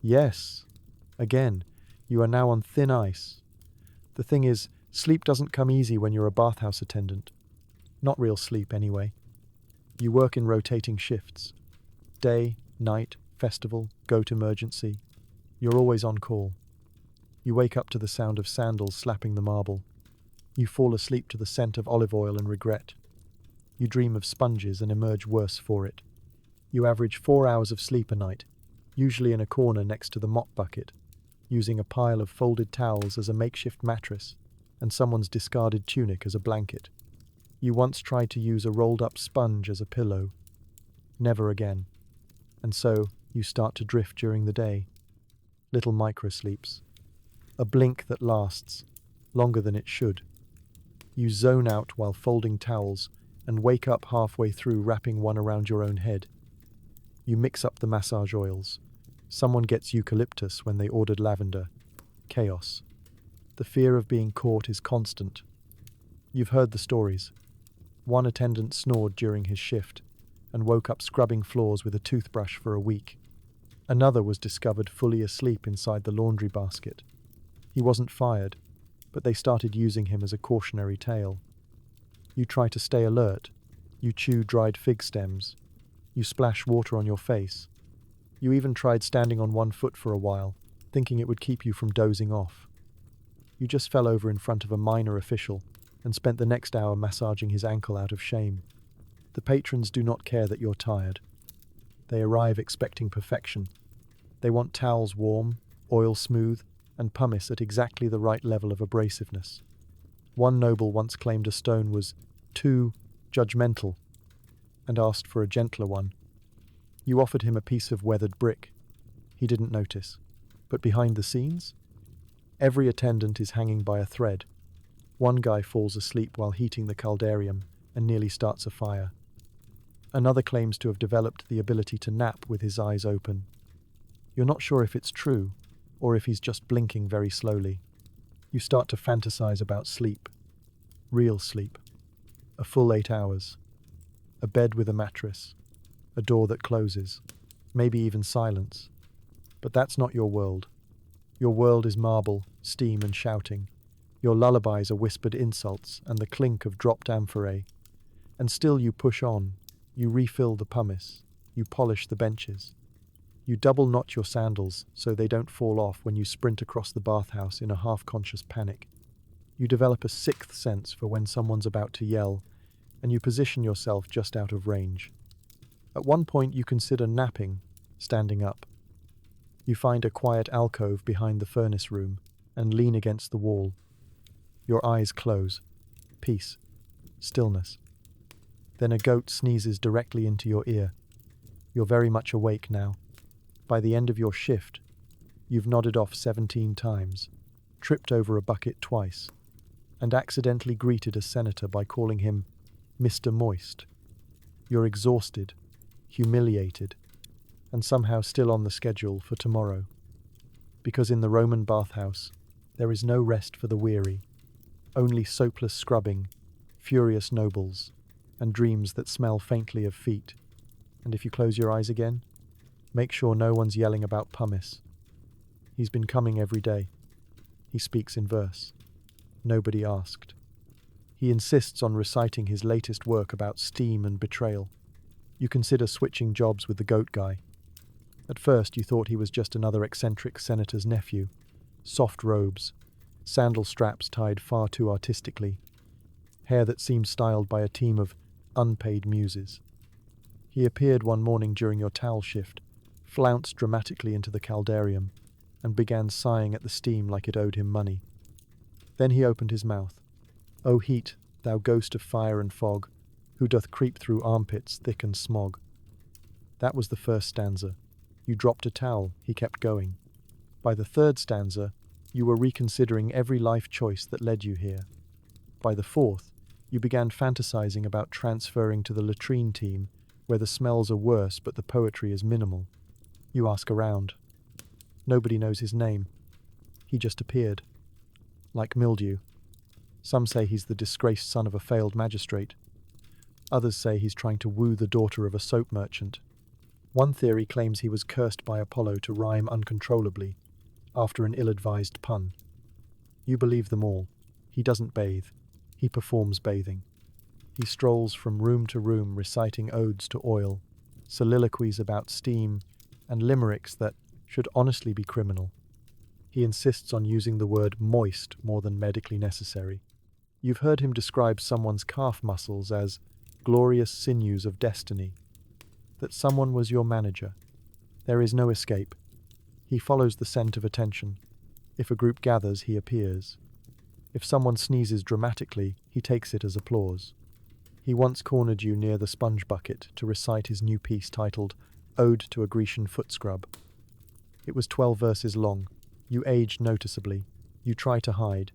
"Yes, again. You are now on thin ice. The thing is, sleep doesn't come easy when you're a bathhouse attendant. Not real sleep, anyway. You work in rotating shifts. Day, night, festival, goat emergency. You're always on call. You wake up to the sound of sandals slapping the marble. You fall asleep to the scent of olive oil and regret. You dream of sponges and emerge worse for it. You average 4 hours of sleep a night, usually in a corner next to the mop bucket, using a pile of folded towels as a makeshift mattress and someone's discarded tunic as a blanket. You once tried to use a rolled-up sponge as a pillow. Never again. And so, you start to drift during the day. Little microsleeps. A blink that lasts longer than it should. You zone out while folding towels and wake up halfway through wrapping one around your own head. You mix up the massage oils. Someone gets eucalyptus when they ordered lavender. Chaos. The fear of being caught is constant. You've heard the stories. One attendant snored during his shift and woke up scrubbing floors with a toothbrush for a week. Another was discovered fully asleep inside the laundry basket. He wasn't fired, but they started using him as a cautionary tale. You try to stay alert. You chew dried fig stems. You splash water on your face. You even tried standing on one foot for a while, thinking it would keep you from dozing off. You just fell over in front of a minor official and spent the next hour massaging his ankle out of shame. The patrons do not care that you're tired. They arrive expecting perfection. They want towels warm, oil smooth, and pumice at exactly the right level of abrasiveness. One noble once claimed a stone was too judgmental and asked for a gentler one. You offered him a piece of weathered brick. He didn't notice. But behind the scenes, every attendant is hanging by a thread. One guy falls asleep while heating the caldarium and nearly starts a fire. Another claims to have developed the ability to nap with his eyes open. You're not sure if it's true, or if he's just blinking very slowly. You start to fantasize about sleep. Real sleep. A full 8 hours. A bed with a mattress. A door that closes. Maybe even silence. But that's not your world. Your world is marble, steam, and shouting. Your lullabies are whispered insults and the clink of dropped amphorae. And still you push on. You refill the pumice. You polish the benches. You double knot your sandals so they don't fall off when you sprint across the bathhouse in a half-conscious panic. You develop a sixth sense for when someone's about to yell, and you position yourself just out of range. At one point you consider napping, standing up. You find a quiet alcove behind the furnace room and lean against the wall. Your eyes close. Peace. Stillness. Then a goat sneezes directly into your ear. You're very much awake now. By the end of your shift, you've nodded off 17 times, tripped over a bucket twice, and accidentally greeted a senator by calling him Mr. Moist. You're exhausted, humiliated, and somehow still on the schedule for tomorrow. Because in the Roman bathhouse, there is no rest for the weary, only soapless scrubbing, furious nobles, and dreams that smell faintly of feet. And if you close your eyes again, make sure no one's yelling about pumice. He's been coming every day. He speaks in verse. nobody asked. He insists on reciting his latest work about steam and betrayal. You consider switching jobs with the goat guy. At first you thought he was just another eccentric senator's nephew. Soft robes, sandal straps tied far too artistically, hair that seemed styled by a team of unpaid muses. He appeared one morning during your towel shift, flounced dramatically into the caldarium, and began sighing at the steam like it owed him money. Then he opened his mouth. "O heat, thou ghost of fire and fog, who doth creep through armpits thick and smog." That was the first stanza. You dropped a towel, he kept going. By the third stanza, you were reconsidering every life choice that led you here. By the fourth, you began fantasizing about transferring to the latrine team, where the smells are worse but the poetry is minimal. You ask around. Nobody knows his name. He just appeared. Like mildew. Some say he's the disgraced son of a failed magistrate. Others say he's trying to woo the daughter of a soap merchant. One theory claims he was cursed by Apollo to rhyme uncontrollably, after an ill-advised pun. You believe them all. He doesn't bathe. He performs bathing. He strolls from room to room reciting odes to oil, soliloquies about steam, and limericks that should honestly be criminal. He insists on using the word moist more than medically necessary. You've heard him describe someone's calf muscles as glorious sinews of destiny. That someone was your manager. There is no escape. He follows the scent of attention. If a group gathers, he appears. If someone sneezes dramatically, he takes it as applause. He once cornered you near the sponge bucket to recite his new piece titled Ode to a Grecian Foot Scrub. It was 12 verses long. You age noticeably. You try to hide.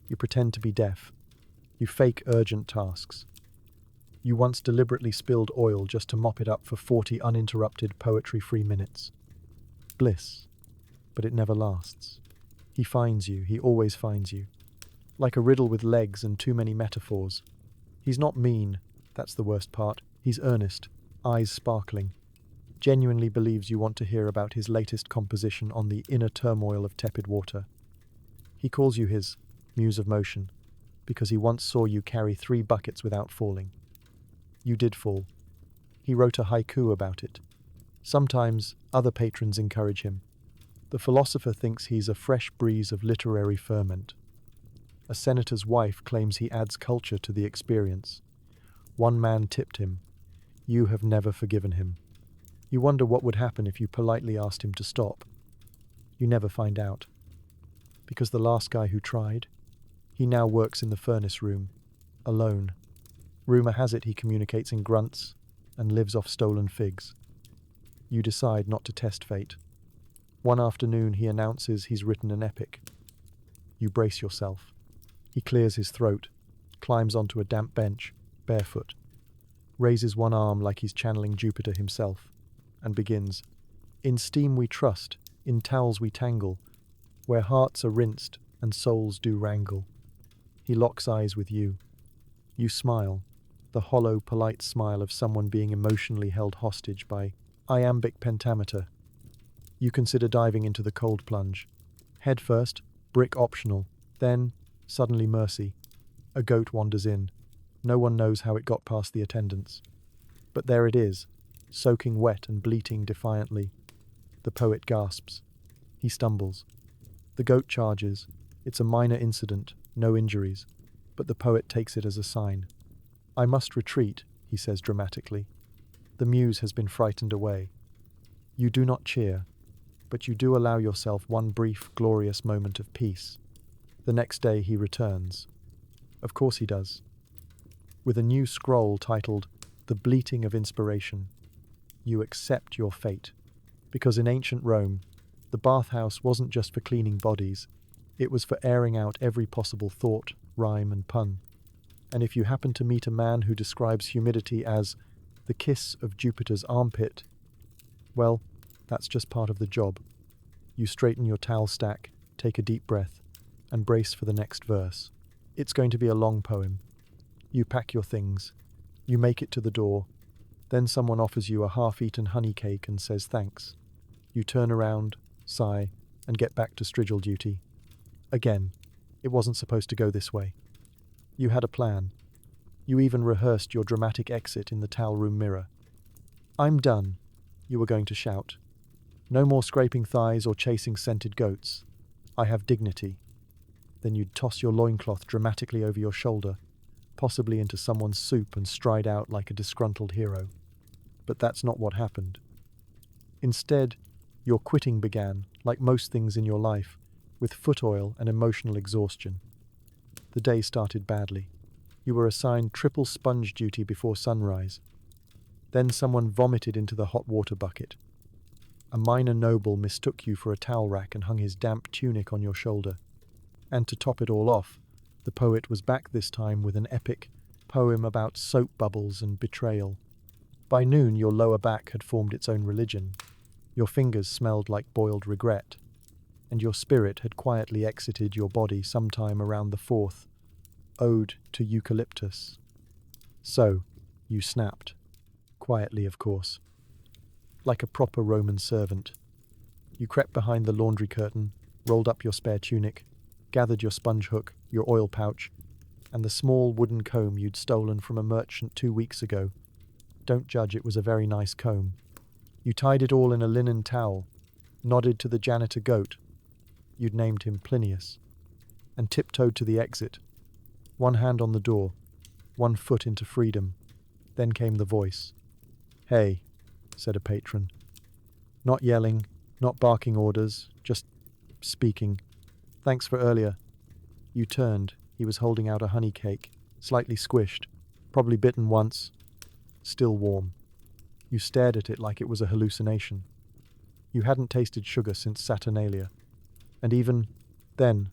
You pretend to be deaf. You fake urgent tasks. You once deliberately spilled oil just to mop it up for 40 uninterrupted poetry-free minutes. Bliss. But it never lasts. He finds you. He always finds you. Like a riddle with legs and too many metaphors. He's not mean. That's the worst part. He's earnest. Eyes sparkling. Genuinely believes you want to hear about his latest composition on the inner turmoil of tepid water. He calls you his muse of motion, because he once saw you carry 3 buckets without falling. You did fall. He wrote a haiku about it. Sometimes other patrons encourage him. The philosopher thinks he's a fresh breeze of literary ferment. A senator's wife claims he adds culture to the experience. One man tipped him. You have never forgiven him. You wonder what would happen if you politely asked him to stop. You never find out. Because the last guy who tried, he now works in the furnace room, alone. Rumor has it he communicates in grunts and lives off stolen figs. You decide not to test fate. One afternoon he announces he's written an epic. You brace yourself. He clears his throat, climbs onto a damp bench, barefoot, raises one arm like he's channeling Jupiter himself, and begins, "In steam we trust, in towels we tangle, where hearts are rinsed and souls do wrangle." He locks eyes with you. You smile, the hollow, polite smile of someone being emotionally held hostage by iambic pentameter. You consider diving into the cold plunge. Head first, brick optional, then, suddenly mercy. A goat wanders in. No one knows how it got past the attendants. But there it is, soaking wet and bleating defiantly. The poet gasps. He stumbles. The goat charges. It's a minor incident, no injuries, but the poet takes it as a sign. "I must retreat," he says dramatically. The muse has been frightened away. You do not cheer, but you do allow yourself one brief, glorious moment of peace. The next day he returns. Of course he does. With a new scroll titled The Bleating of Inspiration. You accept your fate. Because in ancient Rome, the bathhouse wasn't just for cleaning bodies, it was for airing out every possible thought, rhyme, and pun. And if you happen to meet a man who describes humidity as the kiss of Jupiter's armpit, well, that's just part of the job. You straighten your towel stack, take a deep breath, and brace for the next verse. It's going to be a long poem. You pack your things. You make it to the door. Then someone offers you a half-eaten honey cake and says thanks. You turn around, sigh, and get back to strigil duty. Again, It wasn't supposed to go this way. You had a plan. You even rehearsed your dramatic exit in the towel room mirror. "I'm done," you were going to shout. "No more scraping thighs or chasing scented goats. I have dignity." Then you'd toss your loincloth dramatically over your shoulder, possibly into someone's soup, and stride out like a disgruntled hero. But that's not what happened. Instead, your quitting began, like most things in your life, with foot oil and emotional exhaustion. The day started badly. You were assigned triple sponge duty before sunrise. Then someone vomited into the hot water bucket. A minor noble mistook you for a towel rack and hung his damp tunic on your shoulder. And to top it all off, the poet was back this time with an epic poem about soap bubbles and betrayal. By noon, your lower back had formed its own religion. Your fingers smelled like boiled regret, and your spirit had quietly exited your body sometime around the 4th Ode to Eucalyptus. So, you snapped. Quietly, of course. Like a proper Roman servant. You crept behind the laundry curtain, rolled up your spare tunic, gathered your sponge hook, your oil pouch, and the small wooden comb you'd stolen from a merchant 2 weeks ago. Don't judge, it was a very nice comb. You tied it all in a linen towel, nodded to the janitor goat, you'd named him Plinius, and tiptoed to the exit, one hand on the door, one foot into freedom. Then came the voice. "Hey," said a patron. Not yelling, not barking orders, just speaking. "Thanks for earlier." You turned. He was holding out a honey cake, slightly squished, probably bitten once, still warm. You stared at it like it was a hallucination. You hadn't tasted sugar since Saturnalia. And even then,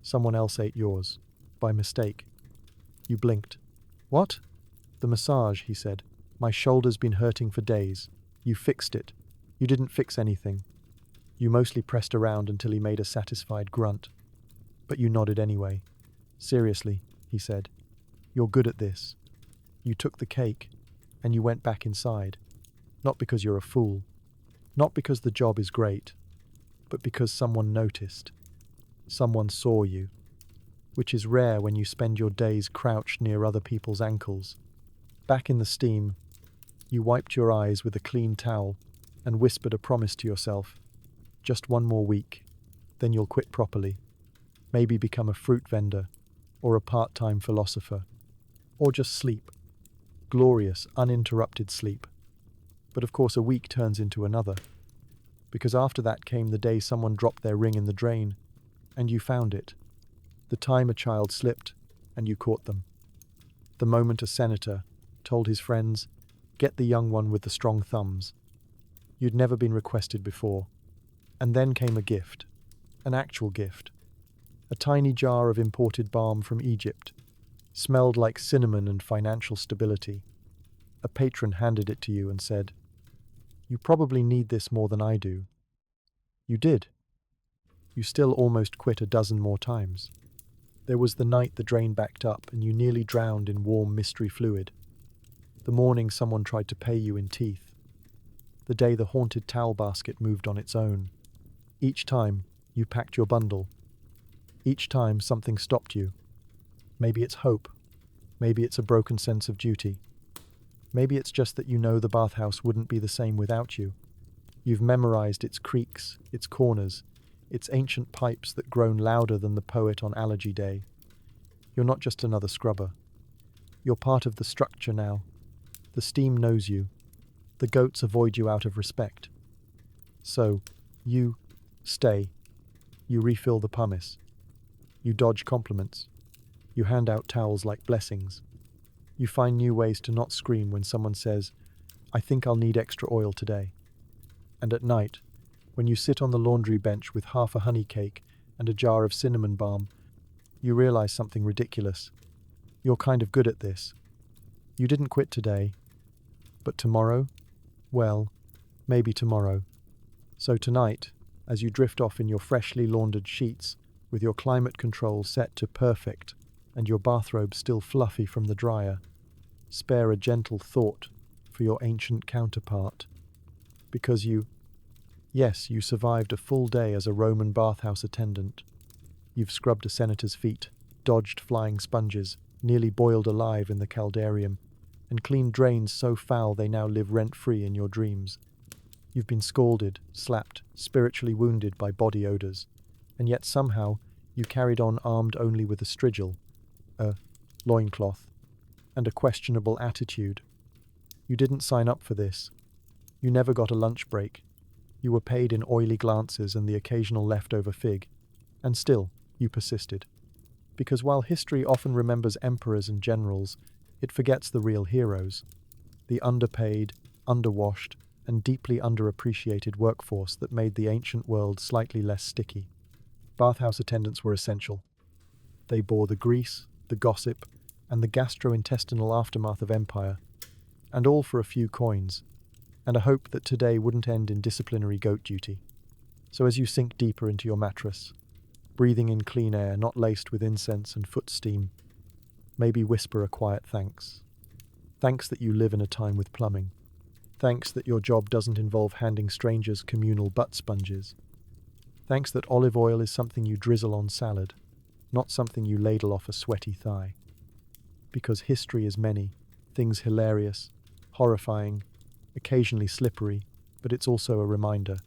someone else ate yours, by mistake. You blinked. "What?" "The massage," he said. "My shoulder's been hurting for days. You fixed it. You didn't fix anything." You mostly pressed around until he made a satisfied grunt. But you nodded anyway. "Seriously," he said. "You're good at this." You took the cake, and you went back inside. Not because you're a fool. Not because the job is great. But because someone noticed. Someone saw you. Which is rare when you spend your days crouched near other people's ankles. Back in the steam, you wiped your eyes with a clean towel and whispered a promise to yourself. Just one more week, then you'll quit properly. Maybe become a fruit vendor, or a part-time philosopher, or just sleep. Glorious, uninterrupted sleep. But of course a week turns into another. Because after that came the day someone dropped their ring in the drain, and you found it. The time a child slipped, and you caught them. The moment a senator told his friends, "Get the young one with the strong thumbs." You'd never been requested before. And then came a gift. An actual gift. A tiny jar of imported balm from Egypt. Smelled like cinnamon and financial stability. A patron handed it to you and said, "You probably need this more than I do." You did. You still almost quit a dozen more times. There was the night the drain backed up and you nearly drowned in warm mystery fluid. The morning someone tried to pay you in teeth. The day the haunted towel basket moved on its own. Each time, you packed your bundle. Each time, something stopped you. Maybe it's hope. Maybe it's a broken sense of duty. Maybe it's just that you know the bathhouse wouldn't be the same without you. You've memorized its creaks, its corners, its ancient pipes that groan louder than the poet on allergy day. You're not just another scrubber. You're part of the structure now. The steam knows you. The goats avoid you out of respect. So, you stay. You refill the pumice. You dodge compliments. You hand out towels like blessings. You find new ways to not scream when someone says, "I think I'll need extra oil today." And at night, when you sit on the laundry bench with half a honey cake and a jar of cinnamon balm, you realize something ridiculous. You're kind of good at this. You didn't quit today. But tomorrow? Well, maybe tomorrow. So tonight, as you drift off in your freshly laundered sheets, with your climate control set to perfect and your bathrobe still fluffy from the dryer, spare a gentle thought for your ancient counterpart. Because yes, you survived a full day as a Roman bathhouse attendant. You've scrubbed a senator's feet, dodged flying sponges, nearly boiled alive in the caldarium, and cleaned drains so foul they now live rent-free in your dreams. You've been scalded, slapped, spiritually wounded by body odors, and yet somehow you carried on armed only with a strigil, a loincloth, and a questionable attitude. You didn't sign up for this. You never got a lunch break. You were paid in oily glances and the occasional leftover fig, and still you persisted. Because while history often remembers emperors and generals, it forgets the real heroes, the underpaid, underwashed, and deeply underappreciated workforce that made the ancient world slightly less sticky. Bathhouse attendants were essential. They bore the grease, the gossip, and the gastrointestinal aftermath of empire, and all for a few coins, and a hope that today wouldn't end in disciplinary goat duty. So as you sink deeper into your mattress, breathing in clean air not laced with incense and foot steam, maybe whisper a quiet thanks. Thanks that you live in a time with plumbing. Thanks that your job doesn't involve handing strangers communal butt sponges. Thanks that olive oil is something you drizzle on salad, not something you ladle off a sweaty thigh. Because history is many, things hilarious, horrifying, occasionally slippery, but it's also a reminder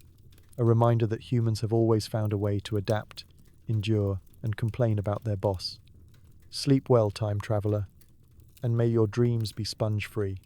that humans have always found a way to adapt, endure, and complain about their boss. Sleep well, time traveler, and may your dreams be sponge-free.